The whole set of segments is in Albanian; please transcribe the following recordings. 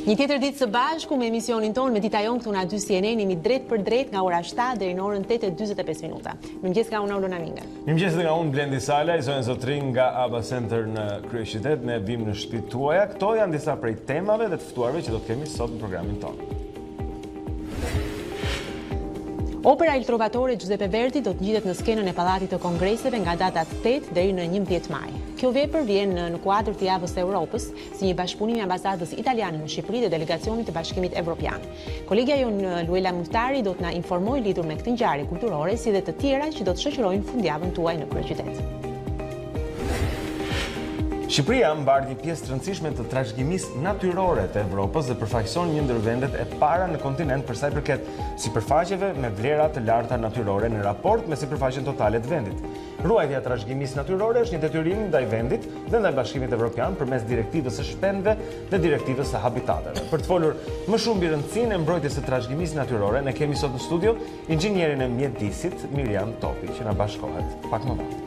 Një tjetër ditë së bashku me emisionin tonë me Dita Jonë këtu na 2 CNN jemi drejt për drejt nga ora 7 deri në orën 8:45 minuta. Mirëmëngjes nga unë Olona Minga. Mirëmëngjes nga unë Blendi Sala, i zonë zotrin nga ABA Center në kryeqytet. Ne vim në shtëpitë tuaja. Këto janë disa prej temave dhe të ftuarve që do të kemi sot në programin tonë. Opera Il Trovatore Giuseppe Verdi do të ngjitet në skenën e Pallatit të Kongreseve nga data 8 deri në 11 maj. Kjo vepër vjen në kuadër të Javës së Europës si një bashkëpunim i ambasadës italiane në Shqipëri dhe delegacionit të Bashkimit Evropian. Kolegja jonë Luela Muftari do të na informojë lidhur me këtë ngjarje kulturore si dhe të tjera që do të shoqërojnë fundjavën tuaj në kryeqytet. Shqipëria mbar një pjesë të rëndësishme të trashëgimisë natyrore të Evropës dhe përfaqëson një ndër vendet e para në kontinent për sa i përket sipërfaqeve me vlera të larta natyrore në raport me sipërfaqen totale të vendit. Ruajtja e trashëgimisë natyrore është një detyrim ndaj vendit dhe ndaj Bashkimit Evropian përmes direktivës së shpendëve dhe direktivës së habitateve. Për të folur më shumë mbi rëndësinë e mbrojtjes së trashëgimisë natyrore, ne kemi sot në studio inxhinierin e mjedisit Miriam Topi, që na bashkohet pak më vonë.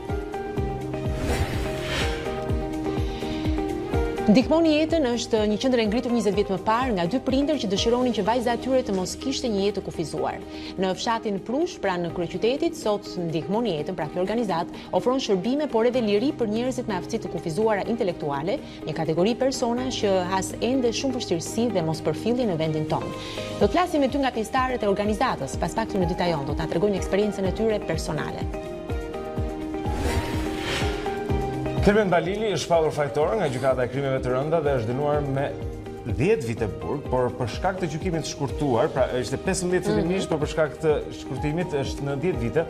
Ndihmoni jetën është një qendër e ngritur 20 vjet më parë nga 2 prindër që dëshironin që vajza e tyre të mos kishte një jetë të kufizuar. Në fshatin Prush, pranë në kryeqytetit, sot Ndihmoni jetën, pra kjo organizat, ofron shërbime por edhe liri për njerëzit me aftësi të kufizuara intelektuale, një kategori persona që has ende shumë vështirësi dhe mospërfillje në vendin tonë. Do të flasim me ty nga pjesëtarët e organizatës, pas pak në Dita Jonë do të na tregojnë eksperiencën e tyre personale. Kermen Balili është shpallur fajtor nga gjykata e krimeve të rënda dhe është dënuar me 10 vite burg, por për shkak të gjykimit shkurtuar, pra ishte 15 fillimisht, por për shkak të shkurtimit është në 10 vite.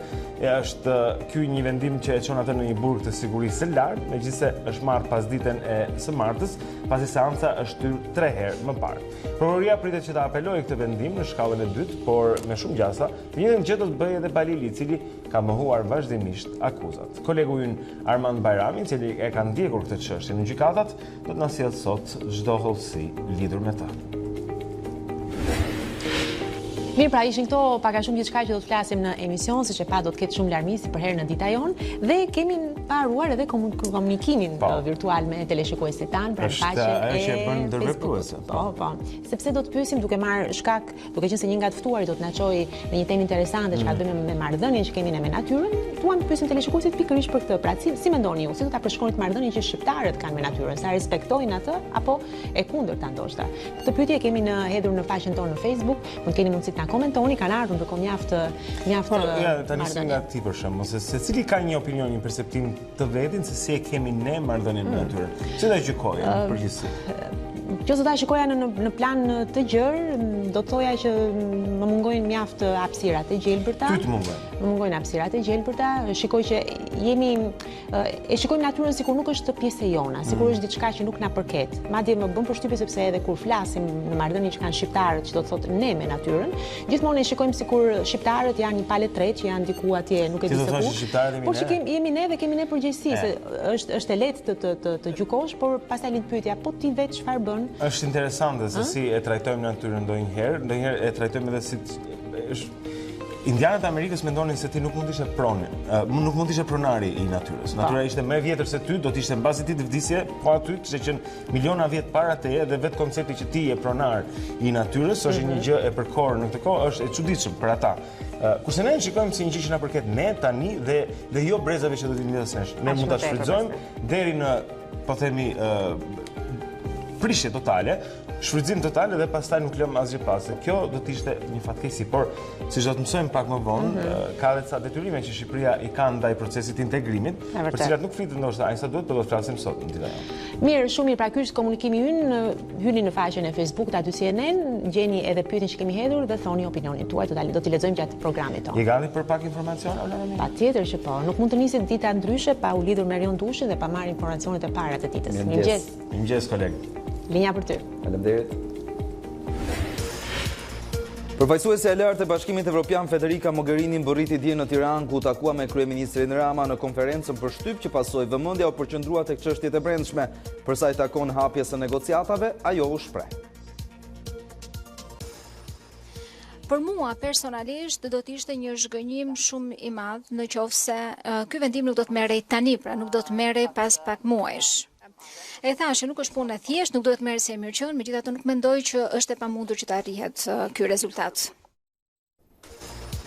Është ky një vendim që e çon atë në një burg të sigurisë së lartë, megjithëse është marrë pas ditën e së martës, pasi seanca është hyrë 3 herë më parë. Prokuroria pritet që ta apelojë këtë vendim në shkallën e dytë, por me shumë gjasa, të njëjtën gjë do të bëjë edhe Balili, i cili ka mohuar vazhdimisht akuzat. Kolegu ynë Armand Bajrami, i cili e ka ndjekur këtë çështje në gjykatat, do të na sjellë sot çdo hollësi lidhur me ta. Mirë, pra ishin këto pak a shumë gjithçka që do të flasim në emision, siç e pa do të ketë shumë larmisi për herë në Dita Jonë dhe kemi paruar edhe komunikimin virtual me teleshikuesit tanë, pra faqen e bën ndërvepruese. Po. Sepse do të pyesim duke marrë shkak, duke qenë se një nga të ftuarit do të na çojë në një temë interesante çka të bëjmë me marrëdhënien që kemi ne me natyrën, duam të pyesim teleshikuesit pikërisht për këtë. Pra si mendoni ju, si do ta përshkruani marrëdhënien që shqiptarët kanë me natyrën, sa respektojnë atë apo e kundërta ndoshta? Këtë pyetje kemi hedhur në faqen tonë në Facebook, mund keni mundësi ta komentoni, kanë ardhur ndërkohë mjaft. Ja, tani nisim nga ti për shembull, se secili ka një opinion, një perceptim të vetin se si e kemi ne marrëdhënien me natyrën. Si ta gjykojmë në përgjithësi? Që do ta shikoja në plan të gjerë, do të thoja që më mungojnë mjaft hapësirat e gjelbërta. Ty të mungojnë? Më mungojnë hapësirat e gjelbërta. Shikoj që shikojmë natyrën sikur nuk është pjesë e jona, sikur është diçka që nuk na përket. Madje më bën përshtypje sepse edhe kur flasim në marrëdhënie që kanë shqiptarët, që do të thotë ne me natyrën, gjithmonë e shikojmë sikur shqiptarët janë një palë tretë që janë diku atje, nuk e di se ku. Por që jemi ne dhe kemi ne përgjegjësi, se është e lehtë të gjykosh, por pastaj lind pyetja, po ti vetë çfarë bën? Është interesante se si e trajtojmë natyrën ndonjëherë e trajtojmë edhe si Indianët e Amerikës mendonin se ti nuk mund të ishe nuk mund të ishe pronari i natyrës. Natyra ishte më e vjetër se ty, do të ishte mbasi ti të vdisje, po aty kishte qenë miliona vjet para teje dhe vetë koncepti që ti je pronar i natyrës është një gjë e përkorë në këtë kohë, është e çuditshëm për ata. Kurse ne shikojmë si një gjë që na përket ne tani dhe jo brezave që do të vinë nesh. Ne mund ta shfrytëzojmë deri në, po themi, prishje totale, shfrytëzim total dhe pastaj nuk lëm asgjë pas. Kjo do të ishte një fatkeqësi, por siç do të mësojmë pak më vonë, ka edhe ca detyrime që Shqipëria i ka ndaj procesit të integrimit, për cilat nuk flitet ndoshta aq sa duhet, por do të flasim sot në Dita Jonë. Mirë, shumë mirë, pra ky është komunikimi ynë, hyni në faqen e Facebook të 2 CNN, gjeni edhe pyetjen që kemi hedhur dhe thoni opinionin tuaj, do t'i lexojmë gjatë programit tonë. Je gati për pak informacion? Patjetër që po. Nuk mund të niset dita ndryshe pa u lidhur me Rion Dushin dhe pa marrë informacionet e para të ditës. Mirëmëngjes. Mirëmëngjes, kolegë. Linja për ty. Faleminderit. Përfaqësuesi e lartë e Bashkimit Evropian Federica Mogherini mbërriti dje në Tiranë ku u takua me kryeministrin Rama në konferencën për shtyp që pasoi vëmendja u përqendrua tek çështjet e brendshme. Për sa i takon hapjes së negociatave, ajo u shpreh. Për mua personalisht do të ishte një zhgënjim shumë i madh nëse ky vendim nuk do të merrej tani, pra nuk do të merrej pas pak muajsh. E thashë nuk është punë e thjeshtë, nuk duhet merret si e mirëqen, megjithatë nuk mendoj që është e pamundur që të arrihet ky rezultat.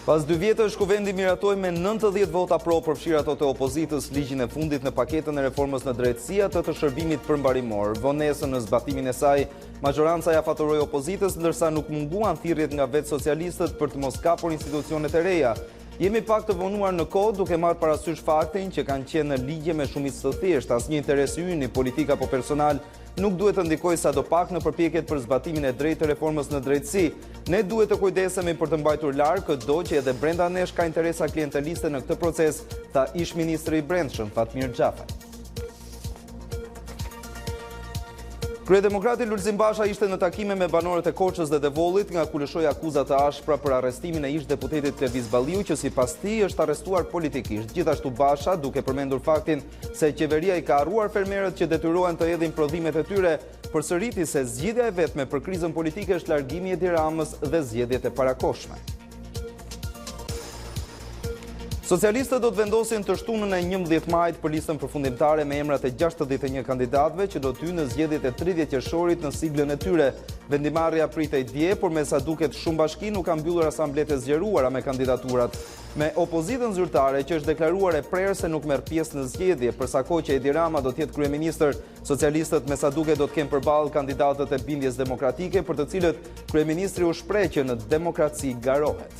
Pas 2 vjetësh, Kuvendi miratoi me 90 vota pro përfshirë ato të opozitës ligjin e fundit në paketën e reformës në drejtësi atë të shërbimit përmbarimor. Vonesën në zbatimin e saj, majoranca ja faturoi opozitës, ndërsa nuk munguan thirrjet nga vetë socialistët për të mos kapur institucionet e reja. Jemi pak të vonuar në kohë duke marrë parasysh faktin që kanë qenë në ligje me shumicë të thjeshtë, asnjë interes ynë, politik apo personal nuk duhet të ndikojë sadopak në përpjekjet për zbatimin e drejtë të reformës në drejtësi. Ne duhet të kujdesemi për të mbajtur larg këdo që edhe brenda nesh ka interesa klienteliste në këtë proces, tha ish ministri i Brendshëm Fatmir Xhafaj. Kryedemokrati Lulzim Basha ishte në takime me banorët e Korçës dhe Devollit, nga ku lëshoi akuza të ashpra për arrestimin e ish deputetit Lëviz Balliu, që sipas tij është arrestuar politikisht. Gjithashtu Basha, duke përmendur faktin se qeveria i ka harruar fermerët që detyrohen të hedhin prodhimet e tyre, përsëriti se zgjidhja e vetme për krizën politike është largimi i Edi Ramës dhe zgjedhjet e parakohshme. Socialistët do të vendosin të shtunën e 11 majit për listën përfundimtare me emrat e 61 kandidatëve që do të hyjnë në zgjedhjet e 30 qershorit në siglën e tyre. Vendimarrja pritej dje, por me sa duket shumë bashki nuk kanë mbyllur asamblet e zgjeruara me kandidaturat. Me opozitën zyrtare që është deklaruar e prerë se nuk merr pjesë në zgjedhje, përsa kohë që Edi Rama do të jetë kryeministër, socialistët me sa duket do të kenë përballë kandidatët e bindjes demokratike, për të cilët kryeministri u shpreh që në demokraci garohet.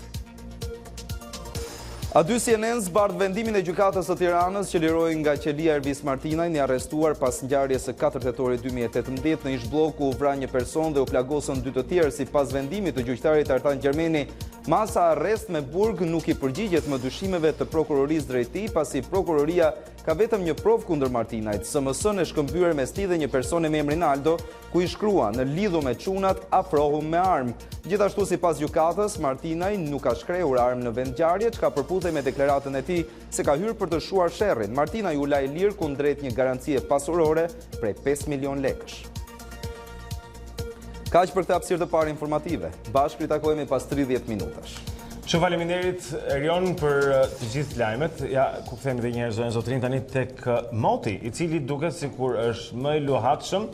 A2 CNN zbardh vendimin e gjykatës së Tiranës që liroi nga qelia Ervis Martinaj, një arrestuar pas ngjarjes së 4 tetorit 2018 në ish bloku u vra një person dhe u plagosën 2 të tjerë. Sipas vendimit të gjyqtarit Artan Gjermeni, masa arrest me burg nuk i përgjigjet më dyshimeve të prokurorisë drejt tij, pasi prokuroria ka vetëm një provë kundër Martinajt. SMS-n e shkëmbyer mes tij dhe një personi me emrin Aldo, ku i shkrua: në lidhje me çunat, afrohum me armë. Gjithashtu sipas gjykatës, Martinaj nuk ka shkrehur armë në vend ngjarje, çka përputej me deklaratën e tij se ka hyrë për të shuar sherrin. Martinaj u la i lirë kundrejt një garancie pasurore prej 5 milion lekësh. Kaq për këtë hapësirë të parë informative. Bashkë ritakohemi pas 30 minutash. Shumë faleminderit Erion për të gjithë lajmet. Ja, ku kthehemi edhe një herë zonën zotrin tani tek Moti, i cili duket sikur është më i luhatshëm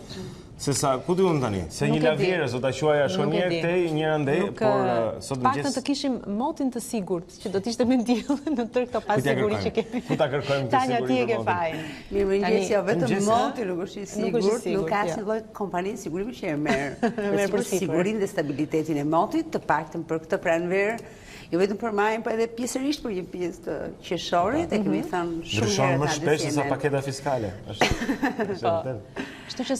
se sa, ku diun tani, se një lavjerë do ta quaja shonier tej njëra ndej, por sot mëngjes paktën të kishim motin të sigurt, që do të ishte me diell në tërë këto pasiguri që kemi. Ku ta kërkojmë këtë siguri? Tanja, ti e ke fajin. Mirëmëngjes, jo vetëm moti nuk është i sigurt, nuk ka asnjë lloj kompani sigurimi që e merr. Për sigurinë dhe stabilitetin e motit, të paktën për këtë pranverë, jo vetëm për majën, por edhe pjesërisht për një pjesë të qershorit, e kemi thënë shumë herë. Ndryshon më shpesh se sa paketa fiskale. Kështu që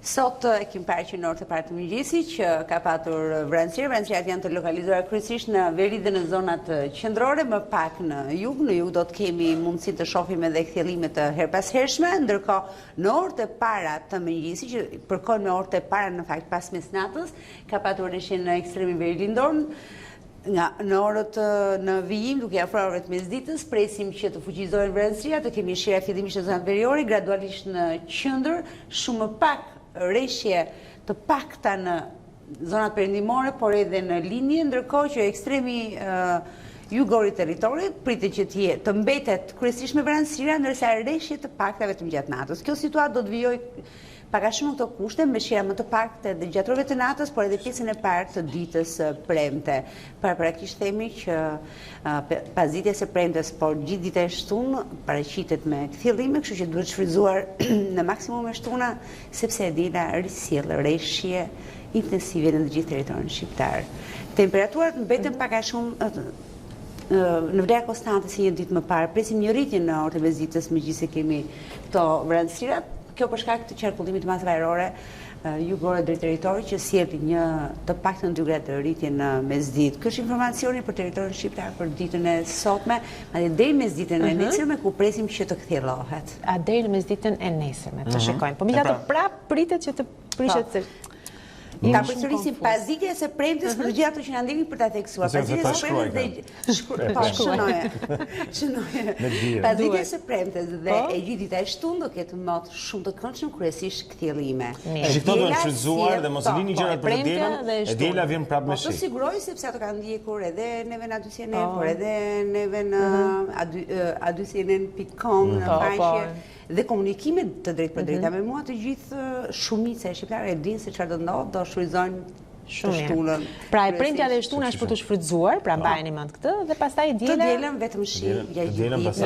sot e kemi parë që në orët e parë të mëngjesit që ka patur vranësirë. Vranësirat janë të lokalizuar kryesisht në veri dhe në zonat qendrore, më pak në jug. Në jug do të kemi mundësi të shohim edhe kthjellime të herpashershme, ndërkohë në orët e para të mëngjesit, që përkojnë me orët e para në fakt pas mesnatës, ka patur ndeshje në ekstremin verilindor. Në orët në vijim, duke afruar orët mesditës, presim që të fuqizohen vranësirat, të kemi shira fillimisht në zonat veriore, gradualisht në qendër, shumë pak rreshje të pakta në zonat perëndimore, por edhe në linje, ndërkohë që ekstremi jugor i territorit pritet që të mbetet kryesisht me vranësira, ndërsa rreshje të pakta vetëm gjatë natës. Kjo situatë do të vijojë pak a shumë këto kushte, me shira më të pakta dhe gjatë orëve të natës, por edhe pjesën e parë të ditës premte. Paraprakisht themi që pasditjes së premtes, por gjithë dita e shtunë paraqitet me kthjellime, kështu që duhet shfrytzuar në maksimum e shtuna, sepse e dita risjell rreshje intensive në të gjithë territorin shqiptar. Temperaturat mbeten pak a shumë në vlerë konstante si një ditë më parë. Presim një rritje në orët e mesditës, megjithëse kemi këto vranësirat. Kjo për shkak të qarkullimit të masave ajrore jugore drejt territorit që sjellin një të paktën 2 gradë rritje në mesditë. Ky është informacioni për territorin shqiptar për ditën e sotme, madje deri mesditën e nesërme ku presim që të kthjellohet. A deri në mesditën e nesërme, të shikojmë. Po megjithatë prap pritet që të prishet. Ta përsërisim pasditjes së premtes për të gjithë ato që na ndihnin për ta theksuar. Pasditjes së premtes pasditjes së premtes dhe e gjithë dita e shtunë do ketë mot shumë të këndshëm, kryesisht kthjellime. Shikto do të shfrytzuar dhe mos lini gjërat për dielën, e diela vjen prapë me shi. Po siguroj sepse ato kanë ndjekur edhe neve në A2 CNN, por edhe neve në a2cnn.com në faqe dhe komunikimit të drejtë për drejta me mua, të gjithë shumica e shqiptarëve e dinë se çfarë do ndodhë, do shfrytëzojnë Shumë mirë. Pra e premtja dhe shtuna është për të shfrytzuar, pra mbajeni mend këtë dhe pastaj Të dielën vetëm shi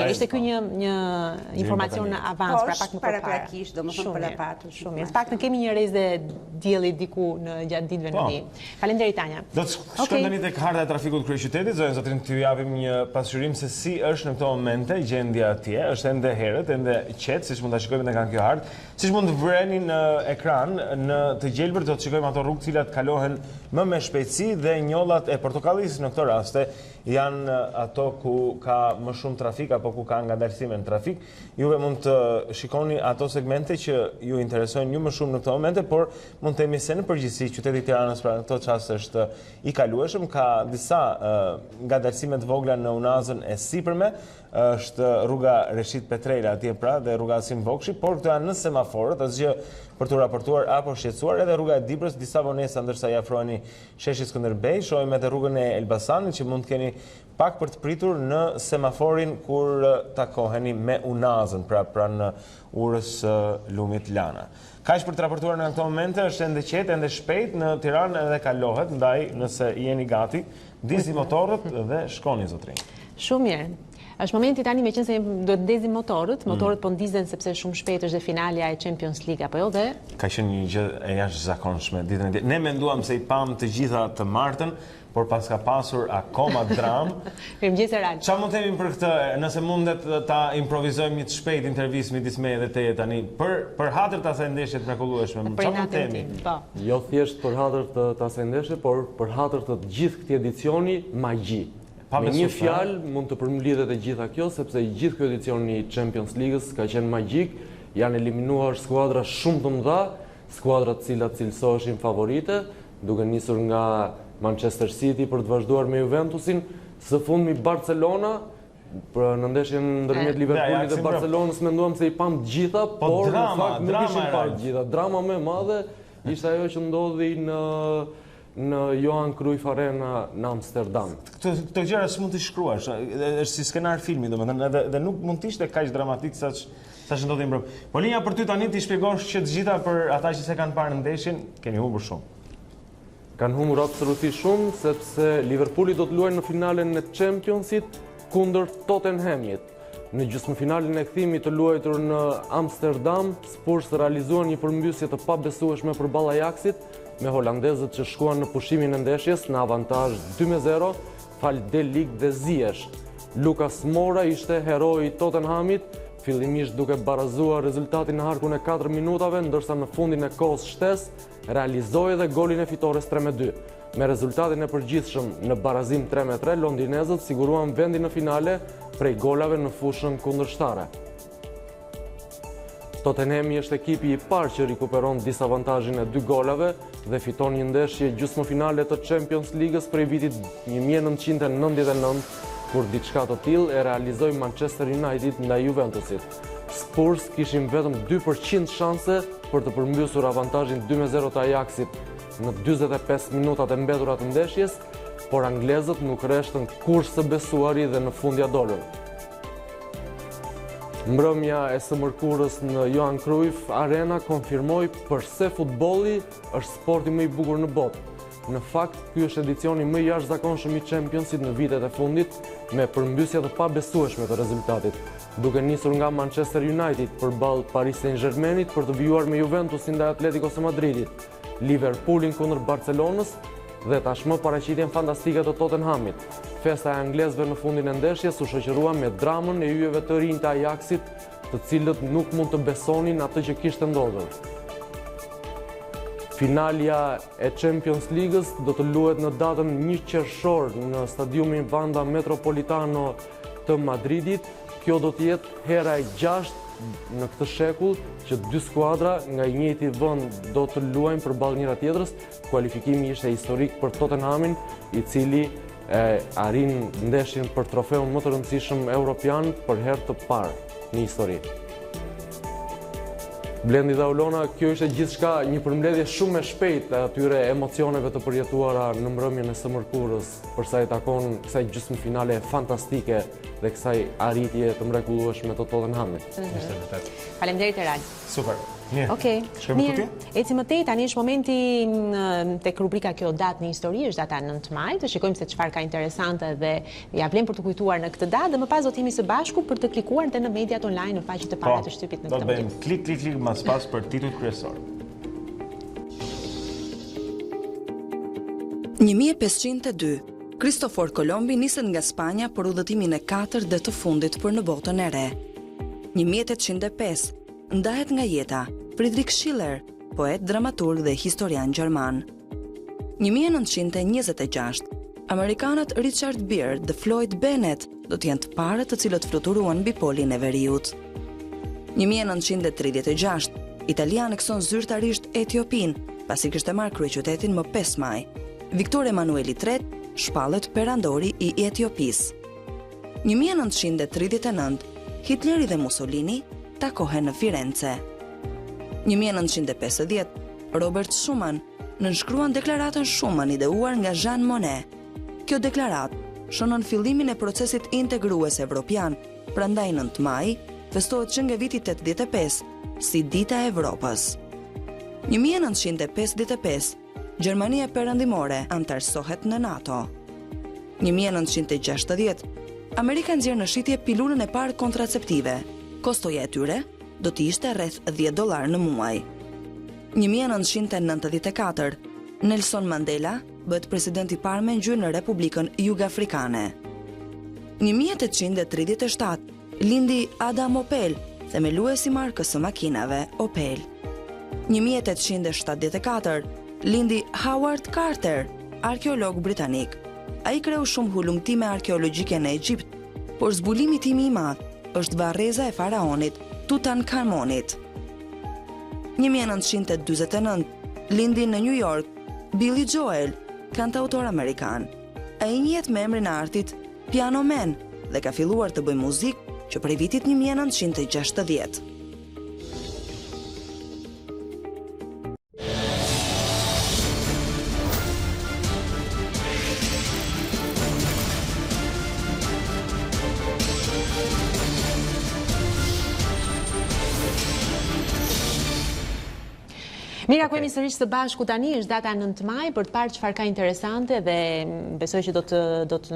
Ishte ky një informacion në avans, pra pak më përpara. Paraprakisht, domethënë për patur. Shumë mirë. Paktën kemi një rrezë dielli diku në gjatë ditëve në vijim. Faleminderit Tanja. Do të shkojmë tani tek harta e trafikut kryeqytetit, zonën zotrin t'ju japim një pasqyrim se si është në këto momente gjendja atje, është ende herët, ende qetë, siç mund ta shikojmë tek kjo hartë. Siç mund të vreni në ekran, në të gjelbër do të shikojmë ato rrugë cilat kalohen më me shpejtësi dhe njollat e portokallis në këto raste janë ato ku ka më shumë trafik apo ku ka ngadalësime në trafik. Juve mund të shikoni ato segmente që ju interesojnë ju më shumë në këto momente, por mund të themi se në përgjithësi qyteti i Tiranës pra në këto çaste është i kalueshëm, ka disa ngadalësime të vogla në unazën e sipërme, është rruga Reshit Petrela atje pra dhe rruga Asim Bokshi, por këto janë në semaforët, asgjë për të raportuar apo shqetësuar, edhe rruga e Dibrës, disa vonesa ndërsa i afroheni sheshit Skënderbej, shohim edhe rrugën e Elbasanit që mund të keni pak për të pritur në semaforin kur takoheni me unazën, pra pranë urës Lumit Lana. Kaq për të raportuar në këto momente, është ende qetë, ende shpejt në Tiranë edhe kalohet, ndaj nëse jeni gati, ndizni motorët dhe shkoni zotrin. Shumë mirë. Është momenti tani me qenë se do të ndezim motorët po ndizen sepse shumë shpejt është dhe finalja e Champions League apo jo dhe ka qenë një gjë e jashtëzakonshme ditën e ditë. Ne menduam se i pam të gjitha të martën, por pas ka pasur akoma dramë. Mirëmëngjes Eral. Çfarë mund të themi për këtë, nëse mundet ta improvizojmë një të shpejtë intervistë midis meje dhe teje tani për hatër të asaj ndeshje të mrekullueshme. Çfarë mund të themi? Jo thjesht për hatër të asaj ndeshje, por për hatër të gjithë këtij edicioni magji. Me një fjalë mund të përmlidhet e gjitha kjo, sepse i gjithë ky edicion i Champions League-s ka qenë magjik, janë eliminuar skuadra shumë të mëdha, skuadra të cilat cilësoheshin favorite, duke nisur nga Manchester City për të vazhduar me Juventusin, së fundmi Barcelona, për në ndeshjen ndërmjet Liverpoolit dhe Barcelonës menduam se i pam të gjitha, por në fakt nuk ishin parë të gjitha. Drama më e madhe ishte ajo që ndodhi në Johan Cruyff Arena në Amsterdam. Këto gjëra s'mund t'i shkruash, është si skenar filmi, domethënë, dhe nuk mund të ishte kaq dramatik sa që ndodhi mbrëm. Po linja për ty tani t'i shpjegosh që të gjitha për ata që se kanë parë në ndeshjen, keni humbur shumë. Kanë humbur absolutisht shumë, sepse Liverpooli do të luajë në finalen e Championship kundër Tottenhamit. Në gjysmëfinalen e kthimit të luajtur në Amsterdam, Spurs realizuan një përmbysje të pabesueshme përballë Ajaxit, me holandezët që shkuan në pushimin e ndeshjes në avantazh 2-0, fal Delig dhe Ziyech. Lucas Moura ishte heroi i Tottenhamit, fillimisht duke barazuar rezultatin në harkun e 4 minutave, ndërsa në fundin e kohës shtesë realizoi edhe golin e fitores 3-2. Me rezultatin e përgjithshëm në barazim 3-3, londinezët siguruan vendin në finale prej golave në fushën kundërshtare. Tottenhami është ekipi i parë që rikuperon disavantazhin e 2 golave dhe fiton një ndeshje gjysmëfinale të Champions League-s prej vitit 1999, kur diçka të tillë e realizoi Manchester United ndaj Juventusit. Spurs kishin vetëm 2% shanse për të përmbysur avantazhin 2-0 të Ajaxit në 45 minutat e mbetura të ndeshjes, por anglezët nuk reshtën kurrë së besuari dhe në fund ja dolën. Mbrëmja e së mërkurës në Johan Cruyff Arena konfirmoi përse futbolli është sporti më i bukur në botë. Në fakt, ky është edicioni më i jashtëzakonshëm i Championsit në vitet e fundit, me përmbysje të pabesueshme të rezultatit, duke nisur nga Manchester United përballë Paris Saint-Germainit për të vijuar me Juventusin ndaj Atleticos së Madridit, Liverpoolin kundër Barcelonës dhe tashmë paraqitjen fantastike të Tottenhamit. Festa e anglezëve në fundin e ndeshjes u shoqërua me dramën e yjeve të rinj të Ajaxit, të cilët nuk mund të besonin atë që kishte ndodhur. Finalja e Champions League-s do të luhet në datën 1 qershor në stadiumin Wanda Metropolitano të Madridit. Kjo do të jetë hera e 6 në këtë shekull që 2 skuadra nga i njëjti vend do të luajnë përballë njëra tjetrës. Kualifikimi ishte historik për Tottenhamin, i cili arrin ndeshjen për trofeun më të rëndësishëm europian për herë të parë në histori. Blendi dhe Ulona, kjo ishte gjithçka një përmbledhje shumë e shpejtë e atyre emocioneve të përjetuara në mbrëmjen e së mërkurës, për sa i takon kësaj gjysmëfinale fantastike dhe kësaj arritje të mrekullueshme të Tottenhamit. Ishte vërtet. Faleminderit Eral. Super. Mirë. Okej. Shkojmë Mirë. tuti? Ecim më tej, tani është momenti tek rubrika kjo datë në histori, është data 9 maj, të shikojmë se çfarë ka interesante dhe ja vlen për të kujtuar në këtë datë dhe më pas do të jemi së bashku për të klikuar edhe në mediat online në faqet e para të shtypit në Do këtë të bëjmë klik mas pas për titujt kryesor. 1502, Kristofor Kolombi niset nga Spanja për udhëtimin e 4 dhe të fundit për në botën e re. 1805, ndahet nga jeta Friedrich Schiller, poet, dramaturg dhe historian gjerman. 1926, amerikanët Richard Gere dhe Floyd Bennett do të jenë të parët të cilët fluturuan mbi polin e veriut. 1936, Italia anekson zyrtarisht Etiopin, pasi kishte marrë kryeqytetin më 5 maj. Viktor Emanueli III shpallet perandori i Etiopis. 1939, Hitleri dhe Mussolini takohen në Firenze. 1950, Robert Schuman nënshkruan deklaratën Schuman ideuar nga Jean Monnet. Kjo deklarat shënon fillimin e procesit integrues evropian, prandaj 9 maj festohet që nga viti 85 si Dita e Evropës. 1955, Gjermania perëndimore antarësohet në NATO. 1960, Amerika nxjerr në shitje pilulën e parë kontraceptive. Kostoja e tyre do të ishte rreth $10 në muaj. 1994, Nelson Mandela bëhet president i parë me ngjyrë në Republikën Jugafrikane. 1837, lindi Adam Opel, themeluesi i markës së makinave Opel. 1874, lindi Howard Carter, arkeolog britanik. Ai kreu shumë hulumtime arkeologjike në Egjipt, por zbulimi timi i madh është varreza e faraonit Tutankamonit. 1949, lindi në New York Billy Joel, kantautor amerikan. Ai njihet me emrin e artit Piano Man dhe ka filluar të bëjë muzikë që prej vitit 1960. Mira, ku jemi sërish së bashku tani, është data 9 maj për të parë çfarë ka interesante dhe besoj që do të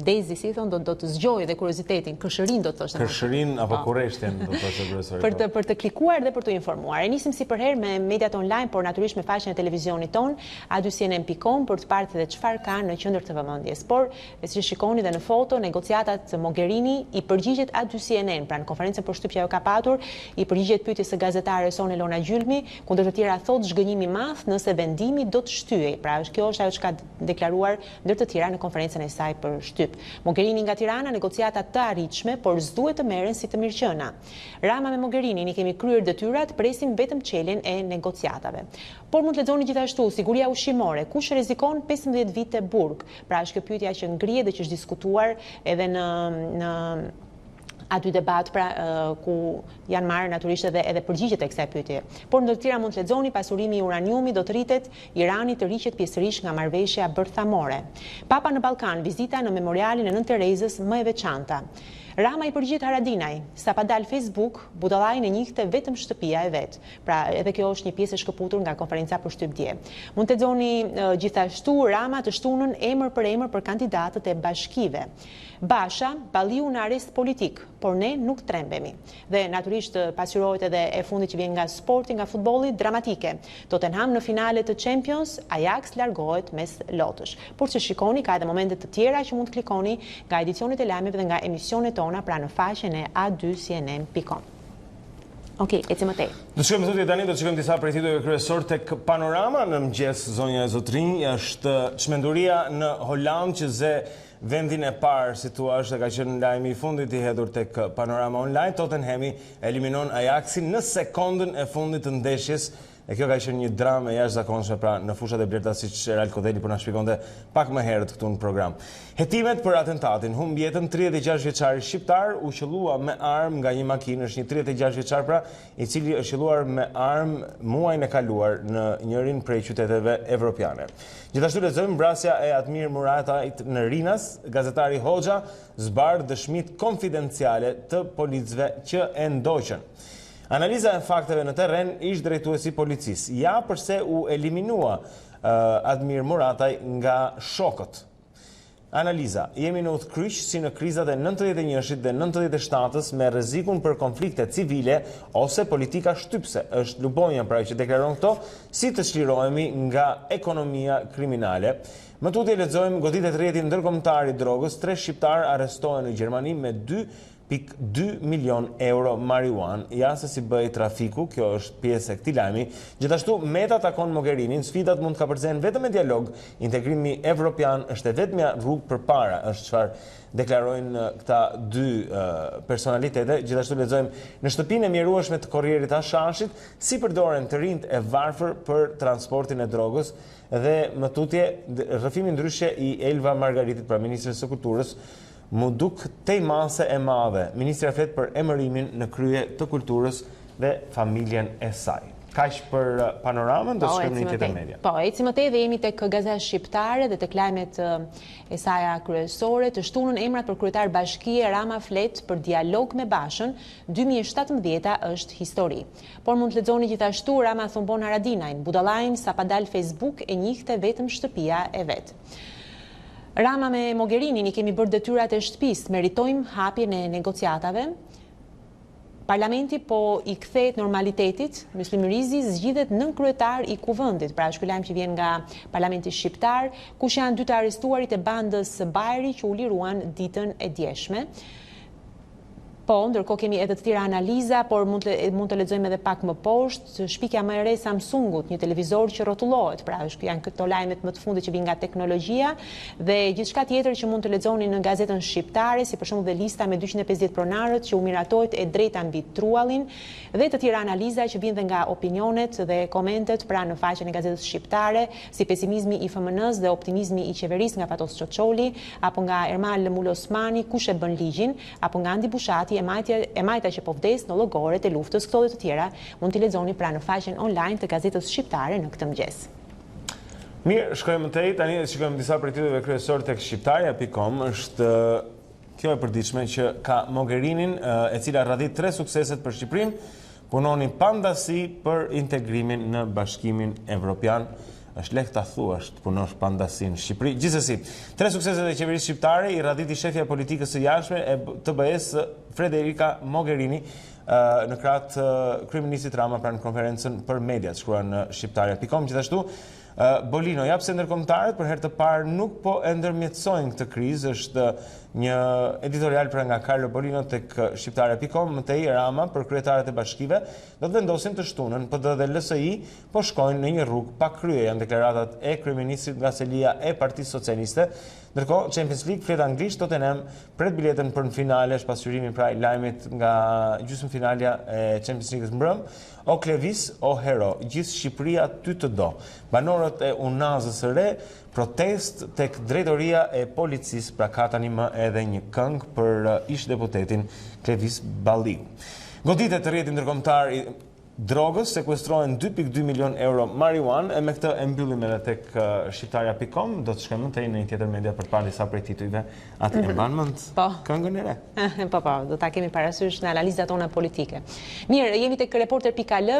Dezi, si thon, do të zgjojë dhe kuriozitetin, kërshërin do të thoshte. Kërshërin apo kurreshtjen do të thoshte profesori. Për të klikuar dhe për të informuar. E nisim si përherë me mediat online, por natyrisht me faqen e televizionit ton, a2cnn.com për të parë edhe çfarë ka në qendër të vëmendjes. Por, siç e shikoni dhe në foto, negociatat Mogherini i përgjigjet a2cnn, pra në konferencën për shtypje ajo ka patur, i përgjigjet pyetjes së gazetares Son Elona Gjylmi, kundër të tjera thot zhgënjim i madh nëse vendimi do të shtyhej. Pra, kjo është ajo që ka deklaruar ndër të tjera në konferencën e saj për shtyp. Mogherini nga Tirana, negociata të arritshme, por s'duhet të merren si të mirëqëna. Rama me Mogherini, kemi kryer detyrat, presim vetëm çeljen e negociatave. Por mund të lexoni gjithashtu siguria ushqimore, kush rrezikon 15 vite burg. Pra është kjo pyetja që ngrihet dhe që është diskutuar edhe në aty debat ku janë marrë natyrisht edhe përgjigjet e kësaj pyetje. Por ndër të tjera mund të lexoni pasurimi i uraniumi do të rritet, Irani të rriqet pjesërisht nga marrëveshja bërthamore. Papa në Ballkan, vizita në memorialin e Nën Terezës më e veçanta. Rama i përgjigjet Haradinaj, sa pa dal Facebook, budallajin e njihte vetëm shtëpia e vet. Pra, edhe kjo është një pjesë e shkëputur nga konferenca për shtyp dje. Mund të lexoni gjithashtu Rama të shtunën emër për kandidatët e bashkive. Basha, Balliu në arrest politik, por ne nuk trembemi. Dhe natyrisht pasqyrohet edhe e fundit që vjen nga sporti, nga futbolli, dramatike. Tottenham në finale të Champions, Ajax largohet mes lotësh. Por që shikoni, ka edhe momente të tjera që mund të klikoni nga edicionet e lajmeve dhe nga emisionet tona pra në faqen e a2cnn.com. Okej, ecim më tej. Do të shkojmë thotë tani, do të shkojmë disa prej titujve kryesor tek Panorama në mëngjes zonja e Zotrinj, është çmenduria në Holand që ze vendin e parë, si thua, është ka qenë lajmi i fundit i hedhur tek Panorama Online. Tottenhami eliminon Ajaxin në sekondën e fundit të ndeshjes E kjo ka qenë një dramë e jashtëzakonshme pra në fushat e blerta siç Ral Kodeli po na shpjegonte pak më herët këtu në program. Hetimet për atentatin humb jetën 36 vjeçari shqiptar u qellua me armë nga një makinë, është një 36 vjeçar pra, i cili është qelluar me armë muajin e kaluar në njërin prej qyteteve evropiane. Gjithashtu lexojmë vrasja e Admir Muratajt në Rinas, gazetari Hoxha zbar dëshmitë konfidenciale të policëve që e ndoqën. Analiza e fakteve në terren ish drejtuesi policisë. Ja përse u eliminua Admir Murataj nga shokët. Analiza. Jemi në udhkryq si në krizat e 91-shit dhe 97-s me rrezikun për konflikte civile ose politika shtypse. Është lubonja pra që deklaron këto si të çlirohemi nga ekonomia kriminale. Më tutje lexojmë goditet rrjetin ndërkombëtar i drogës, 3 shqiptar arrestohen në Gjermani me 2,2 milion euro marijuan. Ja se si bëj trafiku, kjo është pjesë e këtij lajmi. Gjithashtu, Meta takon Mogherinin, sfidat mund të kapërcehen vetëm me dialog, integrimi evropian është e vetmja rrugë përpara, është çfarë deklarojnë këta dy personalitete. Gjithashtu lexojmë në shtëpinë e mjerueshme të korrierit Ashashit si përdoren të rinjt e varfër për transportin e drogës dhe më tutje rrëfimi ndryshe i Elva Margaritit, pra ministres së kulturës, mu duk tej mase e madhe. Ministrja flet për emërimin në krye të kulturës dhe familjen e saj. Kaq për panoramën, do të shkojmë në tjetër media. Po, ecim më tej dhe jemi tek Gazeta Shqiptare dhe tek lajmet e saj kryesore. Të shtunën emrat për kryetar bashkie, Rama flet për dialog me Bashën, 2017 është histori. Por mund të lexoni gjithashtu Rama thon bon Haradinajn, budallajn sa pa dal Facebook e njihte vetëm shtëpia e vet. Rama me Mogherinin i kemi bërë detyrat e shtëpisë, meritojmë hapjen e negociatave. Parlamenti po i kthehet normalitetit, Myslim Rizi zgjidhet nën kryetar i kuvendit, pra është ky lajm që vjen nga Parlamenti shqiptar, kush janë 2 të arrestuarit e bandës Bajri që u liruan ditën e djeshme. Po, ndërkohë kemi edhe të tjera analiza, por mund të lexojmë edhe pak më poshtë, shpikja më e re Samsungut, një televizor që rrotullohet, pra janë këto lajmet më të fundit që vijnë nga teknologjia dhe gjithçka tjetër që mund të lexoni në gazetën shqiptare, si për shembull dhe lista me 250 pronarët që u miratohet e drejta mbi truallin dhe të tjera analiza që vijnë dhe nga opinionet dhe komentet pra në faqen e gazetës shqiptare, si pesimizmi i FMN-s dhe optimizmi i qeverisë nga Fatos Çoçoli, apo nga Ermal Mulosmani, kush e bën ligjin, apo nga Andi Bushati e majta që po vdes në llogoret e luftës. Këto dhe të tjera mund t'i lexoni pra në faqen online të gazetës shqiptare në këtë mëngjes. Mirë, shkojmë tej, tani shikojmë disa prej titujve kryesor tek shqiptarja.com. Është kjo e përditshme që ka Mogherinin, e cila radhit 3 sukseset për Shqipërinë, punoni pandasi për integrimin në Bashkimin Evropian. Është lehtë ta thuash të punosh pandasi në Shqipëri. Gjithsesi, 3 sukseset e qeverisë shqiptare i radhiti shefja e politikës së jashtme e TBE-s Federica Mogherini në krah të kryeministit Rama pra në konferencën për mediat, shkruan në shqiptarja.com. Gjithashtu Bolino jap se ndërkombëtarët për herë të parë nuk po e ndërmjetësojnë këtë krizë, është një editorial pra nga Carlo Bolino tek shqiptarja.com. Mëtej Rama për kryetarët e bashkive do të vendosin të shtunën, PD dhe LSI po shkojnë në një rrugë pa krye, janë deklaratat e kryeministrit nga selia e Partisë Socialiste. Ndërkohë, Champions League flet anglisht, Tottenham pret biletën për në finale, është pasqyrimi pra i lajmit nga gjysmëfinalja e Champions League-s mbrëm. O Klevis, o hero, gjithë Shqipëria ty të do. Banorët e Unazës së re protest tek drejtoria e policisë, pra ka tani më edhe një këngë për ish deputetin Klevis Balliu. Goditet të rrjetit ndërkombëtar i drogës, sekuestrohen 2,2 milion euro marijuan, e me këtë e mbyllim edhe tek shqiptarja.com. Do të shkojmë tej në një tjetër media për të parë disa prej titujve. Atë e mban mend këngën e re. Po, do ta kemi parasysh në analizat tona politike. Mirë, jemi tek reporter.al.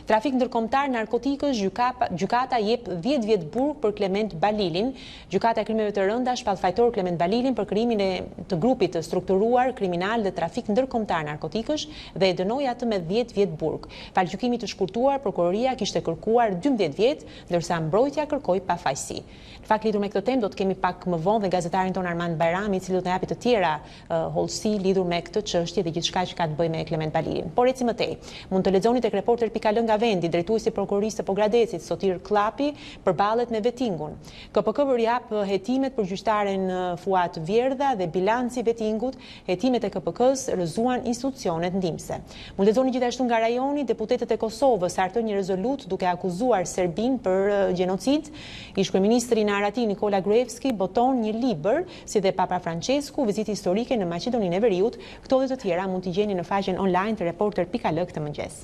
Trafik ndërkombëtar narkotikësh, gjykata jep 10 vjet burg për Klement Balilin. Gjykata e krimeve të rënda shpall fajtor Klement Balilin për krimin e të grupit të strukturuar kriminal dhe trafik ndërkombëtar narkotikësh dhe e dënoi atë me 10 vjet burg. Gjykimit të shkurtuar, prokuroria kishte kërkuar 12 vjet, ndërsa mbrojtja kërkoi pafajësi. Në fakt lidhur me këtë temë do të kemi pak më vonë dhe gazetarin ton Armand Bajrami, i cili do të na japë të tjera hollësi lidhur me këtë çështje dhe gjithçka që ka të bëjë me Klement Balilin. Por ecim më tej. Mund të lexoni tek reporter.al nga vendi, drejtuesi i prokurorisë së Pogradecit, Sotir Klapi, përballet me vettingun. KPK jap hetimet për gjyqtaren Fuat Vjerdha dhe bilanci vettingut, hetimet e KPK-s rrëzuan institucionet ndihmëse. Mund lexoni gjithashtu nga rajoni, deputeti Shtetit e Kosovës hartoi një rezolut duke akuzuar Serbinë për gjenocid. Ish-kryeministri në Arati Nikola Gruevski boton një libër, si dhe Papa Francesku, vizitë historike në Maqedoninë e Veriut. Këto dhe të tjera mund t'i gjeni në faqen online të reporter.al këtë mëngjes.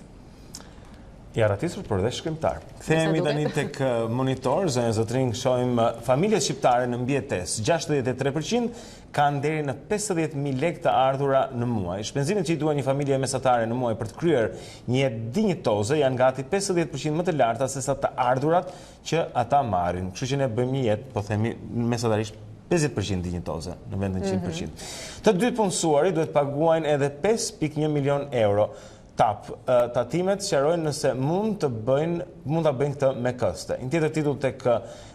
I aratisur, por dhe shkrimtar. Kthehemi tani tek Monitor, zonja Zotrin, shohim familjet shqiptare në mbijetesë. 63% kanë deri në 50.000 lekë të ardhura në muaj. Shpenzimet që i duan një familje mesatare në muaj për të kryer një jetë dinjitoze janë gati 50% më të larta se sa të ardhurat që ata marrin. Kështu që ne bëjmë një jetë, po themi mesatarisht 50% dinjitoze në vendin 100%. Të dy punësuarit duhet paguajnë edhe 5.1 milion euro. Tatimet sqarojnë nëse mund ta bëjnë këtë me këste. Një tjetër titull tek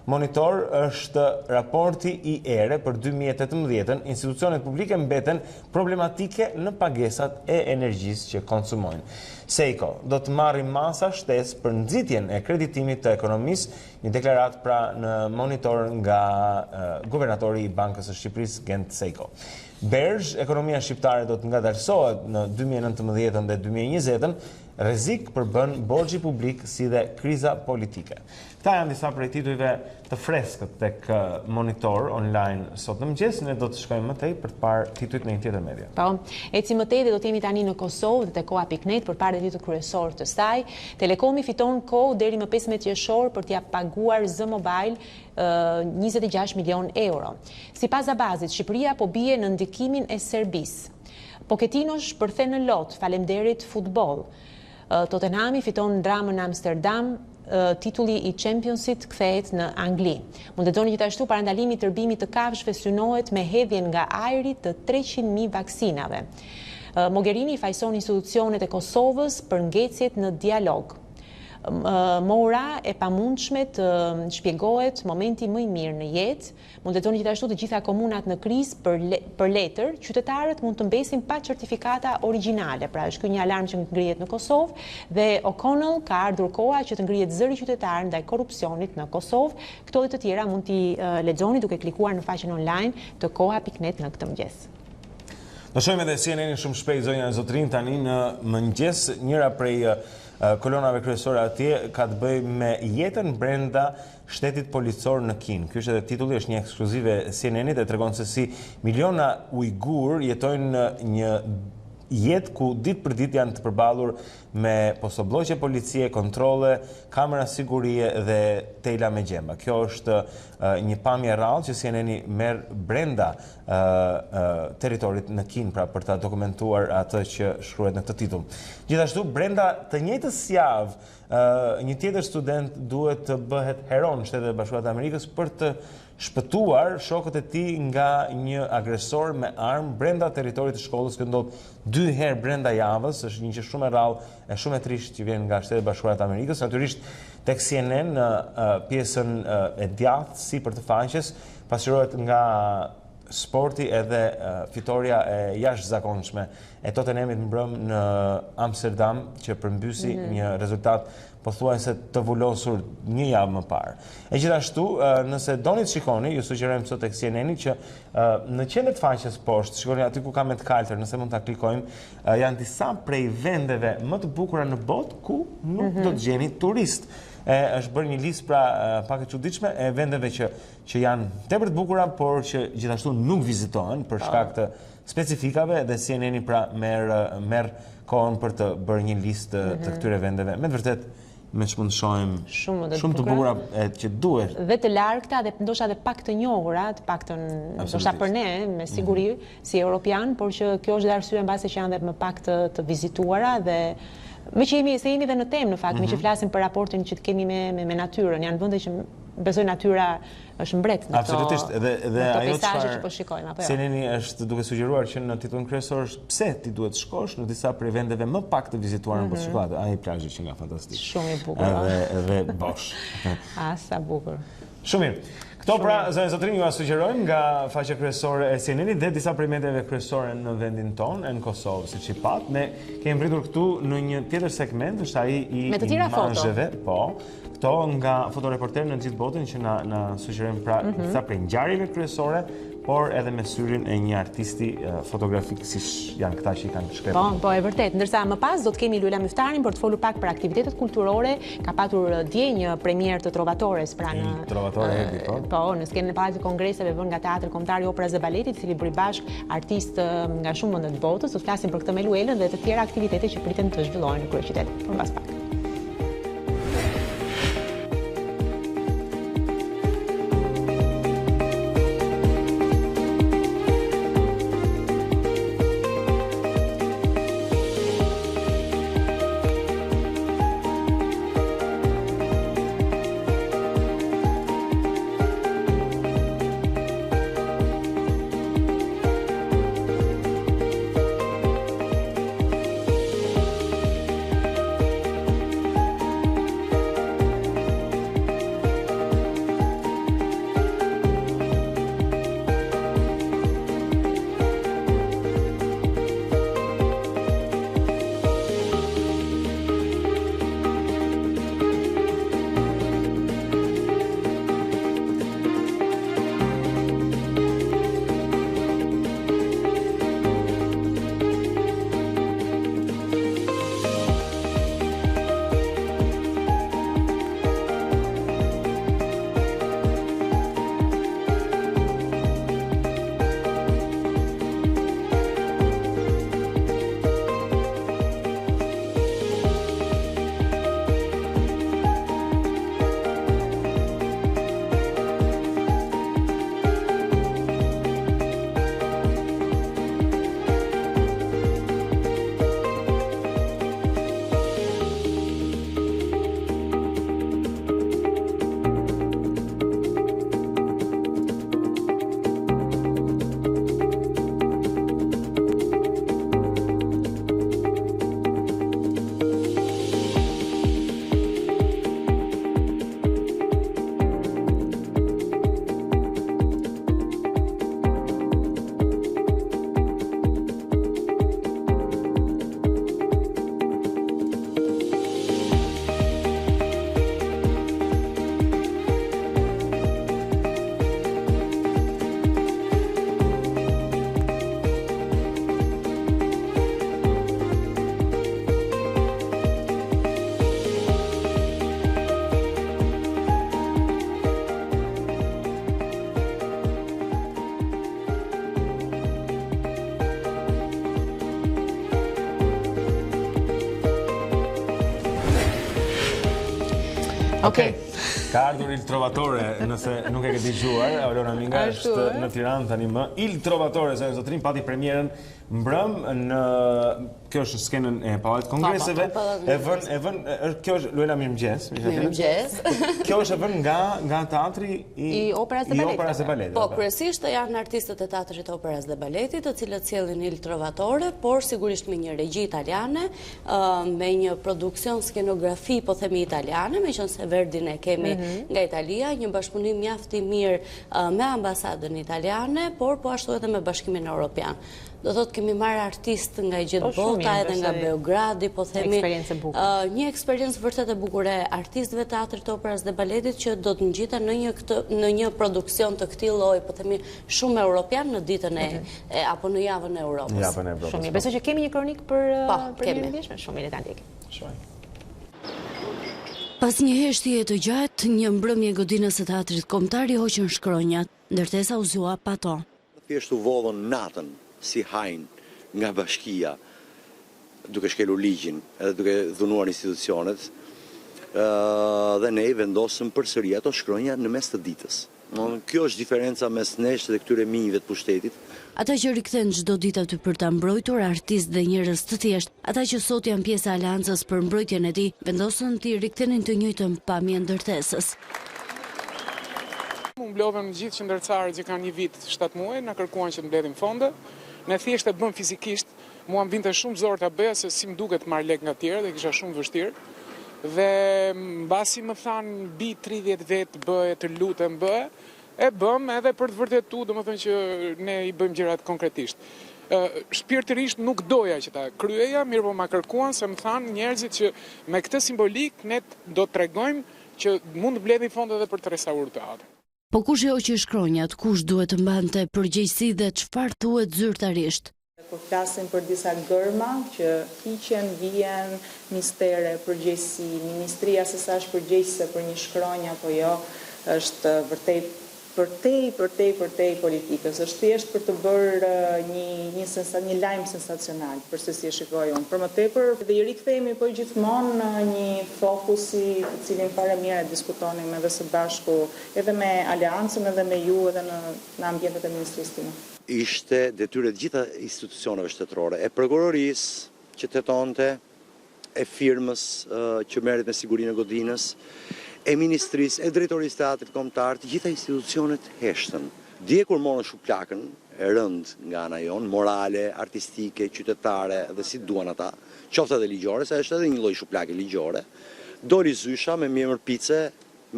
Monitor është raporti i ERE për 2018. Institucionet publike mbeten problematike në pagesat e energjisë që konsumojnë. Seiko do të marrë masa shtesë për nxitjen e kreditimit të ekonomisë, një deklarat pra në Monitor nga guvernatori i Bankës së Shqipërisë Gent Seiko. Bergj, ekonomia shqiptare do të ngadalësohet në 2019 dhe 2020, rrezik përbën borxhi publik si dhe kriza politike. Këta janë disa prej titujve të freskët tek Monitor online sot në mëngjes. Ne do të shkojmë më tej për të parë titujt në një tjetër media. Po, eci më tej dhe do të jemi tani në Kosovë dhe te koha.net për parë titujt kryesor të saj. Telekomi fiton kohë deri më 15 qershor për t'ia paguar Z Mobile 26 milion euro. Sipas Abazit, Shqipëria po bie në ndikimin e Serbisë. Pochettinosh përthe në lot, falemderit futboll. Tottenhami fiton dramën në Amsterdam, titulli i Championship kthehet në Angli. Mund të doni gjithashtu parandalimi i tërbimit të kafshëve synohet me hedhjen nga ajri të 300.000 vaksinave. Mogherini fajson institucionet e Kosovës për ngecjet në dialog. Mora e pamundshme të shpjegohet momenti më i mirë në jetë. Mund të lexoni gjithashtu të gjitha komunat në krizë për letër, qytetarët mund të mbesin pa certifikata origjinale. Pra është ky një alarm që ngrihet në Kosovë dhe O'Connell ka ardhur koha që të ngrihet zëri qytetar ndaj korrupsionit në Kosovë. Këto dhe të tjera mund t'i lexoni duke klikuar në faqen online të koha.net në këtë mëngjes. Do shohim edhe CNN-in shumë shpejt, zonja Zotrin, tani në mëngjes. Njëra prej kolonave kryesore atje ka të bëjë me jetën brenda shtetit policor në Kinë. Ky është edhe titulli, është një ekskluzive CNN-it dhe tregon se si miliona ujgur jetojnë në një jetë ku ditë për ditë janë të përballur me postobllogje policie, kontrolle, kamera sigurie dhe tela me gjemba. Kjo është një pamje rrallë që CNN-i merr brenda territorit në Kinë, pra për ta dokumentuar atë që shkruhet në këtë titull. Gjithashtu, brenda të njëjtës javë, një tjetër student duhet të bëhet heron në Shtetet e Bashkuara të Amerikës për të shpëtuar shokët e tij nga një agresor me armë brenda territorit të shkollës. Kjo ndodh 2 herë brenda javës, është një gjë shumë e rrallë e shumë e trisht që vjen nga Shtetet e Bashkuara të Amerikës. Natyrisht tek CNN në pjesën e djathtë sipër të faqes pasqyrohet nga sporti edhe fitoria e jashtëzakonshme e Tottenhamit mbrëm në Amsterdam që përmbysi një rezultat pothuajse të vulosur një javë më parë. E gjithashtu, nëse doni të shikoni, ju sugjerojmë sot tek CNN-i që në qendër të faqes poshtë, shikoni aty ku ka me të kaltër, nëse mund ta klikojmë, janë disa prej vendeve më të bukura në botë ku nuk do të gjeni turist. Është bërë një listë pra pak e çuditshme e vendeve që janë tepër të bukura, por që gjithashtu nuk vizitohen për shkak të specifikave dhe CNN-i pra merr kohën për të bërë një listë të këtyre vendeve. Me të vërtetë me që mund të shohim shumë të bukura që duhet. Dhe të largëta dhe ndoshta edhe pak të njohura, të paktën ndoshta për ne me siguri si europian, por që kjo është dhe arsye mbase që janë dhe më pak të vizituara dhe me që jemi dhe në temë në fakt, me që flasim për raportin që të kemi me natyrën, janë vende që besoj natyra është mbret në absolutisht, edhe ajo peizazhe që po shikojmë apo jo. CNN-i është duke sugjeruar që në titullin kryesor është pse ti duhet shkosh në disa prej vendeve më pak të vizituara në botë. Ai plazhi që nga fantastik. Shumë i bukur. Edhe bosh. Sa bukur. Shumë mirë. Këto pra, zonjë zotrin, ju a sugjerojmë nga faqja kryesore e CNN-it dhe disa prej mediave kryesore në vendin tonë, në Kosovë, siç i pat. Ne kemi pritur këtu në një tjetër segment, është ai i imazheve, po. Këto nga fotoreporter në gjithë botën që na sugjerojnë pra disa prej ngjarjeve kryesore por edhe me syrin e një artisti fotografik siç janë këta që i kanë shkrepur. Po, e vërtet. Ndërsa më pas do të kemi Luela Myftarin për të folur pak për aktivitetet kulturore. Ka patur dje një premierë të Trovatores pranë Trovatore Edi, po. Po, në skenën e Palatit të Kongreseve vënë nga Teatri Kombëtar i Operës dhe Baletit, i cili bëri bashk artistë nga shumë vende të botës. Do të flasim për këtë me Luelën dhe të tjera aktivitete që priten të zhvillohen në kryeqytet. Por mbas pak. Okej. Ka ardhur Il Trovatore, nëse nuk e ke dëgjuar, Alona Minga është në Tiranë tani më. Il Trovatore, zonë zotrin, pati premierën mbrëm në kjo është skenën e Palatit Kongreseve. Kjo është Luela, mirëmëngjes. Mirëmëngjes. Kjo është e vënë nga teatri i Operës dhe Baletit. Po, kryesisht janë artistët e Teatrit të Operës dhe Baletit, të cilët sjellin Il Trovatore, por sigurisht me një regji italiane, me një produksion skenografi, po themi italiane, meqense Verdin e kemi nga Italia, një bashkëpunim mjaft i mirë me ambasadën italiane, por po ashtu edhe me Bashkimin Evropian. Do thotë kemi marrë artist nga gjithë bota, edhe nga Beogradi, po themi një eksperiencë vërtet e bukur e artistëve të Teatrit të Operës dhe Baletit që do të ngjiten në një produksion të këtij lloji, po themi shumë europian në ditën apo në javën e Europës. Javën e Evropës. Shumë mirë. Besoj që kemi një kronik për premierën e djeshme. Shumë mirë, ta ndjekim. Pas një heshtje të gjatë, një mbrëmje godinës së Teatrit Kombëtar i hoqën shkronjat, ndërtesa u zua pato. Thjesht u vodhën natën si hajnë nga bashkia, duke shkelur ligjin edhe duke dhunuar institucionet, dhe ne i vendosëm përsëri ato shkronja në mes të ditës. Kjo është diferenca mes nesh dhe këtyre minjve të pushtetit. Ata që rikthen çdo ditë aty për ta mbrojtur artistë dhe njerëz të thjeshtë, ata që sot janë pjesë e aleancës për mbrojtjen e tij, vendosën të rikthenin të njëjtën pamje ndërtesës. U mblodhën gjithë qendërcarët që kanë një vit 7 muaj, na kërkuan që të mbledhim fonde. Ne thjesht e bëm fizikisht, mua më vinte shumë zor ta bëja se si më duket marr lek nga tjerë dhe kisha shumë vështirë. Dhe mbasi më thanë bi 30 vet bëje, të lutem bëje, e bëm edhe për të vërtetuar, domethënë që ne i bëjmë gjërat konkretisht. Shpirtërisht nuk doja që ta kryeja, mirë po ma kërkuan se më thanë njerëzit që me këtë simbolik ne do të tregojmë që mund të mbledhim fonde edhe për të restauruar teatrin. Po kush e hoqi shkronjat, kush duhet të mbante përgjegjësi dhe çfarë thuhet zyrtarisht? Kur flasim për disa gërma që hiqen, vjen, mistere, përgjegjësi, ministria se sa është përgjegjëse për një shkronjë apo jo, është vërtet përtej politikës. Është thjesht për të bërë një lajm sensacional, për se si e shikoj unë. Për më tepër, dhe i rikthehemi po gjithmonë një fokusi të cilin para mirë e diskutonim edhe së bashku, edhe me aleancën, edhe me ju, edhe në ambientet e ministrisë time. Ishte detyrë të gjitha institucioneve shtetërore, e prokurorisë që tetonte, e firmës që merret me sigurinë e godinës, e ministrisë, e drejtorisë teatrit kombëtar, të gjitha institucionet heshtën. Dje kur morën shuplakën e rënd nga ana jonë, morale, artistike, qytetare dhe si duan ata, qoftë edhe ligjore, se është edhe një lloj shuplake ligjore, doli Zysha me mjemër pice,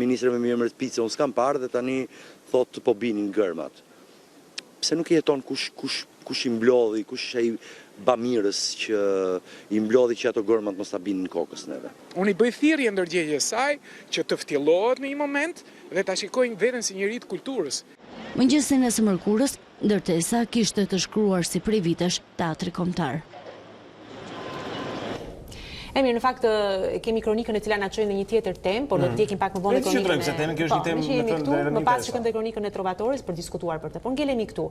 ministre me mjemër pice, unë s'kam parë dhe tani thotë po binin gërmat. Pse nuk i jeton kush i mblodhi, kush ai bamirës që i mblodhi që ato gërmat mos ta binin kokës neve. Unë i bëj thirrje ndërgjegjës saj që të ftyllohet në një moment dhe ta shikojnë veten si njëri të kulturës. Mëngjesin e së mërkurës, ndërtesa kishte të shkruar si prej vitesh teatri kombëtar. Mirë, në fakt kemi kronikën e cila na çojnë në një tjetër temë, por do të ndjekim pak më vonë kronikën. Më pas shkojmë te kronikën e trovatores për diskutuar për të. Po ngelemi këtu.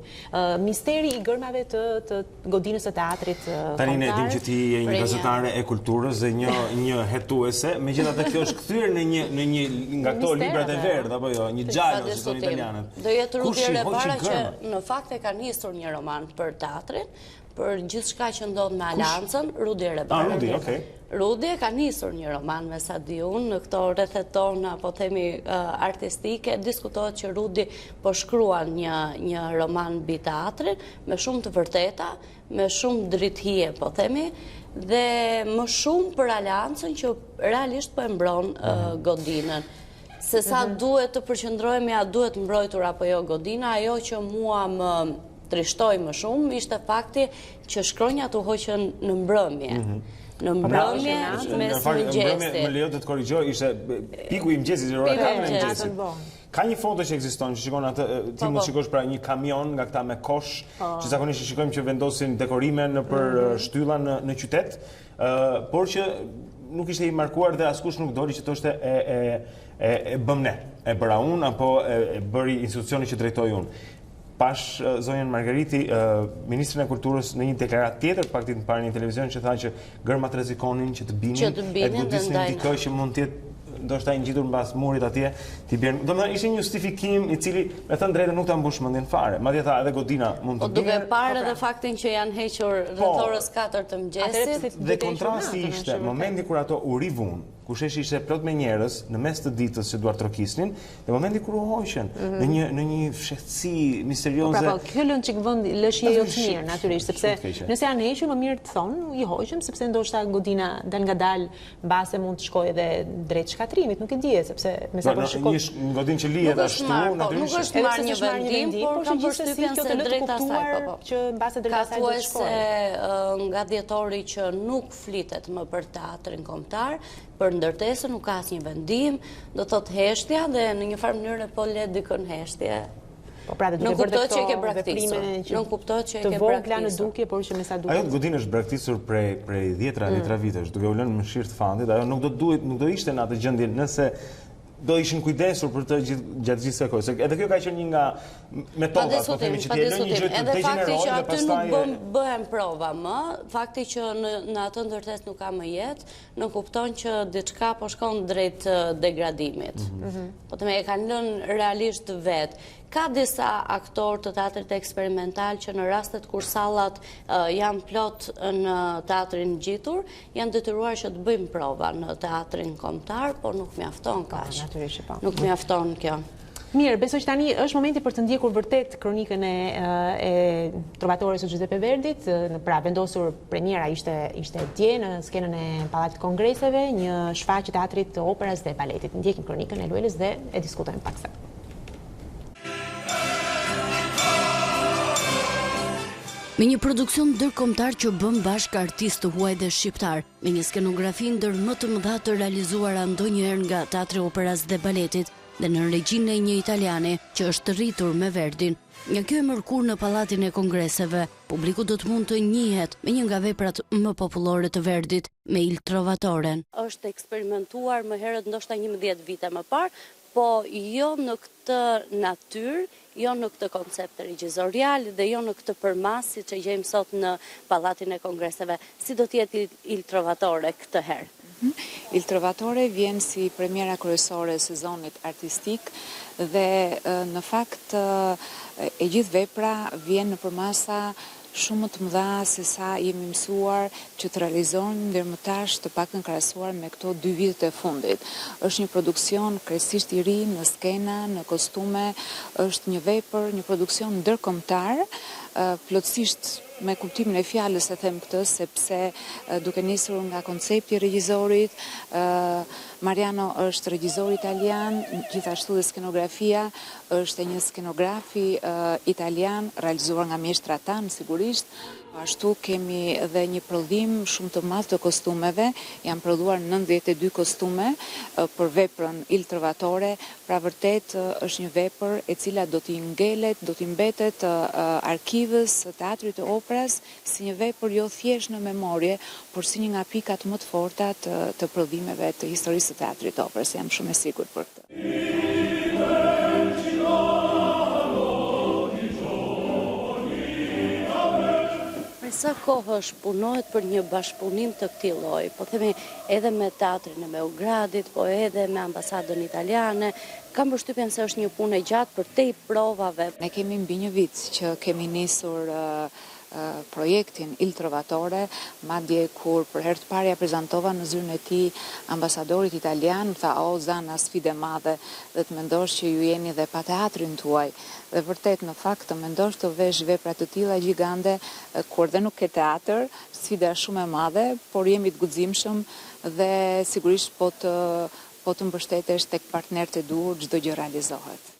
Misteri i gërmave të godinës së teatrit kombëtar. Tani ne dimë që ti je një gazetare e kulturës dhe një hetuese, megjithatë kjo është kthyer në një nga ato librat e verdh apo jo, një xhalo si thonë italianët. Do jetë rrugë e para që në fakt e kanë nisur një roman për teatrin, për gjithçka që ndodh me Aleancën, Rudi Rebari. Rudi ka nisur një roman me sa di unë në këto rrethet tona, po themi artistike, diskutohet që Rudi po shkruan një roman mbi teatrin me shumë të vërteta, me shumë drithie, po themi, dhe më shumë për Aleancën që realisht po e mbron godinën. Se sa duhet të përqendrohemi, a duhet mbrojtur apo jo godina, ajo që mua më trishtoi më shumë ishte fakti që shkronjat u hoqën në mbrëmje. Në mbrëmje mes mëngjesit. Më lejo të të korrigjoj, ishte piku i mëngjesit, ka një foto që ekziston, që shikon atë, ti mund shikosh pra një kamion nga këta me kosh, që zakonisht shikojmë që vendosin dekorime në për shtylla në qytet, por që nuk ishte i markuar dhe askush nuk doli që të është e bëm ne, e bëra unë, apo e bëri institucioni që drejtoj unë. Pash zonjën Margariti, Ministrin e Kulturës në një deklarat tjetër, pak ditë më parë në televizion, që tha që gërmat rrezikonin që të binin, e godisnin dikë që mund të jetë ndoshta i ngjitur mbas murit atje, ti bën. Domethënë ishte një justifikim i cili, me thënë drejtë, nuk ta mbush mendin fare. Madje tha edhe godina mund të binte. Duke parë edhe faktin që janë hequr rreth orës 4 të mëngjesit. Dhe kontrasti ishte momenti kur ato u rivun, ku sheshi ishte plot me njerëz në mes të ditës që duar trokisnin, dhe momenti kur u hoqën në një fshehtësi misterioze. Po, kjo lën çik vend lëshje jo të mirë natyrisht, sepse nëse janë hequr, më mirë të thonë, i hoqëm sepse ndoshta godina dal ngadal mbase mund të shkojë edhe drejt shkatrimit, nuk e di, sepse me sa po shikoj. Një godinë që lihet ashtu natyrisht. Nuk është marrë një vendim, por kam përshtypjen se drejta saj, po. Që mbase drejta saj do të shkojë. Nga dhjetori që nuk flitet më për teatrin kombëtar, për ndërtesën nuk ka asnjë vendim, do thotë heshtja dhe në një farë mënyrë po le dikën heshtje. Nuk kuptohet që e ke braktisur. Nuk kuptohet që e ke braktisur. Të vogla në dukje, por që me sa duket. Ajo godinë është braktisur prej 10 vitesh, duke u lënë në mëshirë të fandit. Ajo nuk do ishte në atë gjendje nëse do ishin kujdesur për të gjatë gjithë kësaj kohë. Edhe kjo ka qenë një nga metodat, po themi, që ti lënë një gjë të degeneruar dhe pastaj nuk bëhen prova më, fakti që në atë ndërtesë nuk ka më jetë, nuk kupton që diçka po shkon drejt degradimit. Po të me e kanë lënë realisht vetë. Ka disa aktorë të teatrit eksperimental që në rastet kur sallat janë plot në teatrin ngjitur, janë detyruar që të bëjmë prova në teatrin kombëtar, por nuk mjafton kaq. Nuk mjafton kjo. Mirë, besoj që tani është momenti për të ndjekur vërtet kronikën e trovatores së Giuseppe Verdit. Pra, vendosur premiera ishte dje në skenën e Pallatit Kongreseve, një shfaqje teatrit të operës dhe baletit. Ndjekim kronikën e Luelës dhe e diskutojmë paksa. Me një produksion ndërkombëtar që bën bashkë artistë huaj dhe shqiptar, me një skenografi ndër më të mëdha të realizuara ndonjëherë nga Teatri Operas dhe Baletit, dhe në regjinë e një italiane që është rritur me Verdin. Nga kjo e mërkur në Pallatin e Kongreseve, publiku do të mund të njihet me një nga veprat më popullore të Verdit, me Il Trovatoren. Është eksperimentuar më herët ndoshta 11 vite më parë, po jo në këtë natyrë, jo në këtë koncept regjizorial dhe jo në këtë përmasi që gjejmë sot në Pallatin e Kongreseve. Si do t'jetë Il Trovatore këtë herë? Il Trovatore vjen si premiera kryesore e sezonit artistik dhe në fakt e gjithë vepra vjen në përmasa shumë më të mëdha se sa jemi mësuar që të realizojmë deri më tash, të paktën krahasuar me këto 2 vitet e fundit. Është një produksion krejtësisht i ri në skena, në kostume, është një vepër, një produksion ndërkombëtar, plotësisht me kuptimin e fjalës e them këtë, sepse duke nisur nga koncepti i regjizorit, Mariano është regjizor italian, gjithashtu dhe skenografia është e një skenografi italian, realizuar nga mjeshtra tanë sigurisht. Ashtu kemi edhe një prodhim shumë të madh të kostumeve, janë prodhuar 92 kostume për veprën Il Trovatore, pra vërtet është një vepër e cila do t'i ngelet, do t'i mbetet arkivës së teatrit të operës si një vepër jo thjesht në memorie, por si një nga pikat më të forta të prodhimeve të historisë së teatrit të operës. Jam shumë e sigurt për këtë. Sa kohësh punohet për një bashkëpunim të këtij lloji, po themi edhe me teatrin e Beogradit, po edhe me ambasadën italiane, kam përshtypjen se është një punë e gjatë për te provave. Ne kemi mbi një vit që kemi nisur projektin Il Trovatore, madje kur për herë të parë ja prezantova në zyrën e tij ambasadorit italian, tha o Zana, sfidë e madhe, dhe të mendosh që ju jeni dhe pa teatrin tuaj. Dhe vërtet në fakt të mendosh të vesh vepra të tilla gjigande kur dhe nuk ke teatr, sfida është shumë e madhe, por jemi të guximshëm dhe sigurisht po të mbështetesh tek partnerët e duhur, çdo gjë realizohet.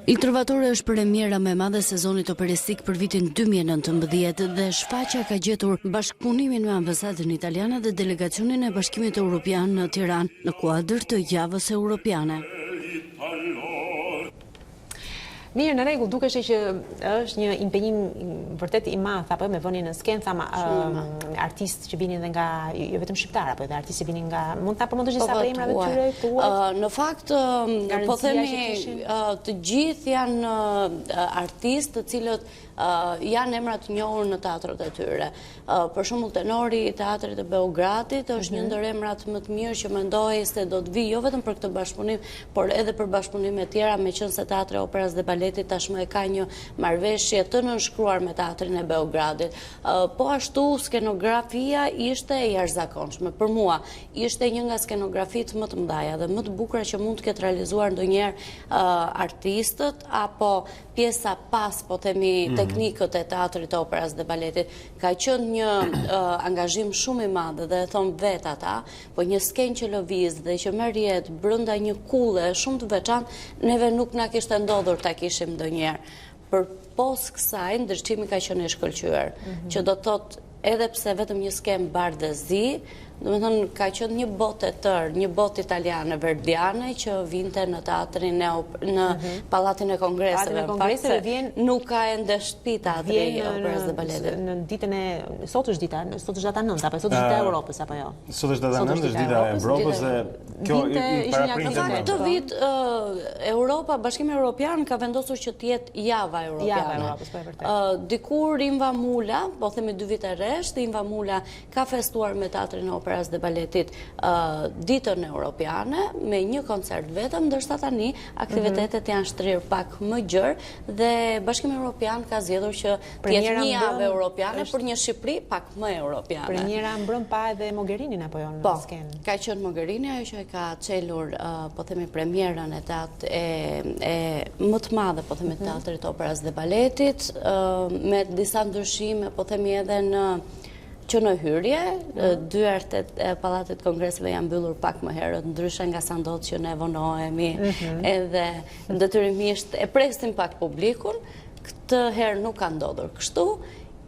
Il Trovatore është premiera me madhe sezonit operistik për vitin 2019 dhe shfaqja ka gjetur bashkëpunimin me ambasadën italiane dhe delegacionin e Bashkimit Evropian në Tiranë në kuadër të javës europiane. Mirë, në rregull, dukesh që është një impenjim vërtet i madh apo me vënien në skenë, thamë artistë që vinin dhe nga jo vetëm shqiptar, apo edhe artistë që vinin nga mund ta përmendosh disa prej emrave të tyre tuaj? Në fakt po themi të gjithë janë artistë të cilët janë emra të njohur në teatrët e tyre. Për shembull, tenori i teatrit të Beogradit është një ndër emrat më të mirë që mendoj se do të vi jo vetëm për këtë bashkëpunim, por edhe për bashkëpunime tjera, meqense Teatri i Operës dhe Baletit tashmë e ka një marrëveshje të nënshkruar me Teatrin e Beogradit. Po ashtu skenografia ishte e jashtëzakonshme. Për mua ishte një nga skenografitë më të mëdha dhe më të bukura që mund të ketë realizuar ndonjëherë artistët apo pjesa pas, po themi, teknikët e Teatrit të Operës dhe Baletit. Ka qenë një angazhim shumë i madh dhe e thon vet ata, po një skenë që lëviz dhe që merr jetë brenda një kulle shumë të veçantë, neve nuk na kishte ndodhur ta kishim ndonjëherë. Për pos kësaj ndriçimi ka qenë i shkëlqyer, që do të thotë edhe pse vetëm një skenë bardhëzi, domethënë ka qenë një botë e tërë, një botë italiane verdiane që vinte në teatrin në Pallatin e Kongreseve. Nuk ka ende shtëpi teatri i Operës dhe Baletit. Në ditën e sot është data 9 apo sot është dita e Europës apo jo? Sot është data 9, është dita e Evropës dhe kjo i paraprindet. Këtë vit Europa, Bashkimi Evropian ka vendosur që të jetë java europiane. Dikur Imva Mula, po themi 2 vite rresht, Imva Mula ka festuar me Teatrin e Operës dhe Baletit ditën europiane me një koncert vetëm, ndërsa tani aktivitetet janë shtrirë pak më gjerë dhe Bashkimi Evropian ka zgjedhur që të jetë një javë europiane për një Shqipëri pak më europiane. Premiera mbrëm pa edhe Mogherinin apo jo në skenë? Ka qenë Mogherini ajo që e ka çelur po themi premierën e më të madhe po themi Teatrit të Operës dhe Baletit me disa ndryshime po themi edhe që në hyrje, dyert e Pallatit Kongreseve janë mbyllur pak më herët, ndryshe nga sa ndodh që ne vonohemi edhe detyrimisht e presim pak publikun, këtë herë nuk ka ndodhur kështu.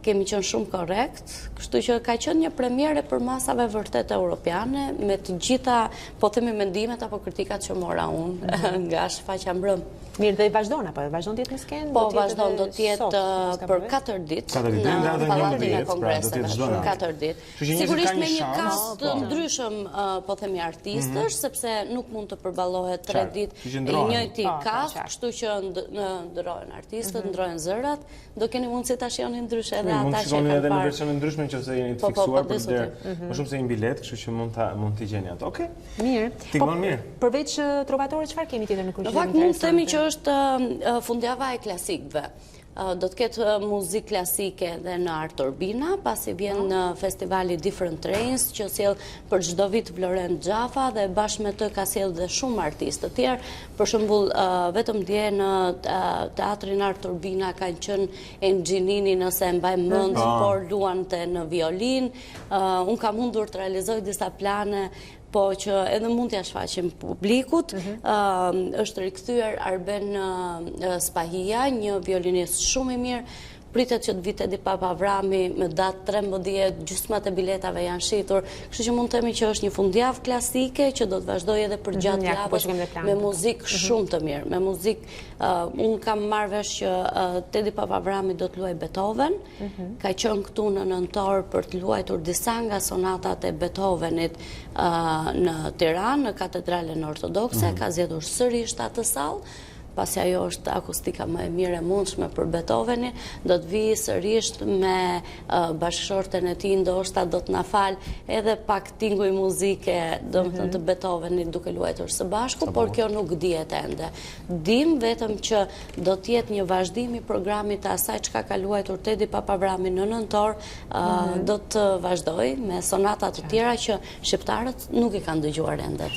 kemi qenë shumë korrekt, kështu që ka qenë një premiere për masave vërtet europiane, me të gjitha, po themi mendimet apo kritikat që mora unë nga shfaqja mbrëm. Mirë, dhe i vazhdon, apo vazhdon të jetë në skenë? Po, vazhdon, do t'jetë për 4 ditë në Pallatin e Kongreseve, për 4 ditë. Sigurisht me një kast të ndryshëm, po themi artistësh, sepse nuk mund të përballohet 3 ditë e njëjti kast, kështu që ndrohen artistët, ndrohen zërat, do keni mundësi ta shihoni ndryshe edhe ata që kanë parë. Edhe në versionin ndryshme nëse jeni të fiksuar për der, më shumë se një bilet, kështu që mund t'i gjeni ato. Okej. Mirë. Tikmon mirë. Përveç trovatorëve, çfarë kemi tjetër në kryqëzim? Në fakt mund të themi që është fundjava e klasikëve. Do të ketë muzikë klasike dhe në Art Urbina, pasi vjen në festivali Different Trains, që sjell për çdo vit Vloren Xhafa dhe bashkë me të ka sjell dhe shumë artistë të tjerë. Për shembull, vetëm dje në teatrin Art Urbina kanë qenë Enxhinini, nëse e mbaj mend, por luante në violin. Unë kam mundur të realizoj disa plane, po që edhe mund t'ja shfaqim publikut. Është rikthyer Arben Spahia, një violinist shumë i mirë. Pritet që të vit Edi Papavrami me datë 13, gjysmat e biletave janë shitur. Kështu që mund të themi që është një fundjavë klasike që do të vazhdojë edhe për gjatë javës me muzikë shumë të mirë. Me muzikë, unë kam marrë vesh që Edi Papavrami do të luajë Beethoven. Ka qenë këtu në nëntor për të luajtur disa nga sonatat e Beethovenit në Tiranë, në Katedralen Ortodokse, ka zgjedhur sërish atë sallë. Pasi ajo është akustika më e mirë e mundshme për Beethovenin, do të vijë sërish me bashkëshorten e tij, ndoshta do të na fal edhe pak tinguj muzike, domethënë të Beethovenit duke luajtur së bashku, por kjo nuk dihet ende. Dim vetëm që do të jetë një vazhdim i programit të asaj çka ka luajtur Edi Papavrami në nëntor, do të vazhdoj me sonata të tjera që shqiptarët nuk i kanë dëgjuar ende.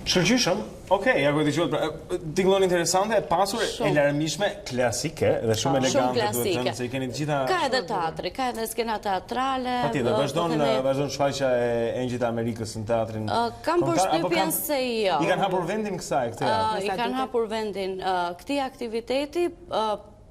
Shkëlqyshëm. Okej, ja ku e dëgjoj. Tingëllon interesante, e pasur, e larmishme, klasike dhe shumë elegante, duhet të thënë se i keni të gjitha. Ka edhe teatri, ka edhe skena teatrale. Patjetër, vazhdon shfaqja e Engjit të Amerikës në teatrin. Kam përshtypjen se jo. I kanë hapur vendin kësaj këtë. I kanë hapur vendin këtij aktiviteti.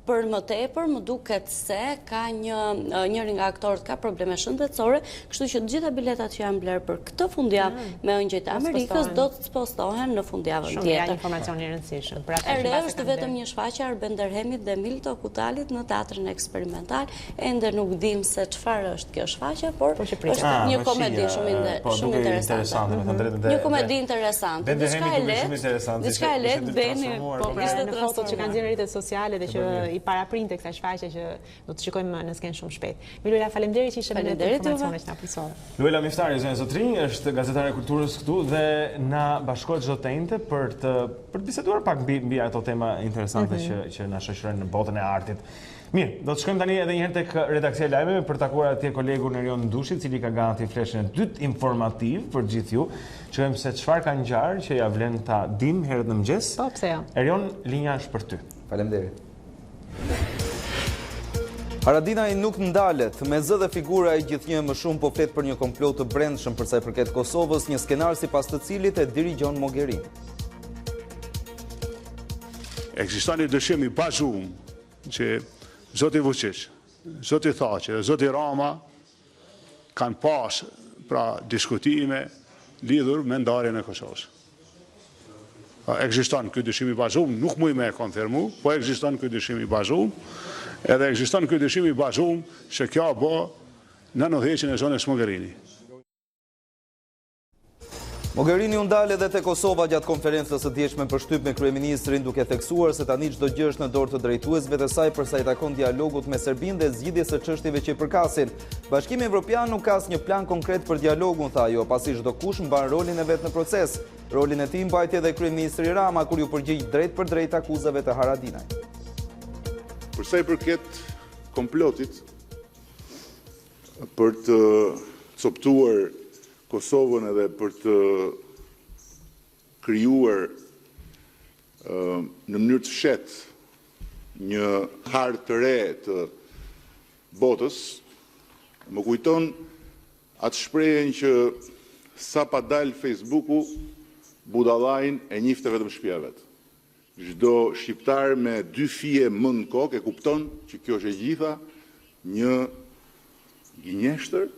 Për më tepër, më duket se ka njëri nga aktorët ka probleme shëndetësore, kështu që të gjitha biletat që janë blerë për këtë fundjavë me Engjit e Amerikës do të spostohen në fundjavën tjetër. Shumë ja informacion i rëndësishëm. E re është vetëm një shfaqje Arben Derhemit dhe Milto Kutalit në teatrin eksperimental. Ende nuk dim se çfarë është kjo shfaqje, por është një komedi shumë interesante. Një komedi interesante. Diçka e lehtë bëni në fotot që kanë dhënë rrjetet sociale dhe që i paraprinte kësaj shfaqje që do të shikojmë në skenë shumë shpejt. Luela, faleminderit që ishe me ne për informacionet që na përsonë. Luela Miftari, zonja Zotrinj, është gazetare e kulturës këtu dhe na bashkohet çdo të njëjtë për të biseduar pak mbi ato tema interesante që na shoqërojnë në botën e artit. Mirë, do të shkojmë tani edhe një herë tek redaksia e lajmeve për takuar atje kolegun Erion Ndushi, i cili ka gati fleshën e dytë informativ për gjithë ju. Shikojmë se çfarë ka ngjarë që ja vlen ta dim herët në mëngjes. Po, pse jo? Erion, linja është për ty. Faleminderit. Haradinaj nuk ndalet, me zë dhe figura e gjithnjë më shumë po flet për një komplot të brendshëm për sa i përket Kosovës, një skenar sipas të cilit e dirigon Mogherini. Ekziston një dëshim i pazum që Zoti Vučić, Zoti Thaçi dhe Zoti Rama kanë pas diskutime lidhur me ndarjen e Kosovës. Ekziston ky dëshim i bazum, nuk muj me e konfirmu, po ekziston ky dëshim i bazum, edhe ekziston ky dëshim i bazum se kjo bë në udhëheqjen e zonës Mogherini. Mogherini u ndal edhe te Kosova gjatë konferencës së dieshme për shtyp me kryeministrin, duke theksuar se tani çdo gjë është në dorë të drejtuesve të saj për sa i takon dialogut me Serbinë dhe zgjidhjes së çështjeve që i përkasin. Bashkimi Evropian nuk ka asnjë plan konkret për dialogun, tha ajo, pasi çdo kush mban rolin e vet në proces. Rolin e tij mbajti edhe kryeministri Rama kur ju përgjigj drejt për drejt akuzave të Haradinaj. Për sa i përket komplotit për të coptuar Kosovën edhe për të krijuar në mënyrë të fshehtë një hartë të re të botës, më kujton atë shprehjen që sa pa dal Facebooku, budallajin e njifte vetëm shtëpia vet. Çdo shqiptar me dy fije më në kokë e kupton që kjo është e gjitha një gënjeshtër.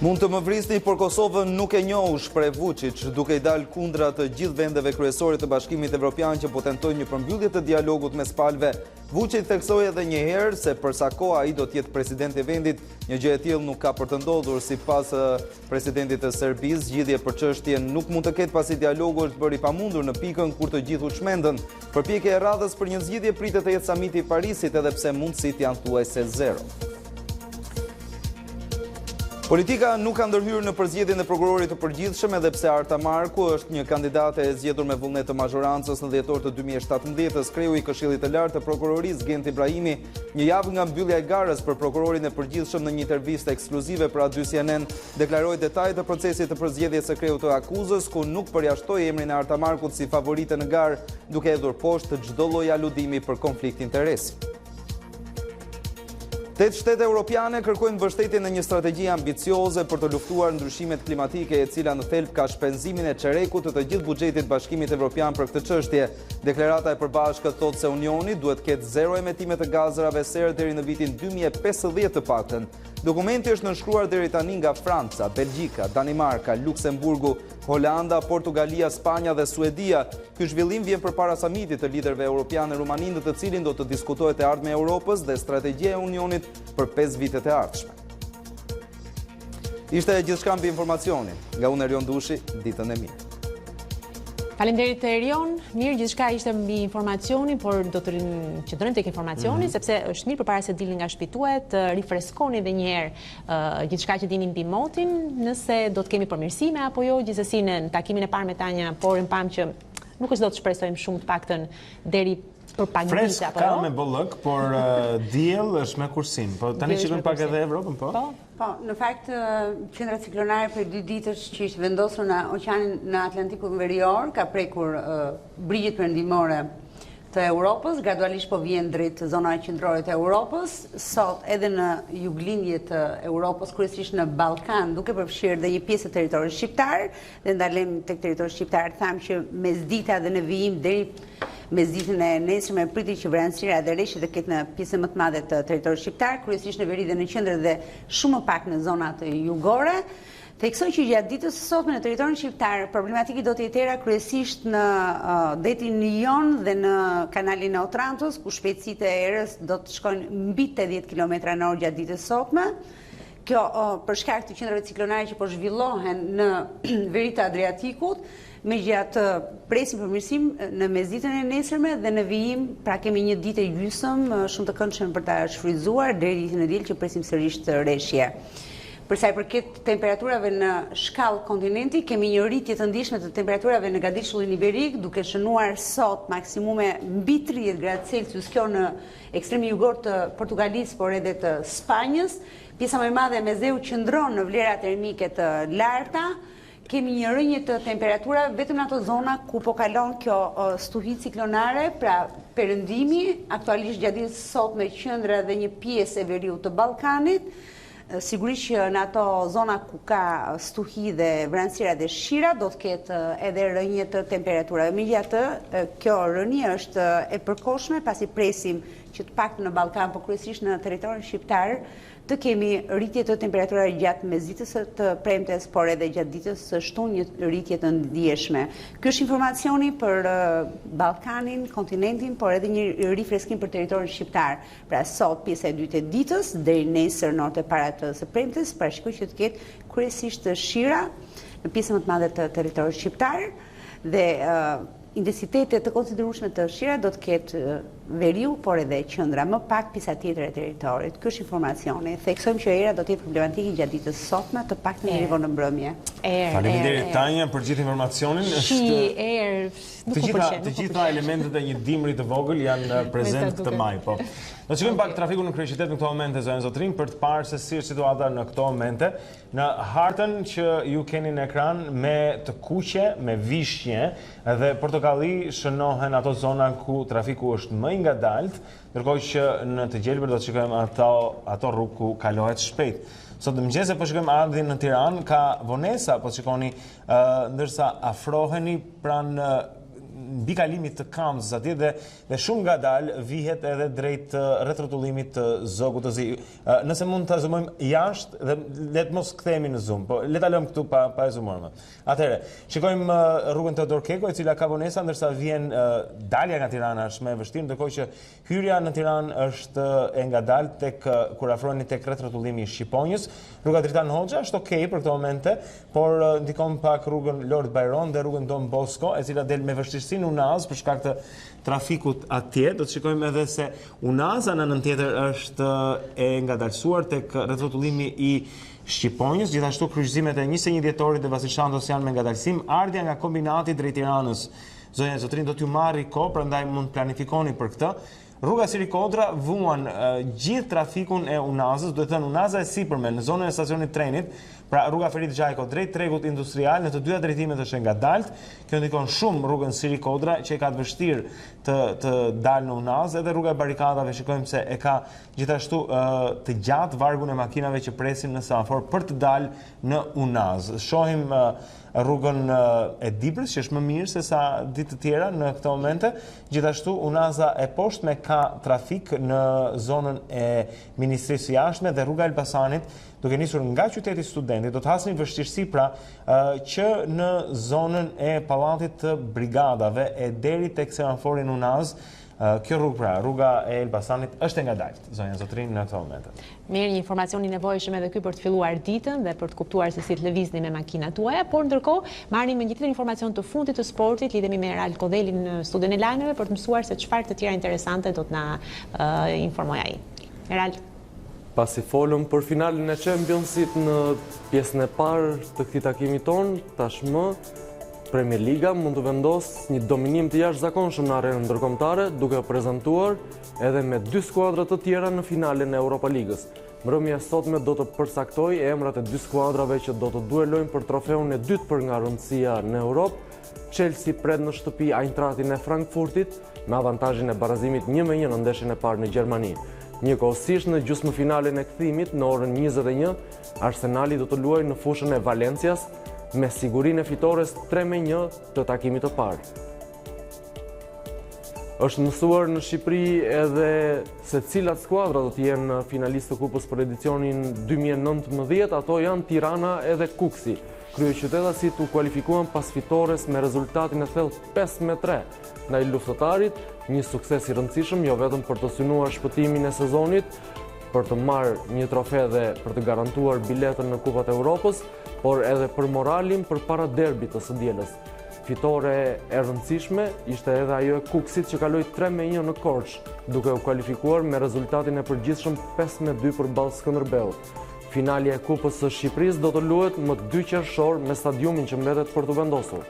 Mund të më vrisni, por Kosovën nuk e njohu, shpreh Vučić, duke i dalë kundra të gjithë vendeve kryesorë të Bashkimit Evropian që po tentojnë një përmbyllje të dialogut mes palëve. Vučić theksoi edhe një herë se për sa kohë ai do të jetë presidenti i vendit, një gjë e tillë nuk ka për të ndodhur. Sipas presidentit të Serbisë, zgjidhje për çështjen nuk mund të ketë pasi dialogu është bërë i pamundur në pikën kur të gjithë u çmendën. Përpjekja e radhës për një zgjidhje pritet të jetë samiti i Parisit, edhe pse mundësitë janë thuajse zero. Politika nuk ka ndërhyrë në përzgjedhjen e prokurorit të përgjithshëm, edhe pse Arta Marku është një kandidate e zgjedhur me vullnet të mazhorancës në dhjetor të 2017-s. Kreu i Këshillit të Lartë të Prokurorisë, Gent Ibrahimi, një javë nga mbyllja e garës për prokurorin e përgjithshëm, në një intervistë ekskluzive për A2 CNN, deklaroi detajet e procesit të përzgjedhjes së kreut të akuzës, ku nuk përjashtoi emrin e Arta Markut si favorite në garë, duke hedhur poshtë çdo lloj aludimi për konflikt interesi. 8 shtete europiane kërkojnë mbështetjen në një strategji ambicioze për të luftuar ndryshimet klimatike, e cila në thelb ka shpenzimin e çerekut të gjithë buxhetit Bashkimit Evropian për këtë çështje. Deklarata e përbashkët thotë se Unioni duhet të ketë zero emetime të gazërave serë deri në vitin 2050 të paktën. Dokumenti është nënshkruar deri tani nga Franca, Belgjika, Danimarka, Luksemburgu, Holanda, Portugalia, Spanja dhe Suedia. Ky zhvillim vjen përpara samitit të liderëve europianë në Rumani, në të cilin do të diskutohet e ardhmja e Europës dhe strategjia e Unionit për 5 vitet e ardhshme. Ishte gjithçka mbi informacionin. Nga unë Erion Dushi, ditën e mirë. Faleminderit Erion, mirë gjithçka ishte mbi informacionin, por do të qëndrojmë tek informacioni, sepse është mirë përpara se dilni nga shtëpi tuaj të rifreskoni edhe një herë gjithçka që dini mbi motin, nëse do të kemi përmirësime apo jo, gjithsesi në takimin e parë me Tanja, por në pam që nuk është do të shpresojmë shumë të paktën deri për pak vite Fresk apo ka jo. me bollëk, por diell është me kursim. Po tani shikojmë pak edhe Evropën, po? Po, në fakt, qendra ciklonare për 2 ditësh që ishte vendosur në oqeanin në Atlantikun Verior, ka prekur brigjet perëndimore të Europës, gradualisht po vjen drejt zonave qendrore të Europës, sot edhe në juglindje të Europës, kryesisht në Ballkan, duke përfshirë dhe një pjesë të territorit shqiptar, dhe ndalem tek territori shqiptar, thamë që mesdita dhe në vijim deri mesditën e nesërme priti që vranësira dhe reshit të ketë në pjesën më të madhe të territorit shqiptar, kryesisht në veri dhe në qendër dhe shumë më pak në zonat jugore. Theksoj që gjatë ditës së sotme në territorin shqiptar problematiki do të jetëra kryesisht në detin Jon dhe në kanalin e Otrantos, ku shpejtësitë e erës do të shkojnë mbi 80 km/h gjatë ditës së sotme. Kjo për shkak të qendrave ciklonare që po zhvillohen në veri të Adriatikut, megjithatë presim përmirësim në mesditën e nesërme dhe në vijim, pra kemi një ditë e gjysëm shumë të këndshme për ta shfrytzuar deri ditën e diel që presim sërish të rreshje. Për sa i përket temperaturave në shkallë kontinenti, kemi një rritje të ndihshme të temperaturave në Gadishullin Iberik, duke shënuar sot maksimume mbi 30 gradë Celsius, kjo në ekstremi jugor të Portugalisë, por edhe të Spanjës. Pjesa më e madhe e mesdheu qëndron në vlera termike të larta. Kemi një rënje të temperatura vetëm në ato zona ku po kalon kjo stuhi ciklonare, pra perëndimi, aktualisht gjatë ditës sot me qendra dhe një pjesë e veriut të Ballkanit. Sigurisht që në ato zona ku ka stuhi dhe vranësira dhe shira do të ketë edhe rënje të temperaturave. Megjithatë, kjo rënje është e përkohshme pasi presim që të paktën në Ballkan, por kryesisht në territorin shqiptar, të kemi rritje të temperaturave gjatë mesditës të premtes, por edhe gjatë ditës së shtunë një rritje të ndjeshme. Ky është informacioni për Ballkanin, kontinentin, por edhe një rifreskim për territorin shqiptar. Pra sot pjesa e dytë e ditës deri nesër në orët e para të së premtes, parashikoj që të ketë kryesisht shira në pjesën më të madhe të territorit shqiptar dhe intensitetet të konsiderueshme të shira do të ketë veriu, por edhe qendra, më pak pjesa tjetër e territorit. Ky është informacioni. Theksojmë që era do të jetë problematike gjatë ditës së sotme, të paktën në nivon në mbrëmje. Faleminderit Tanja për gjithë informacionin. Të gjitha elementet e një dimri të vogël janë prezent këtë maj, po. Do të shikojmë pak trafikun në kryeqytet në këto momente, zonë zotrin, për të parë se si është situata në këto momente. Në hartën që ju keni në ekran me të kuqe, me vishnje dhe portokalli shënohen ato zona ku trafiku është më i ngadalt, ndërkohë që në të gjelbër do të shikojmë ato rrugë ku kalohet shpejt. Sot mëngjes po shikojmë ardhin në Tiranë, ka vonesa, po shikoni, ndërsa afroheni pranë mbi kalimit të kamzës atje dhe shumë ngadalë vihet edhe drejt rrethotullimit të zogut të zi. Nëse mund ta zoomojmë jashtë dhe le të mos kthehemi në zoom, po le ta lëmë këtu pa e zoomuar më. Atëherë, shikojmë rrugën Teodor Keko, e cila ka vonesa ndërsa vjen dalja nga Tirana është më e vështirë, ndërkohë që hyrja në Tiranë është e ngadalë tek kur afroheni tek rrethotullimi i Shqiponjës. Rruga Dritan Hoxha është okej për këto momente, por ndikon pak rrugën Lord Byron dhe rrugën Don Bosco, e cila del me vështirësi në Unaz për shkak të trafikut atje. Do të shikojmë edhe se Unaza në anën tjetër është e ngadalësuar tek rrethotullimi i Shqiponjës, gjithashtu kryqëzimet e 21 dhjetorit dhe Vasishantos janë me ngadalësim. Ardhja nga kombinati drejt Tiranës, zonja e Zotrin, do t'ju marrë kohë, prandaj mund planifikoni për këtë. Rruga Siri Kodra vuan gjithë trafikun e Unazës, do të thënë Unaza e sipërme në zonën e stacionit trenit, pra rruga Ferit Gjajko drejt tregut industrial në të dyja drejtimet është e ngadalt. Kjo ndikon shumë rrugën Siri Kodra që e ka të vështirë të dalë në Unazë, edhe rruga e barikadave shikojmë se e ka gjithashtu të gjatë vargun e makinave që presin në semafor për të dalë në Unazë. Shohim rrugën e Dibrës, që është më mirë se sa ditë të tjera në këto momente. Gjithashtu, Unaza e poshtme ka trafik në zonën e Ministrisë së Jashtme dhe rruga Elbasanit, duke nisur nga qyteti Studentit, do të hasni vështirësi pra që në zonën e Pallatit të Brigadave e deri tek semaforin Unazë. Kjo rrugë pra, rruga e Elbasanit është e ngadalt, zonja Zotrin, në këto momente. Mirë, një informacion i nevojshëm edhe ky për të filluar ditën dhe për të kuptuar se si të lëvizni me makinat tuaja, por ndërkohë marrim një tjetër informacion të fundit të sportit, lidhemi me Eral Kodhelin në studion e lajmeve për të mësuar se çfarë të tjera interesante do të na informoj ai. Eral. Pasi folëm për finalin e Championship në pjesën e parë të këtij takimi ton, tashmë Premier Liga mund të vendosë një dominim të jashtëzakonshëm në arenën ndërkombëtare, duke prezantuar edhe me 2 skuadra të tjera në finalen e Europa Ligës. Mbrëmja e sotme do të përsaktoj emrat e 2 skuadrave që do të duelojnë për trofeun e dytë për nga rëndësia në Europë. Chelsea pret në shtëpi Eintrachtin e Frankfurtit me avantazhin e barazimit 1-1 në ndeshjen e parë në Gjermani. Njëkohësisht në gjysmëfinalen e kthimit në orën 21, Arsenali do të luajë në fushën e Valencias me sigurinë e fitores 3-1 të takimit të parë. Është mësuar në Shqipëri edhe se cilat skuadra do të jenë finalistë të kupës për edicionin 2019, ato janë Tirana edhe Kuksi. Kryeqytetasit u kualifikuan pas fitores me rezultatin e thellë 5-3 ndaj luftëtarit, një sukses i rëndësishëm jo vetëm për të synuar shpëtimin e sezonit, për të marrë një trofe dhe për të garantuar biletën në Kupat e Europës, por edhe për moralin për para derbit të së dielës. Fitore e rëndësishme ishte edhe ajo e Kuksit që kaloi 3-1 në Korçë, duke u kualifikuar me rezultatin e përgjithshëm 5-2 përballë Skënderbeut. Finalja e Kupës së Shqipërisë do të luhet më 2 qershor me stadiumin që mbetet për të vendosur.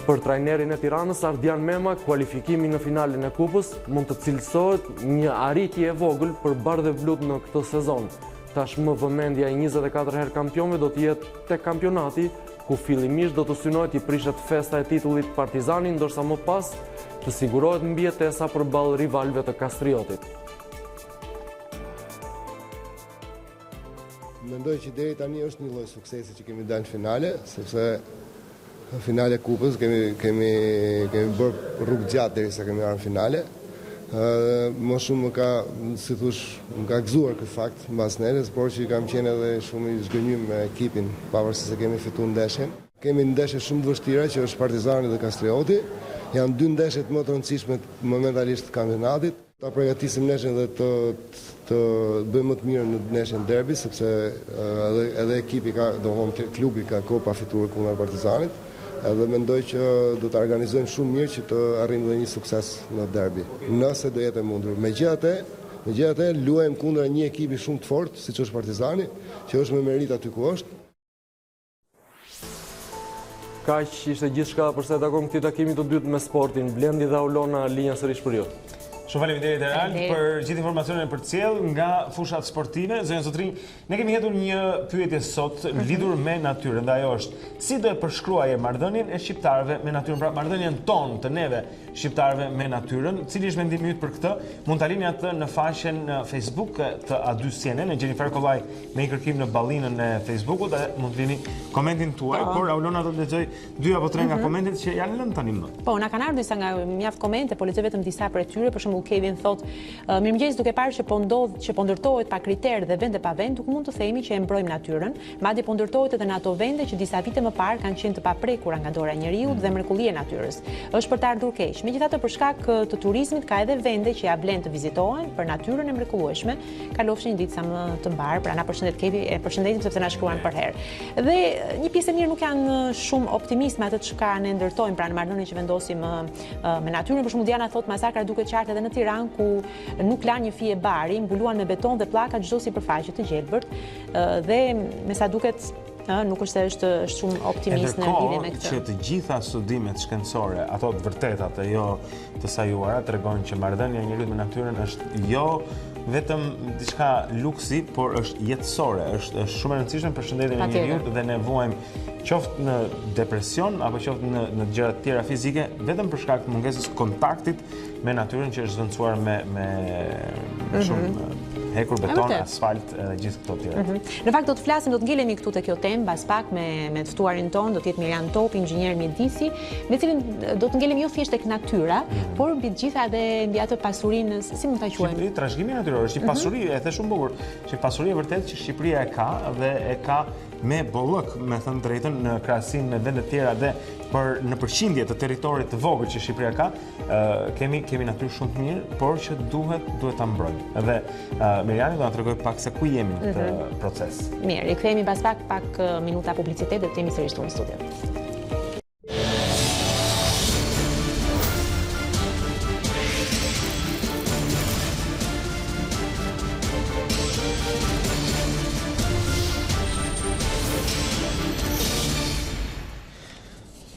Për trajnerin e Tiranës, Ardian Mema, kualifikimi në finalen e Kupës mund të cilësohet një arritje e vogël për bardhë dhe blut në këtë sezon. Tashmë vëmendja e 24 herë kampionëve do të jetë tek kampionati, ku fillimisht do të synohet i prishet festa e titullit Partizani, ndërsa më pas të sigurohet mbijetesa përballë rivalëve të Kastriotit. Mendoj që deri tani është një lloj suksesi që kemi dalë në finale, sepse në finale Kupës kemi bërë rrugë gjatë derisa kemi ardhur në finale. Më shumë më ka gëzuar këtë fakt mbas neres, por që kam qenë edhe shumë i zgënjur me ekipin, pavarësisht se kemi fituar ndeshjen. Kemi ndeshje shumë të vështira që është Partizani dhe Kastrioti. Janë 2 ndeshjet më të rëndësishme momentalisht të kampionatit. Ta përgatisim ndeshjen dhe të bëjmë më të mirë në ndeshjen derbi, sepse edhe ekipi klubi ka kohë pa fituar kundër Partizanit. Edhe mendoj që do të organizojmë shumë mirë që të arrijmë dhe një sukses në derbi, nëse do jetë e mundur. Megjithatë, luajmë kundër një ekipi shumë të fortë, siç është Partizani, që është me merit aty ku është. Kaq ishte gjithçka për sa i takon këtij takimi të dytë me Sportin. Blendi dhe Aulona linja sërish për ju. Shumë faleminderit Eral për gjithë informacionin e përcjell nga fushat sportive. Zonja Zotrin, ne kemi hedhur një pyetje sot lidhur me natyrën, dhe ajo është: si do e përshkruaje marrëdhënien e shqiptarëve me natyrën, pra marrëdhënien tonë të neve shqiptarëve me natyrën? Cili është mendimi yt për këtë? Mund ta lini atë në faqen në Facebook të A2 CNN, e gjeni Kollaj me një kërkim në ballinën e Facebookut, dhe mund të lini komentin tuaj, por Aulona do të lexoj 2 apo 3 nga komentet që janë lënë tani më. Po, na kanë ardhur disa nga mjaft komente, po lexoj vetëm disa prej tyre. Për shembull, Kevin thot: mirëmëngjes, duke parë që po ndodh që po ndërtohet pa kriter dhe vende pa vend, nuk mund të themi që e mbrojmë natyrën, madje po ndërtohet edhe në ato vende që disa vite më parë kanë qenë të paprekura nga dora e njeriut dhe mrekullia e natyrës. Është për të ardhur keq. Megjithatë, për shkak të turizmit ka edhe vende që ja vlen të vizitohen për natyrën e mrekullueshme. Kalofshin një ditë sa më të mbar, pra na përshëndet Kevi, e përshëndetim sepse na shkruan për herë. Dhe një pjesë e mirë nuk janë shumë optimist me atë çka ne ndërtojmë, pra në marrëdhënien që vendosim me natyrën. Për shembull, Diana thot masakra duket qartë edhe në Tiranë, ku nuk lanë një fije bari, mbuluan me beton dhe pllaka çdo sipërfaqe të gjelbërt, dhe me sa duket nuk është se është shumë optimist në lidhje me këtë. Që të gjitha studimet shkencore, ato të vërtetat e jo të sajuara, tregojnë që marrëdhënia e njeriut me natyrën është jo vetëm diçka luksi, por është jetësore, është shumë e rëndësishme për shëndetin e njeriut, dhe ne vuajmë qoftë në depresion apo qoftë në gjëra të tjera fizike vetëm për shkak të mungesës kontaktit me natyrën, që është zvendësuar me shumë hekur beton, asfalt dhe gjithë këto tjera. Në fakt do të flasim, do të ngelemi këtu te kjo temë mbas pak me të ftuarin ton, do të jetë Miriam Topi, inxhinier mjedisi, me cilin do të ngelemi jo thjesht tek natyra, por mbi të gjitha edhe mbi atë pasurinë, si mund ta quajmë? Trashëgimi natyror është një pasuri, e the shumë bukur, që pasuri e vërtet që Shqipëria e ka, dhe e ka me bollëk, me thënë drejtën, në krahasim me vende tjera, dhe në përqindje të territorit të vogël që Shqipëria ka, kemi natyrë shumë të mirë, por që duhet ta mbrojmë. Dhe Miriani do na tregoj pak se ku jemi në këtë proces. Mirë, i kthehemi pas pak minuta publicitet dhe të jemi sërish në studio.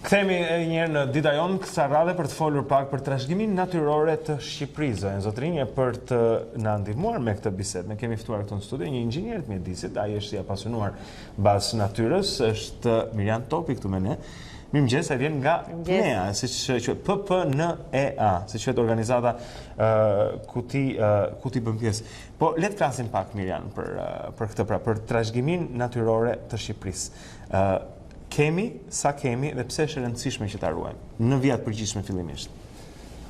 Kthehemi njëherë në Dita Jonë, kësa radhe për të folur pak për trashëgimin natyrore të Shqipërisë. Zonja Zotrin, për të na ndihmuar me këtë bisedë, ne kemi ftuar këtu në studio një inxhinier të mjedisit, ai është i apasionuar mbas natyrës, është Miriam Topi këtu me ne. Mirëmëngjes, ai vjen nga PNEA, siç quhet PPNEA, siç quhet organizata ku ti bën pjesë. Po le të flasim pak, Miriam, për këtë, pra për trashëgimin natyrore të Shqipërisë. Sa kemi dhe pse është e rëndësishme që ta ruajmë në vijat përgjithshme fillimisht.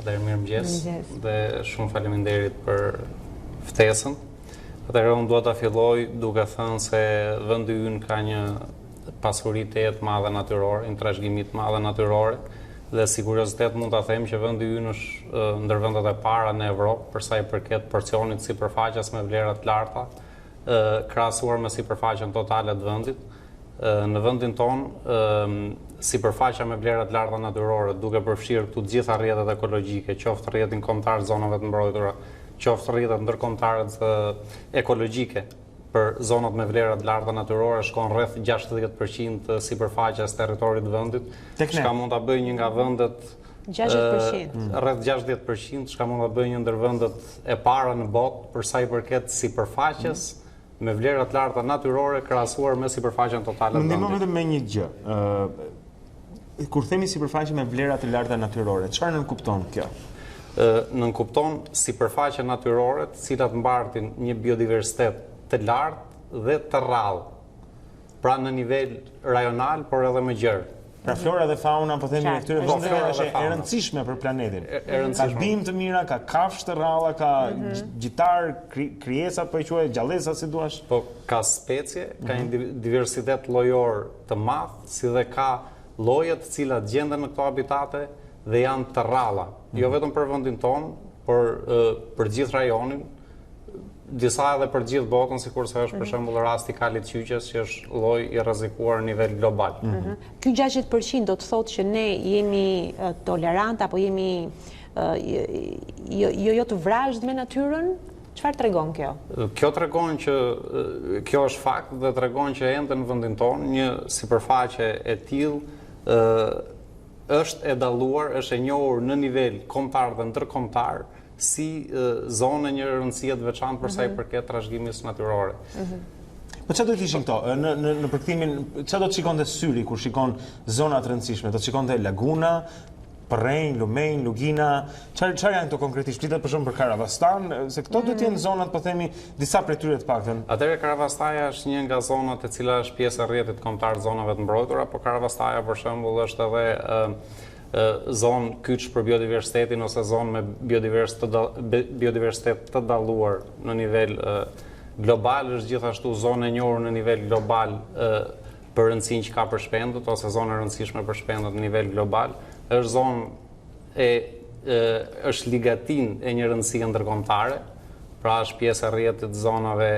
Atëherë mirëmëngjes dhe shumë faleminderit për ftesën. Atëherë unë dua ta filloj duke thënë se vendi ynë ka një pasuri të madhe natyrore, një trashëgimi të madhe natyrore, dhe si kuriozitet mund ta them që vendi ynë është ndër vendet e para në Evropë për sa i përket porcionit sipërfaqes me vlera të larta, krahasuar me sipërfaqen totale të vendit. Në vendin tonë, sipërfaqja me vlera të larta natyrore, duke përfshirë këtu të gjitha rrjetet ekologjike, qoftë rrjetin kombëtar të zonave të mbrojtura, qoftë rrjetet ndërkombëtare të ekologjike për zonat me vlera të larta natyrore, shkon rreth 60% të sipërfaqes territorit të vendit, çka mund ta bëjë një nga vendet 60%. Rreth 60%, çka mund ta bëjë një ndër vendet e para në botë për sa i përket sipërfaqes me vlera të larta natyrore krahasuar me sipërfaqen totale të vendit. Ndihmon vetëm me një gjë. Kur themi sipërfaqe me vlera të larta natyrore, çfarë nënkupton kjo? Nënkupton sipërfaqe natyrore të cilat mbartin një biodiversitet të lartë dhe të rrallë. Pra në nivel rajonal, por edhe më gjerë. Pra flora dhe fauna, po themi këtyre vendeve është e rëndësishme për planetin. Ka bimë të mira, ka kafshë të rralla, ka gjitar, krijesa, po i quaj gjallësa si duash. Po ka specie, ka një diversitet llojor të madh, si dhe ka lloje të cilat gjenden në këto habitate dhe janë të rralla. Jo vetëm për vendin tonë, por për gjithë rajonin, disa edhe për gjithë botën, sikurse është për shembull rasti i kalit qyqes, që është lloj i rrezikuar në nivel global. Ky 60% do të thotë që ne jemi tolerant apo jemi jo të vrazhd me natyrën? Çfarë tregon kjo? Kjo tregon që kjo është fakt dhe tregon që ende në vendin tonë një sipërfaqe e tillë është e dalluar, është e njohur në nivel kombëtar dhe ndërkombëtar si zonë një rëndësie të veçantë për sa i përket trashëgimisë natyrore. Po çfarë do të ishin këto? Në përkthimin, çfarë do të shikonte syri kur shikon zona të rëndësishme? Do të shikonte laguna, Përrenj, Lumenj, Lugina, çfarë janë këto konkretisht? Flitet për shembull për Karavastan, se këto duhet të jenë zonat, po themi, disa prej tyre të paktën. Atëherë Karavastaja është një nga zonat e cila është pjesë e rrjetit kombëtar të zonave të mbrojtura, po Karavastaja për shembull është edhe zonë kyç për biodiversitetin ose zonë me biodiversitet të dalluar në nivel global, është gjithashtu zonë e njohur në nivel global për rëndësinë që ka për shpendët ose zonë e rëndësishme për shpendët në nivel global. Është zonë është ligatin e një rëndësie ndërkombëtare, pra është pjesë e rrjetit zonave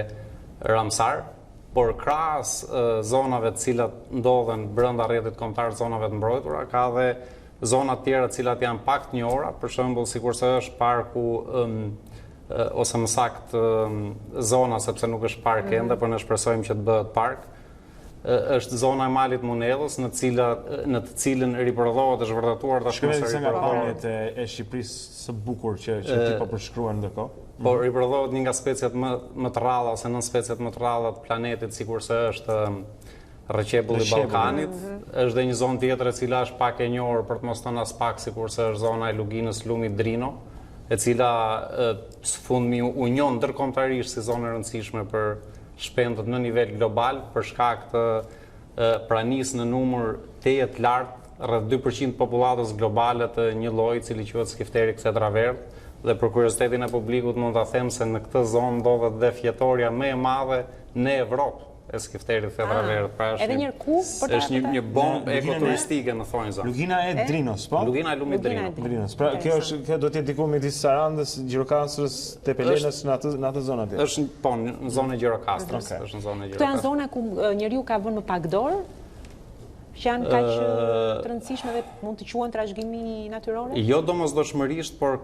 Ramsar, por krahas zonave të cilat ndodhen brenda rrjetit kombëtar të zonave të mbrojtura, ka dhe zona të tjera të cilat janë pak të njohura, për shembull sikurse është parku ose më saktë zona, sepse nuk është park ende, por ne shpresojmë që të bëhet park. Është zona e malit Munellës, në të cilën riprodhohet është vërtetuar tashmë se riprodhohet e Shqipërisë së bukur që ti po përshkruan ndërkohë. Po riprodhohet një nga speciet më të rralla ose nën speciet më të rralla të planetit, sikurse është rrëqepulli i Ballkanit, është dhe një zonë tjetër e cila është pak e njohur për të mos thënë as pak, sikurse është zona e Luginës Lumi Drino, e cila së fundmi u njoh ndërkombëtarisht si zonë e rëndësishme për shpendët në nivel global për shkak të pranisë në numër tejet lartë, rreth 2% të popullatës globale të një lloji i cili quhet skifteri xetravert, dhe për kuriozitetin e publikut mund ta them se në këtë zonë ndodhet dhe fjetoria më e madhe në Evropë e skifterit xetravert. Pra është një bombë ekoturistike në thonjza. Lugina e Drinos, po? Lugina e Lumit Drinos. Pra kjo do të jetë diku midis Sarandës, Gjirokastrës, Tepelenës në atë zonë atje. Është në zonë e Gjirokastrës, është në zonë e Gjirokastrës. Këto janë zona ku njeriu ka vënë më pak dorë? Që janë kaq të rëndësishme dhe mund të quhen trashëgimi natyrore? Jo domosdoshmërisht, por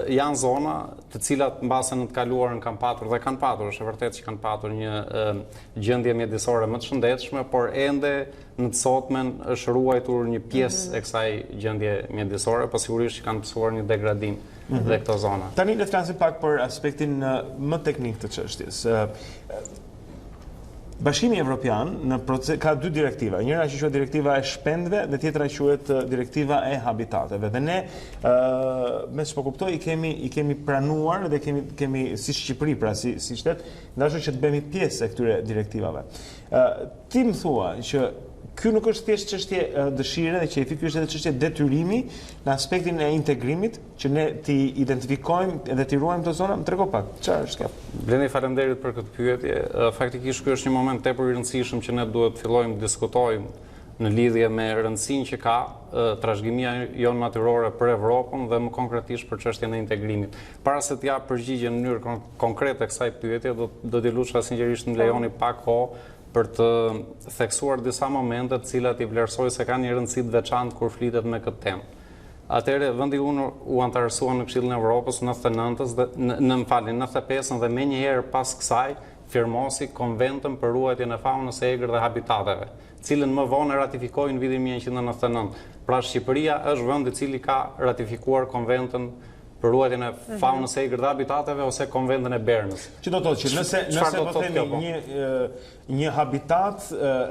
janë zona të cilat mbase në të kaluarën kanë patur dhe kanë patur, është e vërtetë që kanë patur një gjendje mjedisore më të shëndetshme, por ende në të sotmen është ruajtur një pjesë e kësaj gjendje mjedisore, po sigurisht që kanë pësuar një degradim dhe këto zona. Tani le të flasim pak për aspektin më teknik të çështjes. Bashkimi Evropian ka dy direktiva, njëra që quhet direktiva e shpendëve dhe tjetra që quhet direktiva e habitateve. Dhe ne, me ç'po kuptoj, i kemi pranuar dhe kemi si Shqipëri, pra si shtet, ndashur që të bëhemi pjesë e këtyre direktivave. Ti më thua që ky nuk është thjesht çështje dëshire dhe qefi, ky është edhe çështje detyrimi në aspektin e integrimit, që ne ti identifikojmë dhe ti ruajmë këto zona. Më trego pak, çfarë është kjo? Blendi, faleminderit për këtë pyetje. Faktikisht ky është një moment tepër i rëndësishëm që ne duhet të fillojmë të diskutojmë në lidhje me rëndësinë që ka trashëgimia jonë natyrore për Evropën dhe më konkretisht për çështjen e integrimit. Para se të jap përgjigje në mënyrë konkrete kësaj pyetje, do t'i lutem sinqerisht më lejoni pak kohë për të theksuar disa momente të cilat i vlerësoj se kanë një rëndësi të veçantë kur flitet me këtë temë. Atëherë vendi unë u antarësua në Këshillin e Evropës në 95 dhe menjëherë pas kësaj firmosi Konventën për ruajtjen e faunës së egër dhe habitateve, cilën më vonë ratifikoi në vitin 1999. Pra Shqipëria është vendi i cili ka ratifikuar Konventën për ruajtjen e faunës së egër dhe habitateve ose Konventën e Bernës. Që do të thotë që nëse po themi një habitat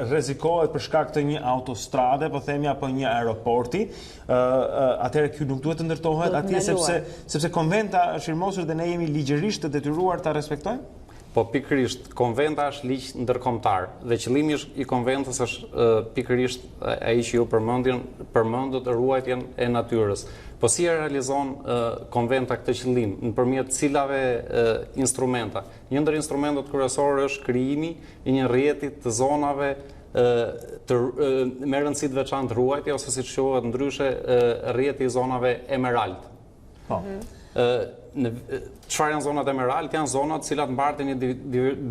rrezikohet për shkak të një autostrade, po themi, apo një aeroporti, atëherë ky nuk duhet të ndërtohet atje sepse konventa është firmosur dhe ne jemi ligjërisht të detyruar ta respektojmë? Po pikërisht, konventa është ligj ndërkombëtar dhe qëllimi i konventës është pikërisht ai që ju përmendët ruajtjen e natyrës. Po si e realizon konventa këtë qëllim, nëpërmjet cilave instrumenta? Një ndër instrumentet kryesorë është krijimi i një rrjeti të zonave me rëndësi të veçantë ruajtje, ose siç quhet ndryshe rrjeti i zonave emerald. Çfarë janë zonat emerald? Janë zonat të cilat mbartin një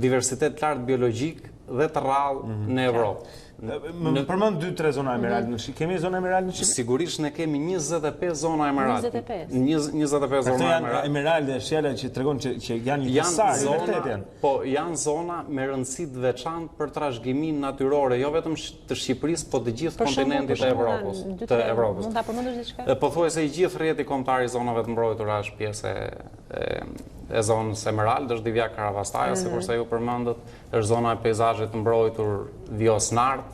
diversitet lartë biologjik dhe të rrallë në Evropë. Më përmend 2-3 zona emerald në Shqipëri. Kemi zona emerald në Shqipëri? Sigurisht ne kemi 25 zona emerald. 25 zona emerald. Emerald është fjala që tregon që janë një pjesësar i vërtetë janë. Po janë zona me rëndësi të veçantë për trashëgiminë natyrore, jo vetëm të Shqipërisë, po të gjithë kontinentit të Evropës. Mund ta përmendosh diçka? Pothuajse i gjithë rrjeti kombëtar i zonave të mbrojtura është pjesë e zonës Emerald, është Divjak Karavastaja, sikurse ju përmendët, është zona e peizazhit të mbrojtur Vjos Nart,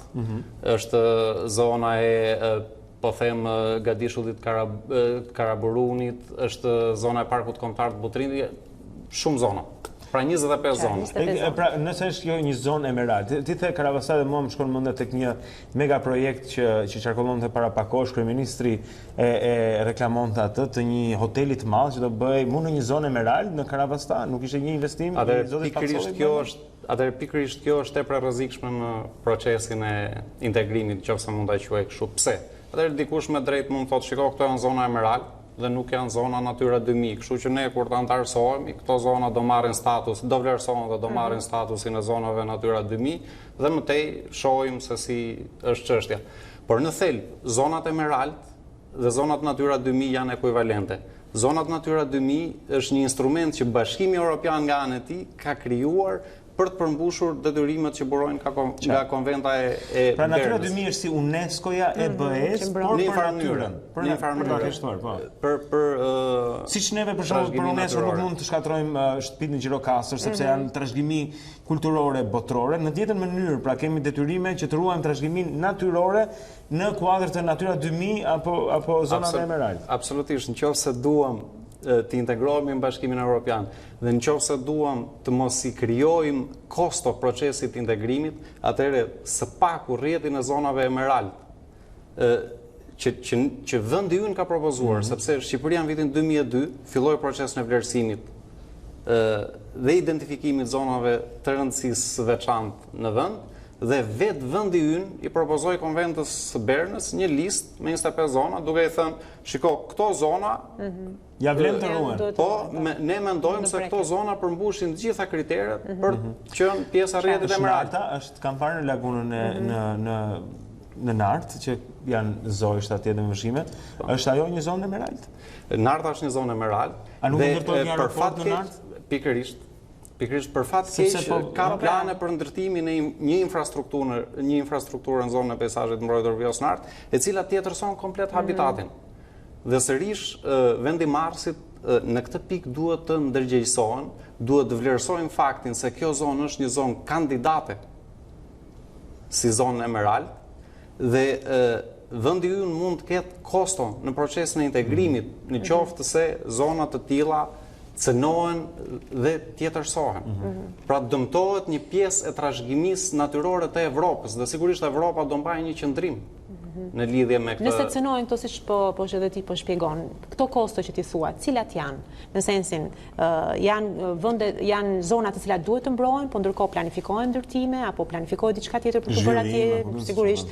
është zona e po them Gadishullit Karaburunit, është zona e parkut kombëtar të Butrinit, shumë zona. Pra 25 zonë. Pra nëse është kjo një zonë emerald, ti the Karavastaja dhe mua më shkon mendja tek një mega projekt që qarkullonte para pak kohësh, kryeministri e reklamonte atë të një hoteli të madh që do bëj në një zonë emerald në Karavastaja, nuk ishte një investim i zotit Paksoli. Atëherë pikërisht kjo është tepër e rrezikshme në procesin e integrimit, nëse mund ta quaj kështu. Pse? Atëherë dikush me drejt mund thotë, shiko, këto janë zona emerald dhe nuk janë zona Natura 2000, kështu që ne kur të antarësohemi, këto zona do marrin status, do vlerësohen dhe do marrin statusin e zonave Natura 2000 dhe mëtej shohim se si është çështja. Por në thelb, zonat emerald dhe zonat Natura 2000 janë ekuivalente. Zonat Natura 2000 është një instrument që Bashkimi Evropian nga ana e tij ka krijuar për të përmbushur detyrimet që burojnë nga konventa e Bernës. Pra Natura 2000 është si UNESCO-ja e BE-s, por në një farë mënyrë. Në një farë mënyrë. Siç neve për shembull për UNESCO nuk mund të shkatrojmë shtëpitë në Gjirokastër sepse janë trashëgimi kulturore botërore, në të njëjtën mënyrë pra kemi detyrime që të ruajmë trashëgimin natyrore në kuadër të Natura 2000 apo zonave emerald. Absolutisht, nëse duam të integrohemi në Bashkimin Evropian dhe nëse duam të mos i krijojmë kosto procesit të integrimit, atëherë së paku rrjetin e zonave emerald që vendi ynë ka propozuar, sepse Shqipëria në vitin 2002 filloi procesin e vlerësimit dhe identifikimit zonave të rëndësisë së veçantë në vend, dhe vetë vendi ynë i propozoi konventës së Bernës një listë me 25 zona, duke i thënë, shiko, këto zona ja vlen të ruhen. Po, ne mendojmë se këto zona përmbushin të gjitha kriteret për të qenë pjesë e rrjetit emerald. Është kam parë në lagunën në Nart, që janë zojsht atje dhe mëshime, është ajo një zonë emerald? Narta është një zonë emerald. A nuk ndërtohet një aeroport në Nart? Pikërisht për fat keq ka plane për ndërtimin e një infrastrukturë në zonën e peizazhit mbrojtur Vjos Nart, e cila tjetërson komplet habitatin. Dhe sërish vendimarrësit në këtë pikë duhet të ndërgjegjësohen, duhet të vlerësojnë faktin se kjo zonë është një zonë kandidate si zonë emerald dhe vendi ynë mund të ketë kosto në procesin e integrimit, në qoftë se zona të tilla cënohen dhe tjetërsohen. Pra dëmtohet një pjesë e trashëgimisë natyrore të Evropës dhe sigurisht Evropa do mbajë një qëndrim në lidhje me këtë. Nëse cënohen këto siç po edhe ti po shpjegon, këto kosto që ti thua, cilat janë? Në sensin janë zona të cilat duhet të mbrohen, po ndërkohë planifikohen ndërtime apo planifikohet diçka tjetër për të bërë atje, sigurisht.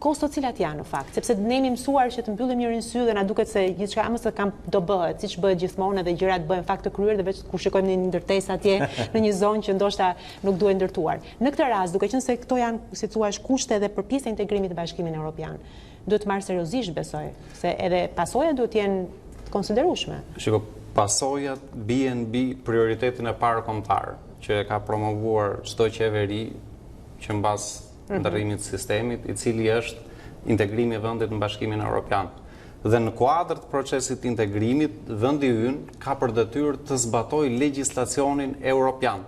Kosto cilat janë në fakt, sepse ne jemi mësuar që të mbyllim njërin sy dhe na duket se gjithçka më së kam do bëhet, siç bëhet gjithmonë edhe gjërat bëhen fakt të kryer dhe veç kur shikojmë një ndërtesë atje në një zonë që ndoshta nuk duhet ndërtuar. Në këtë rast, duke qenë se këto janë, si thua, kushte edhe për pjesë e integrimit të Bashkimit Evropian, duhet marrë seriozisht, besoj, se edhe pasojat duhet të jenë të konsiderueshme. Shiko, pasojat bien mbi prioritetin e parë kombëtar që ka promovuar çdo qeveri që mbas ndërrimit të sistemit, i cili është integrimi i vendit në Bashkimin Evropian. Dhe në kuadër të procesit të integrimit, vendi ynë ka për detyrë të zbatojë legjislacionin evropian.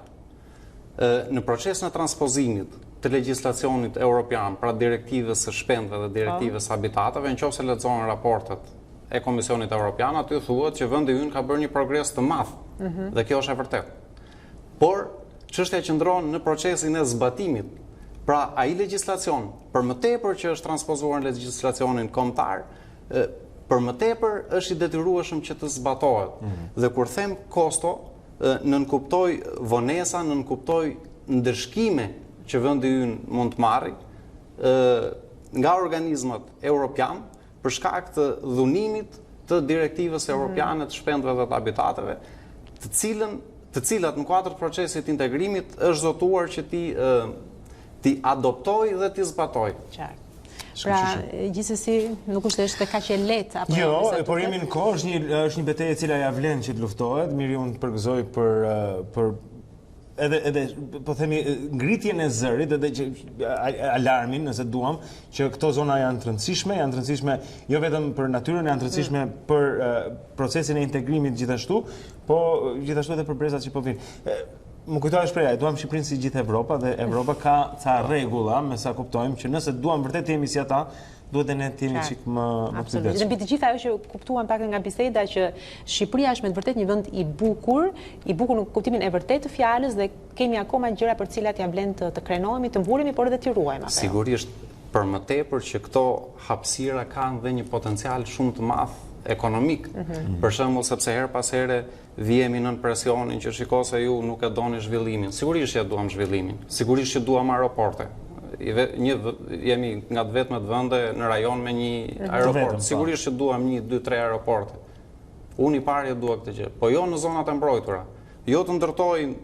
Në procesin e transpozimit të legjislacionit evropian, pra direktivës së shpendëve dhe direktivës habitateve, nëse lexohen raportet e Komisionit Evropian, aty thuhet që vendi ynë ka bërë një progres të madh. Dhe kjo është e vërtetë. Por çështja qëndron në procesin e zbatimit. Pra, ai legjislacion, për më tepër që është transpozuar në legjislacionin kombëtar, për më tepër është i detyrueshëm që të zbatohet. Dhe kur them kosto, nënkuptoj vonesa, nënkuptoj ndëshkime që vendi ynë mund të marrë nga organizmat europian për shkak të dhunimit të direktivës europiane të shpendëve dhe të habitateve, të cilën të cilat në kuadër të procesit integrimit është zotuar që ti adoptoj dhe ti zbatoj. Qartë. Pra, gjithsesi nuk është edhe kaq e lehtë apo jo, por jemi në kohë, është një betejë e cila ja vlen që të luftohet. Mirë, unë përgëzoj për edhe po themi ngritjen e zërit edhe alarmin, nëse duam, që këto zona janë të rëndësishme jo vetëm për natyrën, janë të rëndësishme për procesin e integrimit gjithashtu, po gjithashtu edhe për brezat që po vinë. Më kujtohet shpreha, duam Shqipërinë si gjithë Evropa dhe Evropa ka ca rregulla, me sa kuptojmë që nëse duam vërtet të jemi si ata, duhet dhe ne të jemi çik më kujdesshëm. Dhe mbi të gjitha ajo që kuptuam pak nga biseda që Shqipëria është me të vërtetë një vend i bukur në kuptimin e vërtetë të fjalës dhe kemi akoma gjëra për të cilat ja vlen të krenohemi, të mbulemi, por edhe të ruajmë. Sigurisht, për më tepër që këto hapësira kanë dhe një potencial shumë të madh ekonomik. Për shembull, sepse her pas here vihemi nën presionin që shiko se ju nuk e doni zhvillimin. Sigurisht që duam zhvillimin. Sigurisht që duam aeroporte. Jemi nga të vetmet vende në rajon me një aeroport. Sigurisht që duam 1, 2, 3 aeroporte. Unë i pari dua këtë gjë, po jo në zonat e mbrojtura. Jo të ndërtojnë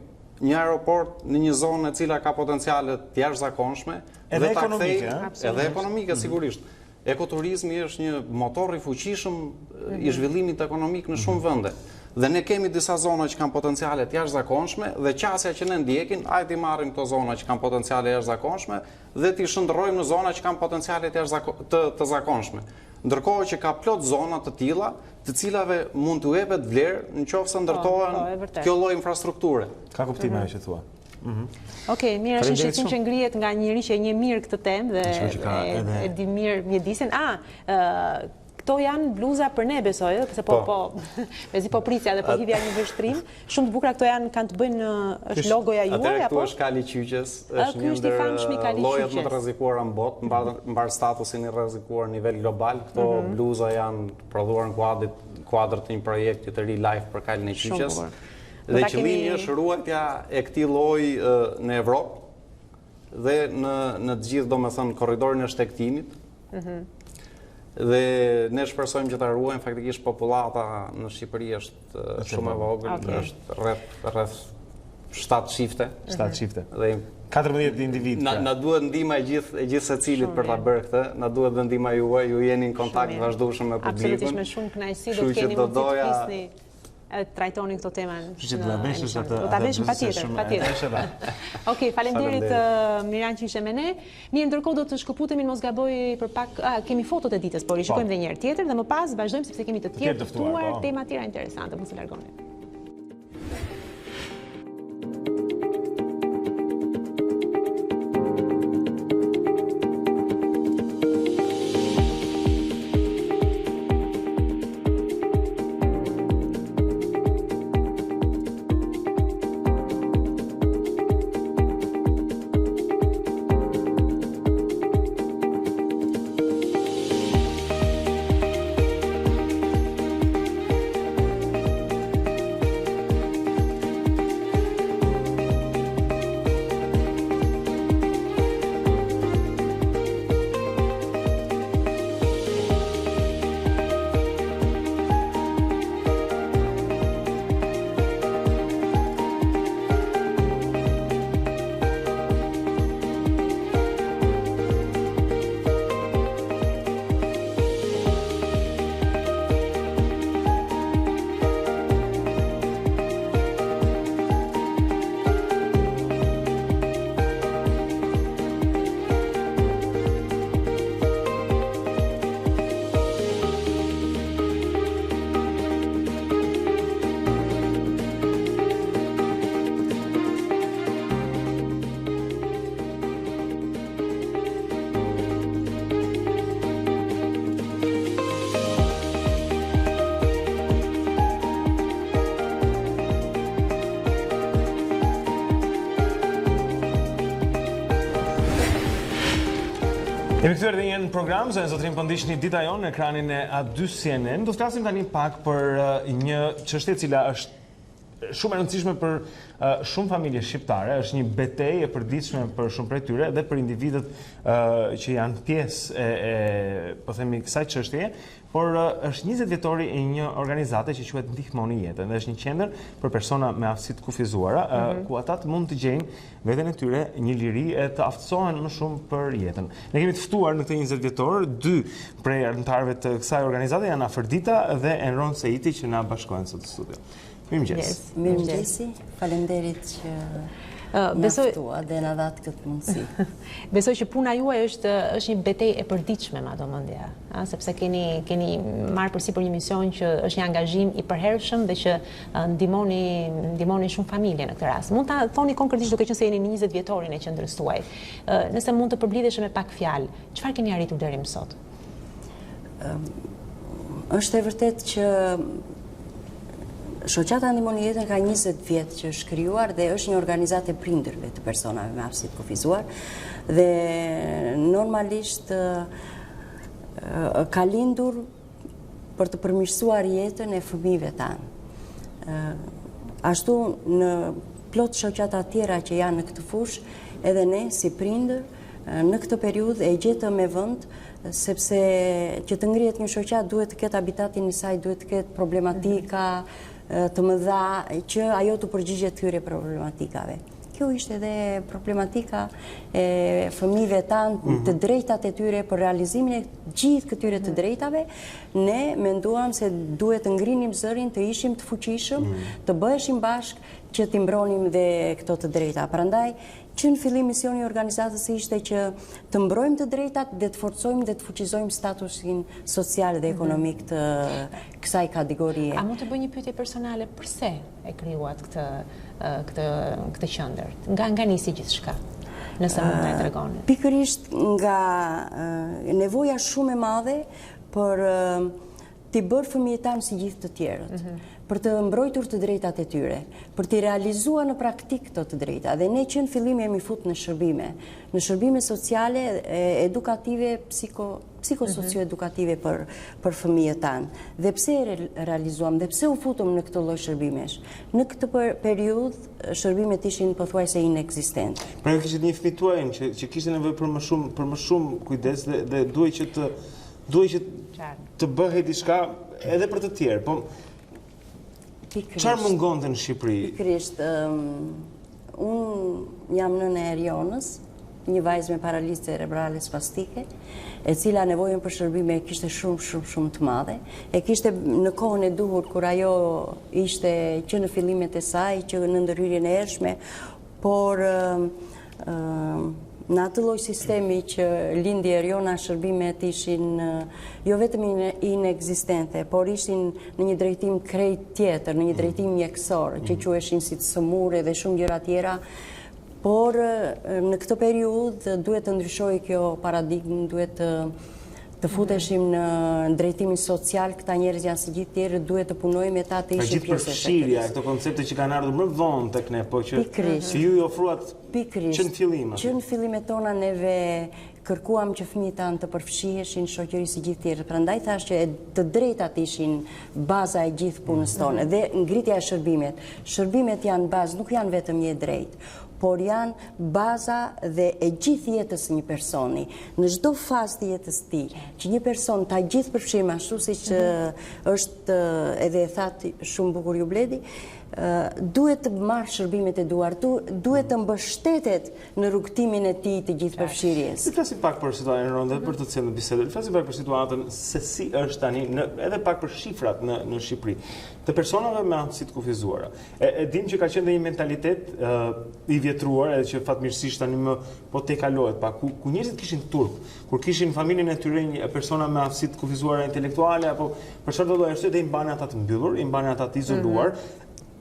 një aeroport në një zonë e cila ka potenciale të jashtëzakonshme edhe ekonomike, edhe ekonomike sigurisht. Ekoturizmi është një motor i fuqishëm i zhvillimit ekonomik në shumë vende. Dhe ne kemi disa zona që kanë potenciale të jashtëzakonshme dhe qasja që ne ndjekin, hajde i marrim këto zona që kanë potenciale jashtëzakonshme dhe t'i shndërrojmë në zona që kanë potenciale të zakonshme. Ndërkohë që ka plot zona të tilla, të cilave mund t'u jepet vlerë nëse ndërtohen kjo lloj infrastrukture. Ka kuptim ajo që thua. Okej, mirë, është një shqetësim që ngrihet nga njëri që e njeh mirë këtë temë dhe e di mirë mjedisin. Këto janë bluza për ne, besoj, se mezi po prisja dhe po hidhja një vështrim. Shumë të bukura këto kanë të bëjnë, është logoja juaj apo? Këtu është kali qyqes, është një ndër llojet më të rrezikuara në botë, mbar statusin i rrezikuar në nivel global. Këto bluza janë prodhuar në kuadër të një projekti të ri live për kalin e qyqes. Dhe qëllimi është ruajtja e këtij lloji në Evropë dhe në të gjithë, domethënë, korridorin e shtektimit. Dhe ne shpresojmë që ta ruajmë. Faktikisht popullata në Shqipëri është shumë e vogël, është rreth 7 shifte. 7 shifte. Dhe 14 individ. Na duhet ndihma e gjithë secilit për ta bërë këtë. Na duhet dhe ndihma juaj, ju jeni në kontakt vazhdueshëm me publikun. Absolutisht, me shumë kënaqësi do të keni mundësi të flisni. Trajtoni këto tema. Që ta veshësh atë. Do ta veshëm patjetër. Okej, faleminderit Miran që ishe me ne. Mirë, ndërkohë do të shkëputemi, mos gaboj për pak, kemi fotot e ditës, por i shikojmë edhe një herë tjetër dhe më pas vazhdojmë sepse kemi të tjerë të ftuar, tema tjera interesante, mos u largoni. Kemi kthyer edhe një program, zonë zotrin po ndiqni Dita Jonë në ekranin e A2 CNN. Do të flasim tani pak për një çështje e cila është shumë e rëndësishme për shumë familje shqiptare, është një betejë e përditshme për shumë prej tyre dhe për individët që janë pjesë po themi kësaj çështjeje, por është 20 vjetori e një organizate që quhet Ndihmoni Jetën dhe është një qendër për persona me aftësi të kufizuara, ku ata mund të gjejnë veten e tyre një liri e të aftësohen më shumë për jetën. Ne kemi të ftuar në këtë 20 vjetor 2 prej anëtarëve të kësaj organizate, janë Dita dhe Enron Seiti që na bashkohen sot në studio. Mirëmëngjes. Mirëmëngjesi. Faleminderit që na ftua dhe na dhat këtë mundësi. Besoj që puna juaj është një betejë e përditshme, madomendja, sepse keni marrë përsipër një mision që është një angazhim i përhershëm dhe që ndihmoni shumë familje në këtë rast. Mund ta thoni konkretisht, duke qenë se jeni në 20 vjetorin e qendrës tuaj, nëse mund të përblidhesh me pak fjalë, çfarë keni arritur deri më sot? Është e vërtet që Shoqata Ndihmoni Jetën ka 20 vjet që është krijuar dhe është një organizatë e prindërve të personave me aftësi të kufizuar dhe normalisht ka lindur për të përmirësuar jetën e fëmijëve tanë. Ashtu në plot shoqata tjera që janë në këtë fushë, edhe ne si prindër në këtë periudhë e gjetëm me vend, sepse që të ngrihet një shoqat duhet të ketë habitatin e saj, duhet të ketë problematika të mëdha që ajo të përgjigjet këtyre problematikave. Kjo ishte edhe problematika e fëmijëve tanë, të drejtat e tyre, për realizimin e gjithë këtyre të drejtave. Ne menduam se duhet të ngrinim zërin, të ishim të fuqishëm, të bëheshim bashkë që t'i mbronim dhe këto të drejta. Prandaj, që në fillim misioni i organizatës ishte që të mbrojmë të drejtat dhe të forcojmë dhe të fuqizojmë statusin social dhe ekonomik të kësaj kategorie. A mund të bëj një pyetje personale, pse e krijuat këtë qendër? Nga nisi gjithçka? Nëse mund të tregoni. Pikërisht nga nevoja shumë e madhe për t'i bërë fëmijët tanë si gjithë të tjerët, për të mbrojtur të drejtat e tyre, për t'i realizuar në praktik këto të drejta. Dhe ne që në fillim jemi fut në shërbime sociale, edukative, psikosocio-edukative për fëmijët tanë. Dhe pse realizuam, dhe pse u futëm në këtë lloj shërbimesh? Në këtë periudhë shërbimet ishin pothuajse inekzistente. Pra ju kishit një fëmijë tuaj që kishte nevojë për më shumë kujdes dhe duhej që të bëhej diçka edhe për të tjerë. Po çfarë mungonte në Shqipëri? Pikërisht, unë jam nënë e Erionës, një vajzë me paralizë cerebrale spastike, e cila nevojën për shërbime kishte shumë të madhe, e kishte në kohën e duhur kur ajo ishte që në fillimet e saj, që në ndërhyrjen e hershme, por në atë lloj sistemi që lindi Eriona, shërbimet ishin jo vetëm inekzistente, por ishin në një drejtim krejt tjetër, në një drejtim mjekësor, që quheshin si të sëmurë dhe shumë gjëra tjera, por në këtë periudhë duhet të ndryshojë kjo paradigmë, duhet të futeshim në drejtimin social, këta njerëz janë si gjithë tjerë, duhet të punojmë ta të ishim pjesë e përfshirja, këto koncepte që kanë ardhur më vonë tek ne, po që ju i ofruat që në fillim. Që në fillimet tona neve kërkuam që fëmijët tanë të përfshiheshin në shoqëri si gjithë tjerë. Prandaj thash që të drejtat ishin baza e gjithë punës tonë dhe ngritja e shërbimet. Shërbimet janë bazë, nuk janë vetëm një drejtë, por janë baza dhe e gjithë jetës një personi. Në çdo fazë të jetës ti, që një person ta gjithë përfshirë ashtu si që është edhe e thatë shumë bukur ju bledi, duhet të marrë shërbimet e duar, duhet të mbështetet në rrugtimin e tij të gjithë përfshirjes. Flasim pak për situatën rënde, për të cilën bisedojmë. Flasim pak për situatën se si është tani, edhe pak për shifrat në Shqipëri, të personave me aftësi të kufizuara. E dim që ka qenë dhe një mentalitet i vjetruar, edhe që fatmirësisht tani më po te kalohet pak, ku njerëzit kishin turp, kur kishin familjen e tyre një persona me aftësi të kufizuara intelektuale, apo për çfarë do lloj arsye dhe i mbanin ata të mbyllur, i mbanin ata të izoluar,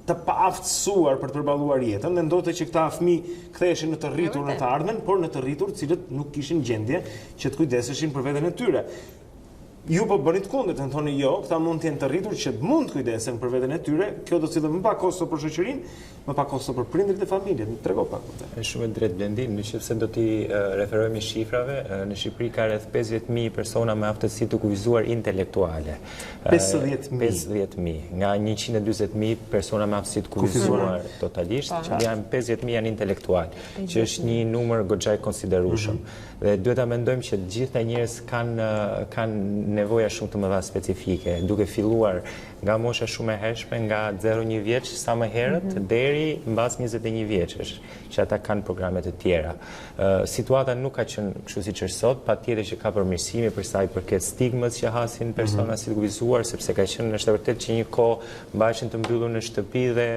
të paaftësuar për të përballuar jetën, dhe ndodhte që këta fëmijë ktheheshin në të rritur në të ardhmen, por në të rritur cilët nuk kishin gjendje që të kujdeseshin për veten e tyre. Ju po bënit kundërt, në thoni jo, këta mund të jenë të rritur që mund të kujdesen për veten e tyre, kjo do të cilë më pak kosto për shoqërinë, më pak kosto për prindërit e familjet. Më trego pak për te. Është shumë e drejtë Blendi, nëse do t'i referojmë shifrave, në Shqipëri ka rreth 50.000 persona me aftësi të kufizuar intelektuale. 50.000 nga 140.000 persona me aftësi të kufizuar totalisht, që janë 50.000 janë intelektual, që është një numër goxha i konsiderueshëm. Dhe duhet ta mendojmë që të gjitha njerëz kanë nevoja shumë të mëdha specifike, duke filluar nga mosha shumë e hershme, nga 0-1 vjeç sa më herët deri mbas 21 vjeçësh, që ata kanë programe të tjera. Situata nuk ka qenë kështu siç është sot, patjetër që ka përmirësime për sa i përket stigmës që hasin persona si të kufizuar, sepse ka qenë është vërtet që një kohë mbaheshin të mbyllur në shtëpi dhe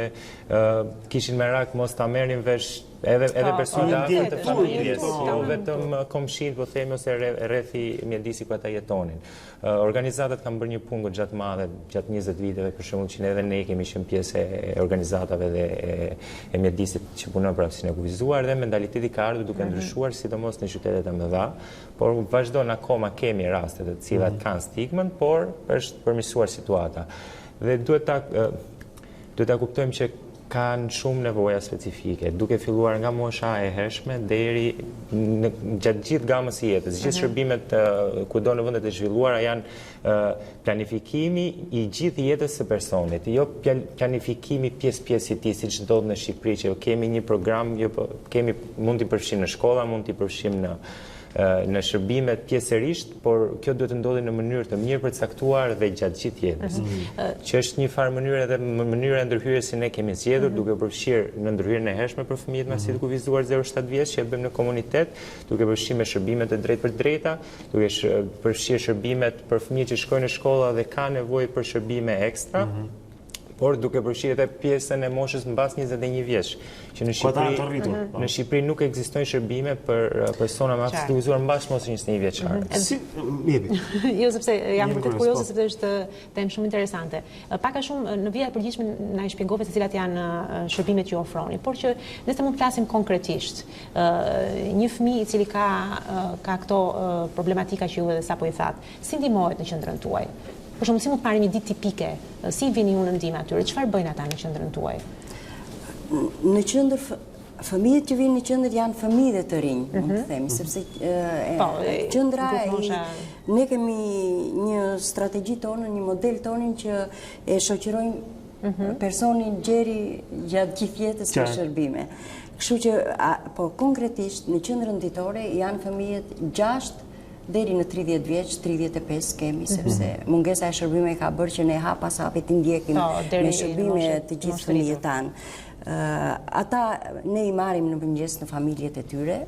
kishin merak mos ta merrin vesh edhe persona të familjes, jo vetëm komshinët, po themi ose rrethi mjedisi ku ata jetonin. Organizatat kanë bërë një punë goxha të madhe gjatë 20 viteve, për shembull që edhe ne kemi qenë pjesë e organizatave dhe e mjedisit që punojnë për aftësinë e kufizuar, dhe mentaliteti ka ardhur duke ndryshuar, sidomos në qytetet e mëdha, por vazhdon akoma kemi raste të cilat kanë stigmën, por është përmirësuar situata. Dhe duhet ta kuptojmë që kanë shumë nevoja specifike, duke filluar nga mosha e hershme deri gjatë gjithë gamës së jetës. Gjithë shërbimet kudo në vendet e zhvilluara janë planifikimi i gjithë jetës së personit, jo planifikimi pjesë-pjesë i tij, siç ndodh në Shqipëri, që kemi një program, mund t'i përfshim në shkolla, mund t'i përfshim në shërbimet pjesërisht, por kjo duhet të ndodhi në mënyrë të mirë përcaktuar dhe gjatë gjithë jetës. Që është një farë mënyrë edhe mënyra e ndërhyrjes që ne kemi zgjedhur, duke përfshirë në ndërhyrjen e hershme për fëmijët me aftësi të kufizuar 0-7 vjeç që e bëjmë në komunitet, duke përfshirë me shërbimet e drejtë për drejta, duke përfshirë shërbimet për fëmijët që shkojnë në shkolla dhe kanë nevojë për shërbime ekstra, por duke përfshirë edhe pjesën e moshës mbas 21 vjeç, që në Shqipëri nuk ekzistojnë shërbime për persona me aftësi të kufizuar mbas moshës 21 vjeçare. Jo, sepse jam vërtet kurioze, sepse është temë shumë interesante. Pak a shumë në vija e përgjithshme na i shpjegove se cilat janë shërbimet që ju ofroni, por që nëse mund të flasim konkretisht, një fëmijë i cili ka këto problematika që ju edhe sapo i thatë, si ndihmohet në qendrën tuaj? Për shumë, si mund të marrim një ditë tipike, si vini ju në ndihmë atyre, çfarë bëjnë ata në qendrën tuaj? Në qendër, fëmijët që vinë në qendër janë fëmijë të rinj, mund të themi, sepse qendra ne kemi një strategji tonë, një model tonë që e shoqërojmë personin gjeri gjatë gjithë jetës me shërbime. Kështu që, po konkretisht në qendrën ditore janë fëmijët 6 deri në 30 vjeç, 35 kemi, sepse mungesa e shërbime ka bërë që ne hap pas hapi të ndjekim me shërbime të gjithë fëmijët tanë. Ata ne i marrim në mëngjes në familjet e tyre,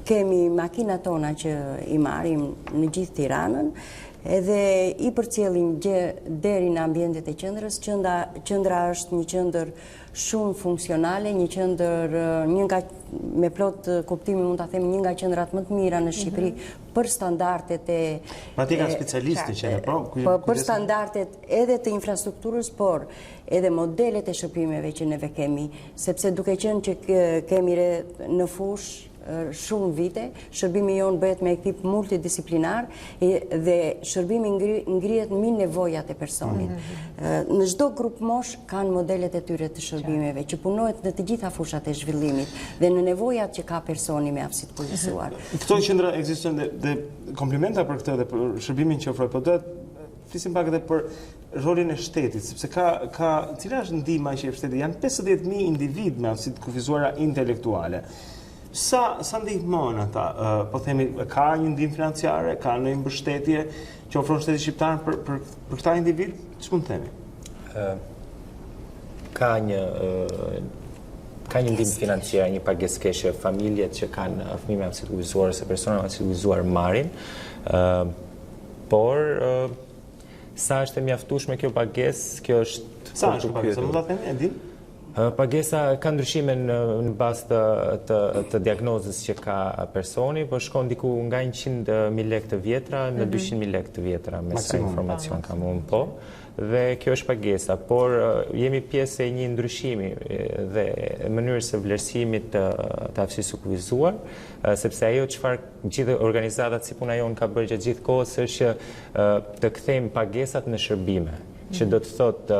kemi makina tona që i marrim në gjithë Tiranën, edhe i përcjellim deri në ambientet e qendrës. Qendra është një qendër shumë funksionale, një qendër me plot kuptimi mund ta themi një nga qendrat më të mira në Shqipëri për standardet e për standardet edhe të infrastrukturës, por edhe modelet e shërbimeve që neve kemi, sepse duke qenë që kemi në fush shumë vite, shërbimi jonë bëhet me ekip multidisiplinar dhe shërbimi ngrihet mbi nevojat e personit. Në çdo grup mosh kanë modelet e tyre të shërbimeve që punohet në të gjitha fushat e zhvillimit dhe në nevojat që ka personi me aftësi të kufizuar. Këto qendra ekzistojnë dhe komplimenta për këtë dhe për shërbimin që ofrojnë, por do të flisim pak edhe për rolin e shtetit, sepse cila është ndihma që jep shteti? Janë 50.000 individ me aftësi të kufizuara intelektuale. Sa ndihmon ata? Po themi, ka një ndihmë financiare, ka një mbështetje që ofron shteti shqiptar për këta individ? Ç'mund të themi? Ka një ndihmë financiare, një pagesë keshe familjet që kanë fëmijë me aftësi të kufizuar ose persona me aftësi të kufizuar marrin, por sa është e mjaftueshme kjo pagesë, kjo është sa është pagesa, mund ta themi, e din? Pagesa ka ndryshime në bazë të diagnozës që ka personi, por shkon diku nga 100.000 lekë të vjetra në 200.000 lekë të vjetra, me sa informacion kam unë po. dhe kjo është pagesa, por jemi pjesë e një ndryshimi dhe mënyrës së vlerësimit të aftësisë së kufizuar, sepse ajo çfarë gjithë organizatat si puna jonë ka bërë gjatë gjithë kohës është të kthejmë pagesat në shërbime, që do të thotë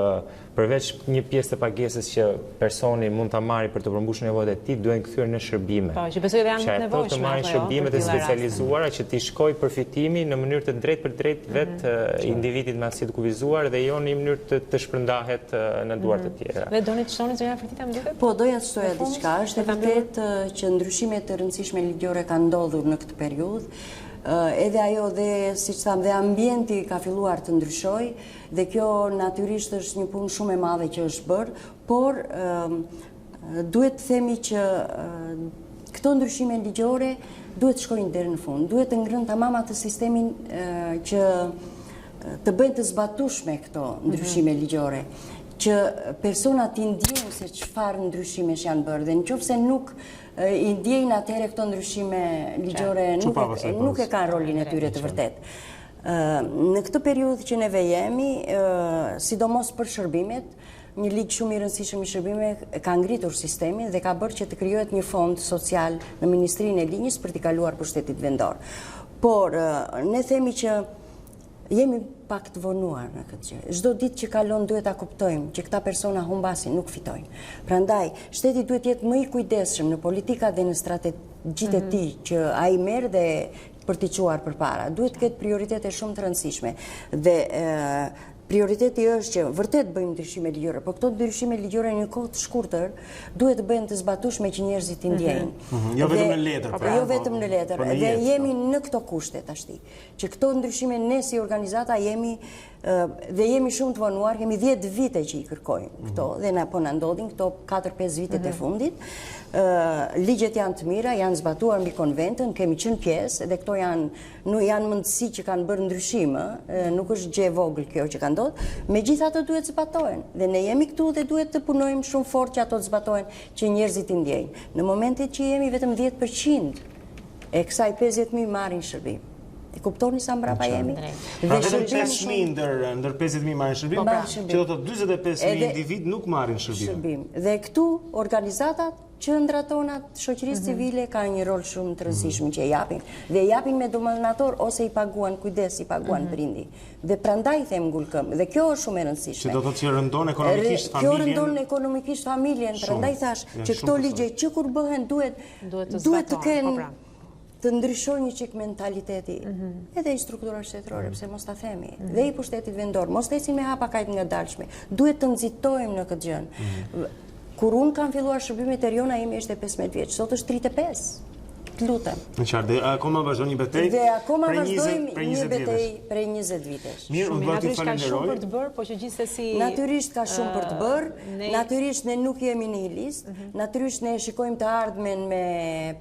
përveç një pjesë të pagesës që personi mund ta marrë për të përmbushur nevojat e tij, duhen kthyer në shërbime. Po, që besoj edhe janë të nevojshme. Të marrin shërbimet e specializuara që t'i shkojë përfitimi në mënyrë të drejtë për drejtë vetë individit me aftësi të kufizuar dhe jo në mënyrë të shpërndahet në duart të tjera. Dhe doni të shtoni zonja Fertita më duket? Po, doja të shtoja diçka. Është e vërtetë që ndryshime të rëndësishme ligjore kanë ndodhur në këtë periudhë. Edhe ajo dhe, si që thamë, dhe ambienti ka filluar të ndryshoj dhe kjo natyrisht është një punë shumë e madhe që është bërë, por duhet të themi që këto ndryshime ligjore duhet të shkojnë deri në fund, duhet të ngrënë tamam atë sistemin që të bëjnë të zbatueshme këto ndryshime ligjore, që personat i ndjejnë se çfarë ndryshimesh janë bërë dhe nëse nuk i ndjejnë atëherë këto ndryshime ligjore nuk e kanë rolin e tyre të vërtet. Në këtë periudhë që neve jemi, sidomos për shërbimet, një ligj shumë i rëndësishëm i shërbimeve ka ngritur sistemin dhe ka bërë që të krijohet një fond social në Ministrinë e Linjës për t'i kaluar pushtetit vendor. Por ne themi që jemi pak të vonuar në këtë gjë. Çdo ditë që kalon duhet ta kuptojmë që këta persona humbasin, nuk fitojnë. Prandaj, shteti duhet jetë më i kujdesshëm në politika dhe në strategjitë e tij që ai merr dhe për t'i çuar përpara. Duhet të ketë prioritete shumë të rëndësishme. Dhe prioriteti është që vërtet bëjmë ndryshime ligjore, por këto ndryshime ligjore në një kohë të shkurtër duhet të bëhen të zbatueshme që njerëzit i ndjejnë. Jo vetëm në letër, pra. Jo vetëm në letër. Dhe jemi në këto kushte tashti. Që këto ndryshime ne si organizata jemi dhe jemi shumë të vonuar, kemi 10 vite që i kërkojmë këto dhe na po na ndodhin këto 4-5 vitet e fundit. Ligjet janë të mira, janë zbatuar mbi konventën, kemi qenë pjesë dhe këto janë mundësi që kanë bërë ndryshime, nuk është gjë e vogël kjo që ka ndodhur, megjithatë duhet zbatohen. Dhe ne jemi këtu dhe duhet të punojmë shumë fort që ato të zbatohen, që njerëzit i ndjejnë. Në momentet që jemi vetëm 10% e kësaj 50.000 marrin shërbim. E kuptoni sa mbrapa jemi? Dhe vetëm 5.000 ndër 50.000 marrin shërbim, që do të 45.000 individ nuk marrin shërbim. Dhe këtu organizatat, qendrat tona të shoqërisë civile kanë një rol shumë të rëndësishëm që e japin. Dhe japin me dominator ose i paguan kujdes, i paguan prindi. Dhe prandaj them ngulkëm. Dhe kjo është shumë e rëndësishme. Që do të thotë që rëndon ekonomikisht familjen. Kjo rëndon ekonomikisht familjen. Prandaj thash që këto ligje që kur bëhen duhet të kenë të ndryshojë një çik mentaliteti edhe i strukturave shtetërore, pse mos ta themi, dhe i pushtetit vendor, mos ecin me hapa kaq ngadalshme. Duhet të nxitojmë në këtë gjë. Kur unë kam filluar shërbimet e Riona imi është e 15 vjeç, sot është 35. Të lutem. Në qartë, dhe akoma vazhdon një betejë? Dhe akoma vazhdojmë një betejë prej 20 vitesh. Mirë, unë do t'ju falenderoj. Natyrisht ka shumë për të bërë, po që gjithsesi natyrisht ka shumë për të bërë. Natyrisht ne nuk jemi në listë. Natyrisht ne shikojmë të ardhmen me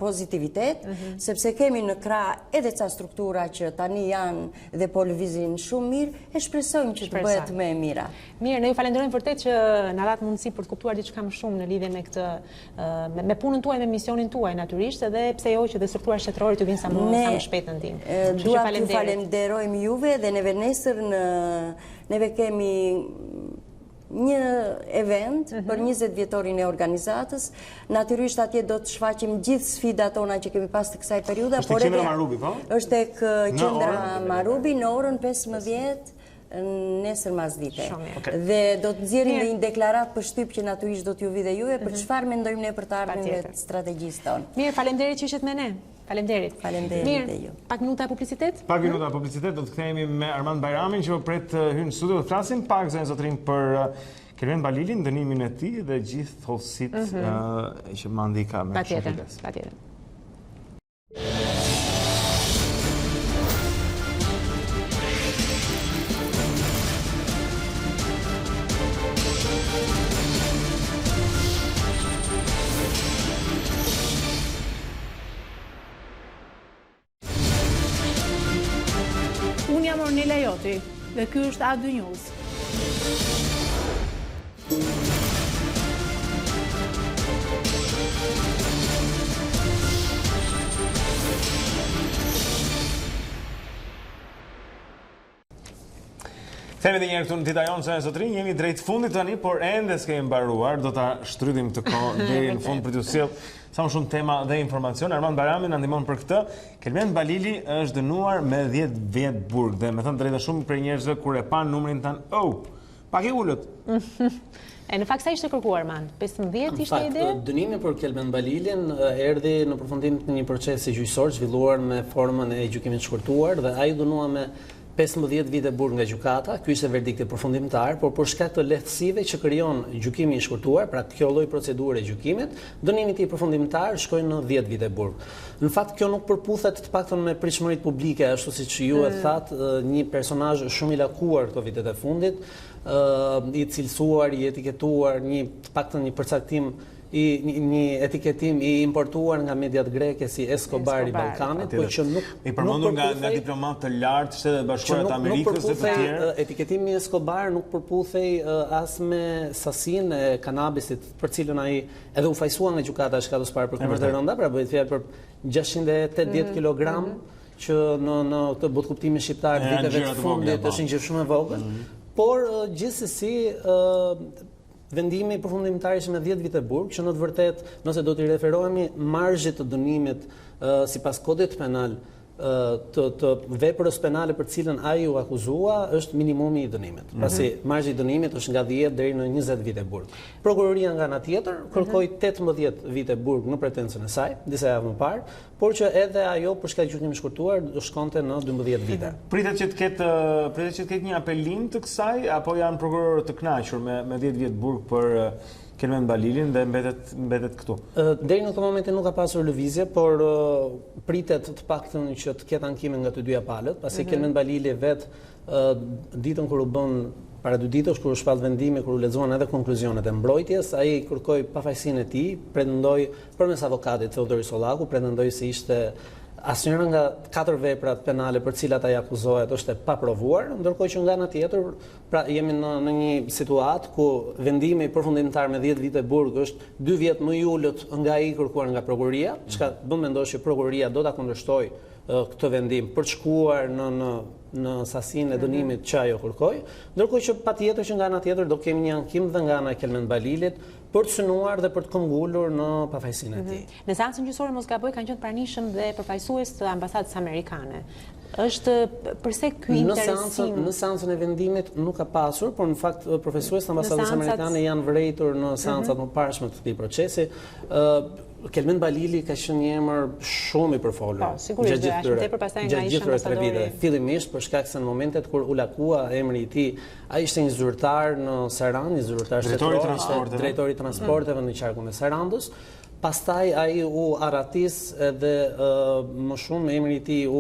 pozitivitet, sepse kemi në krah edhe ca struktura që tani janë dhe po lëvizin shumë mirë, e shpresojmë që të bëhet më e mira. Mirë, ne ju falenderojmë vërtet që na dhat mundësi për të kuptuar diçka më shumë në lidhje me këtë me punën tuaj, me misionin tuaj natyrisht, edhe pse që dhe strukturat shtetërore të vinë sa më shpejt në ndim. Dua t'ju falenderojmë juve dhe neve nesër neve kemi një event për 20 vjetorin e organizatës. Natyrisht atje do të shfaqim gjithë sfidat tona që kemi pas të kësaj periudha. Është tek qendra Marubi, po? Është tek qendra Marubi në orën 15 nesër masdite. Dhe do të nxjerrim një deklaratë për shtyp që natyrisht do t'ju vi dhe juve për çfarë mendojmë ne për të ardhmen e strategjisë tonë. Mirë, faleminderit që ishit me ne. Faleminderit. Faleminderit dhe ju. Pak minuta publicitet? Pak minuta publicitet, do të kthehemi me Armand Bajramin që pret hyn në studio, do të flasim pak zonë zotrin për Kerven Balilin, dënimin e tij dhe gjithë thollësitë që mandi ka me Patjetër. Unë jam Ornella Joti dhe ky është A2 News. Themi edhe një herë këtu në Dita Jonë, zotrin, jemi drejt fundit tani, por ende s'kemi mbaruar, do ta shtrydim të kohë deri në fund për t'ju sjellë sa më shumë tema dhe informacion. Armand Barami na ndihmon për këtë. Kelmen Balili është dënuar me 10 vjet burg dhe me thënë drejtë shumë për njerëzve kur e pan numrin tan, pak i ulët. E në fakt sa ishte kërkuar, man? 15 ishte ide? Dënimi për Kelmen Balilin erdhi në përfundim të një procesi gjyqësor zhvilluar me formën e gjykimit shkurtuar dhe ai dënua me 15 vite burg nga gjykata. Ky ishte verdikti përfundimtar, por për shkak të lehtësive që krijon gjykimi i shkurtuar, pra kjo lloj procedure gjykimit, dënimi i tij përfundimtar shkoi në 10 vite burg. Në fakt kjo nuk përputhet të paktën me pritshmëritë publike, ashtu siç ju e thatë, një personazh shumë i lakuar këto vitet e fundit, i cilësuar, i etiketuar, të paktën një përcaktim një etiketim i importuar nga mediat greke si Escobar i Ballkanit, por që nuk i përmendur nga diplomat të lartë Shtetet Bashkuara të Amerikës dhe të tjerë. Etiketimi i Escobar nuk përputhej as me sasinë e kanabisit, për cilën ai edhe u fajsua nga gjykata e shkallës parë për krimët e rënda, pra bëhet fjalë për 680 kilogram, që në këtë botkuptimin shqiptar viteve të fundit është një gjë shumë e vogël, por gjithsesi vendimi përfundimtar ishte me 10 vite burg, që në të vërtetë, nëse do t'i referohemi marzhit të dënimit sipas kodit penal të veprës penale për cilën ai u akuzua është minimumi i dënimit. Pasi marzhi i dënimit është nga 10 deri në 20 vite burg. Prokuroria nga ana tjetër kërkoi 18 vite burg në pretencën e saj, disa javë më parë, por që edhe ajo për shkak të gjykimit shkurtuar shkonte në 12 vite. Pritet që të ketë një apelim të kësaj apo janë prokurorë të kënaqur me 10 vjet burg për Kelmen Balilin dhe mbetet këtu. Deri në këtë moment nuk ka pasur lëvizje, por pritet të paktën që të ketë ankime nga të dyja palët, pasi Kelmen Balili vetë ditën kur u bën para 2 ditësh kur u shpall vendimi, kur u lexuan edhe konkluzionet e mbrojtjes, ai kërkoi pafajësinë e tij, pretendoi përmes avokatit Theodori Sollaku, pretendoi se ishte asnjëra nga 4 veprat penale për cilat ai akuzohet është e paprovuar, ndërkohë që nga ana tjetër, pra jemi në një situatë ku vendimi përfundimtar me 10 vite burg është 2 vjet më i ulët nga ai kërkuar nga prokuroria, çka bën mendosh që prokuroria do ta kundërshtojë këtë vendim për të shkuar në sasinë e dënimit që ajo kërkoi, ndërkohë që patjetër që nga ana tjetër do kemi një ankim dhe nga ana e Kelmen Balilit për të synuar dhe për të këmbgulur në pafajësinë e tij. Në seancën gjyqësore mos gaboj kanë qenë të pranishëm dhe përfaqësues të ambasadës amerikane. Është përse ky interesim në seancën e vendimit nuk ka pasur, por në fakt përfaqësues të ambasadës amerikane janë vërejtur në seancat më parashme të këtij procesi. Kelmen Balili ka qenë një emër shumë i përfolur. Sigurisht, ashtu tepër pastaj nga ishte ambasadori. Fillimisht për shkak se në momentet kur u lakua emri i tij, ai ishte një zyrtar në Saran, një zyrtar shtetëror, drejtori i transporteve në qarkun e Sarandës. Pastaj ai u arratis edhe më shumë emri i tij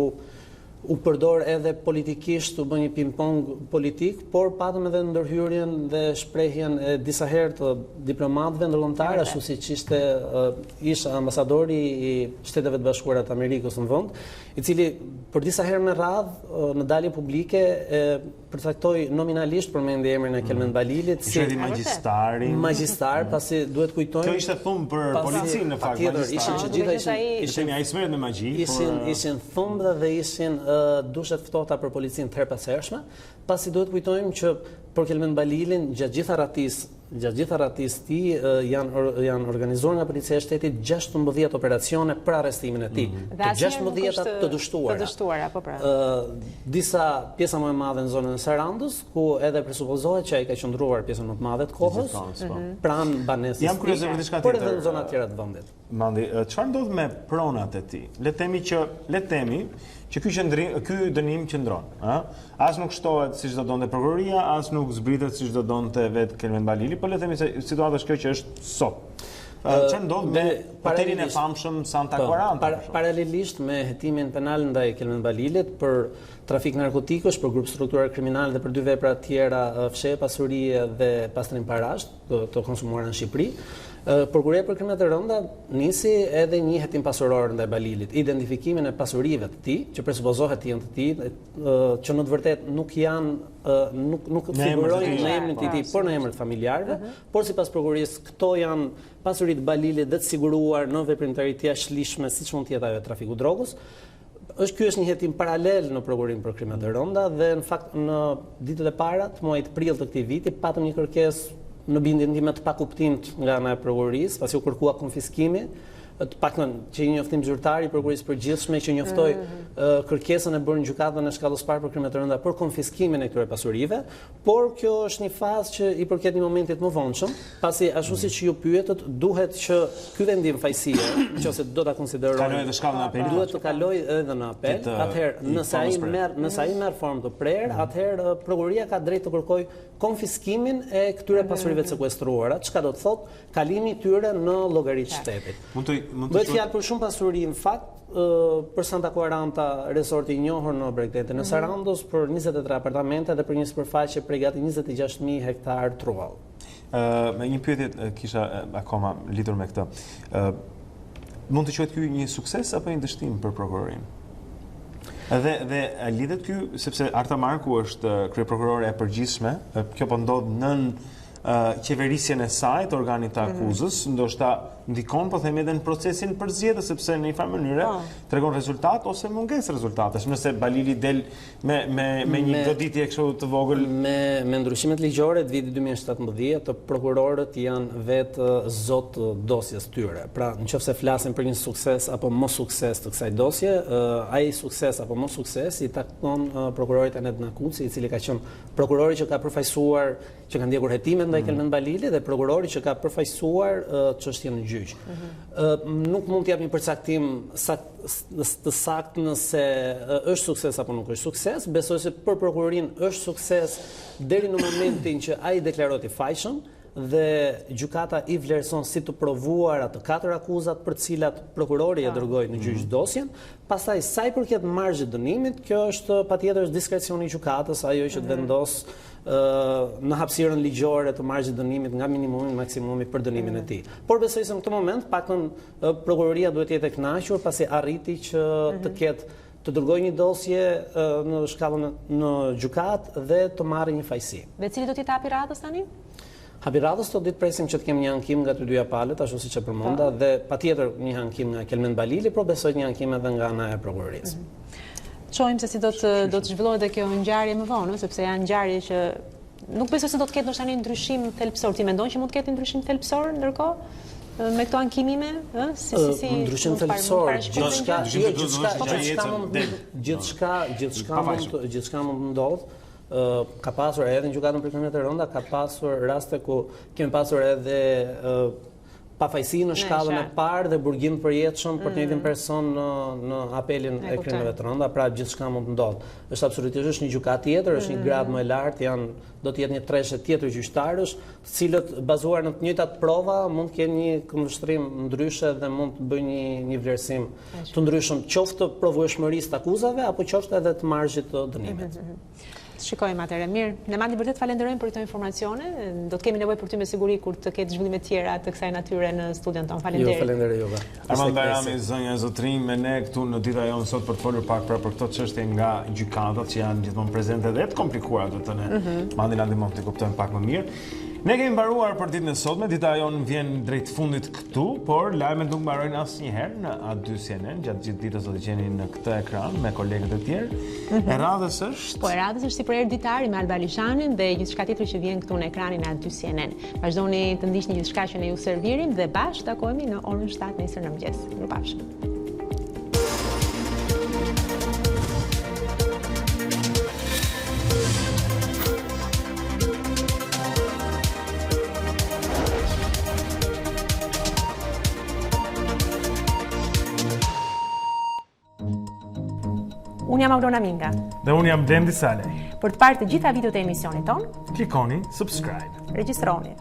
u përdor edhe politikisht, u bë një ping-pong politik, por patëm edhe ndërhyrjen dhe shprehjen e disa herë të diplomatëve ndërkombëtar, ashtu siç ishte ambasadori i Shteteve të Bashkuara të Amerikës në vend, i cili për disa herë me radhë në dalje publike përcaktoi nominalisht përmendi emrin e Kelmen Balilit si magjistar, pasi duhet kujtojmë. Kjo ishte thumë për policinë në fakt. Ishin që gjithë ishin ai smerret me magji, ishin thumbë dhe ishin dushet ftohta për policinë të herpashershme, pasi duhet kujtojmë që për Kelmen Balilin gjatë gjitha ratis tij janë organizuar nga policia e shtetit 16 operacione për arrestimin e tij. Të 16 të dështuara. Po pra. Disa pjesa më e madhe në zonën e Sarandës, ku edhe presupozohet që ai ka qëndruar pjesën më të madhe të kohës, pranë banesës. Jam kurioz për diçka tjetër. Por edhe në zona të tjera të vendit. Mandi, çfarë ndodh me pronat e tij? Le të themi që ky dënim qëndron, as nuk shtohet siç do donte prokuroria, as nuk zbritet siç do donte vetë Kelmen Balili, por le të themi se situata është kjo që është sot. Çfarë ndodh me porterin e famshëm Santa Quaranta? Paralelisht me hetimin penal ndaj Kelmen Balilit për trafik narkotikësh, për grup strukturar kriminal dhe për 2 vepra të tjera, fshehje pasurie dhe pastrim parash të konsumuara në Shqipëri, Prokuroria për krimet e rënda nisi edhe një hetim pasuror ndaj Balilit, identifikimin e pasurive të tij, që presupozohet të jenë të tij, që në të vërtetë nuk figurojnë në emrin e tij, por në emrin e familjarëve, por sipas prokurorisë këto janë pasuritë Balilit dhe të siguruar në veprimtari të jashtëligjshme, siç mund të jetë ajo trafiku drogës. Ky është një hetim paralel në prokurinë për krimet e rënda dhe në fakt në ditët e para të muajit prill të këtij viti patëm një kërkesë në bindjen time të pakuptimt nga ana e prokurisë, pasi u kërkua konfiskimi, të paktën që një njoftim zyrtar i prokurisë përgjithshme që njoftoi kërkesën e bërë në gjykatën e shkallës parë për krimet e rënda për konfiskimin e këtyre pasurive, por kjo është një fazë që i përket një momentit më vonshëm, pasi ashtu siç ju pyetët, duhet që ky vendim fajësie, nëse do ta konsiderojmë, kalojë në shkallën e apelit. Duhet të kalojë edhe në apel. Atëherë, nëse ai merr formë të prerë, atëherë prokuria ka drejt të kërkojë konfiskimin e këtyre pasurive të sekuestruara, çka do të thotë kalimi i tyre në llogaritë shtetit. Bëhet fjalë për shumë pasuri në fakt, për Santa Quaranta, resorti i njohur në Bregdetin e Sarandos, për 23 apartamente dhe për një sipërfaqe prej gati 26.000 hektar truall. Me një pyetje kisha akoma lidhur me këtë. Mund të quhet ky një sukses apo një dështim për prokurorinë? Dhe lidhet ky sepse Arta Marku është kryeprokurore e përgjithshme, kjo po ndodh nën qeverisjen e saj të organit të akuzës, ndoshta ndikon, po themi, edhe në procesin për zgjedhje, sepse në një farë mënyrë tregon rezultat ose mungesë rezultatesh. Nëse Balili del me një goditje kështu të vogël, me ndryshimet ligjore të vitit 2017, të prokurorët janë vetë zot dosjes tyre. Pra, nëse flasim për një sukses apo mos sukses të kësaj dosje, ai sukses apo mos sukses i takon prokurorit Anet Nakuci, i cili ka qenë prokurori që ka përfaqësuar, që ka ndjekur hetimet ndaj Kelmen Balili dhe prokurori që ka përfaqësuar çështjen në gjyq. Nuk mund të jap një përcaktim të saktë nëse është sukses apo nuk është sukses. Besoj se për prokurorinë është sukses deri në momentin që ai deklarohet i fajshëm dhe gjykata i vlerëson si të provuara të 4 akuzat për të cilat prokurori e dërgoi në gjyq dosjen. Pastaj sa i përket marzhit dënimit, kjo është patjetër diskrecioni i gjykatës, ajo që të vendos në hapësirën ligjore të marzhit dënimit nga minimumi në maksimumi për dënimin e tij. Por besoj se në këtë moment paktën prokuroria duhet të jetë e kënaqur pasi arriti që të ketë të dërgojë një dosje në shkallën në gjykat dhe të marrë një fajësi. Dhe cili do t'i hapi radhës tani? Hapi radhës të ditë presim që të kemi një ankim nga të dyja palët, ashtu siç e përmenda, dhe patjetër një ankim nga Kelmen Balili, por besoj një ankim edhe nga ana e prokurorisë. Shohim se si do të zhvillohet kjo ngjarje më vonë, sepse janë ngjarje që nuk besoj se do të ketë ndoshta një ndryshim thelbësor. Ti mendon që mund të ketë ndryshim thelbësor ndërkohë me këto ankimime, si ndryshim thelbësor, gjithçka mund të ndodhë. Ka pasur edhe në gjykatën për krimet e rënda, ka pasur raste ku kemi pasur edhe pafajësi në shkallën e parë dhe burgim përjetshëm për të njëjtin person në apelin e krimeve të rënda, pra gjithçka mund të ndodhë. Është absolutisht një gjykatë tjetër, është një grad më e lartë, do të jetë një treshe tjetër gjyqtarësh, të cilët bazuar në të njëjtat prova mund të kenë një këndvështrim ndryshe dhe mund të bëjnë një vlerësim të ndryshëm, qoftë të provueshmërisë të akuzave apo qoftë edhe të marzhit të dënimit. Shikojmë atëherë. Mirë, ne mandi vërtet falenderojmë për këto informacione. Do të kemi nevojë për ty me siguri kur të ketë zhvillime të tjera të kësaj natyre në studion tonë. Faleminderit. Jo, faleminderit juve. Armand Bajrami, zonja e zotrinj, me ne këtu në Dita Jonë sot për të folur pak për këto çështje nga gjykatat që janë gjithmonë prezente dhe të komplikuara, do të thënë. Mandi na ndihmon të kuptojmë pak më mirë. Ne kemi mbaruar për ditën e sotme, Dita Jonë vjen drejt fundit këtu, por lajmet nuk mbarojnë asnjëherë në A2 CNN, gjatë gjithë ditës do të gjeni në këtë ekran me kolegët e tjerë. E radhës është? Po, e radhës është si për herë ditari me Alba Lishanin dhe gjithçka tjetër që vjen këtu në ekranin e A2 CNN. Vazhdoni të ndiqni gjithçka që ne ju servirim dhe bashkë takohemi në orën 7 nesër në mëngjes. Mirupafshim. Unë jam Aurora Minga. Dhe unë jam Blendi Salej. Për të parë të gjitha videot e emisionit ton, klikoni subscribe. Regjistroni.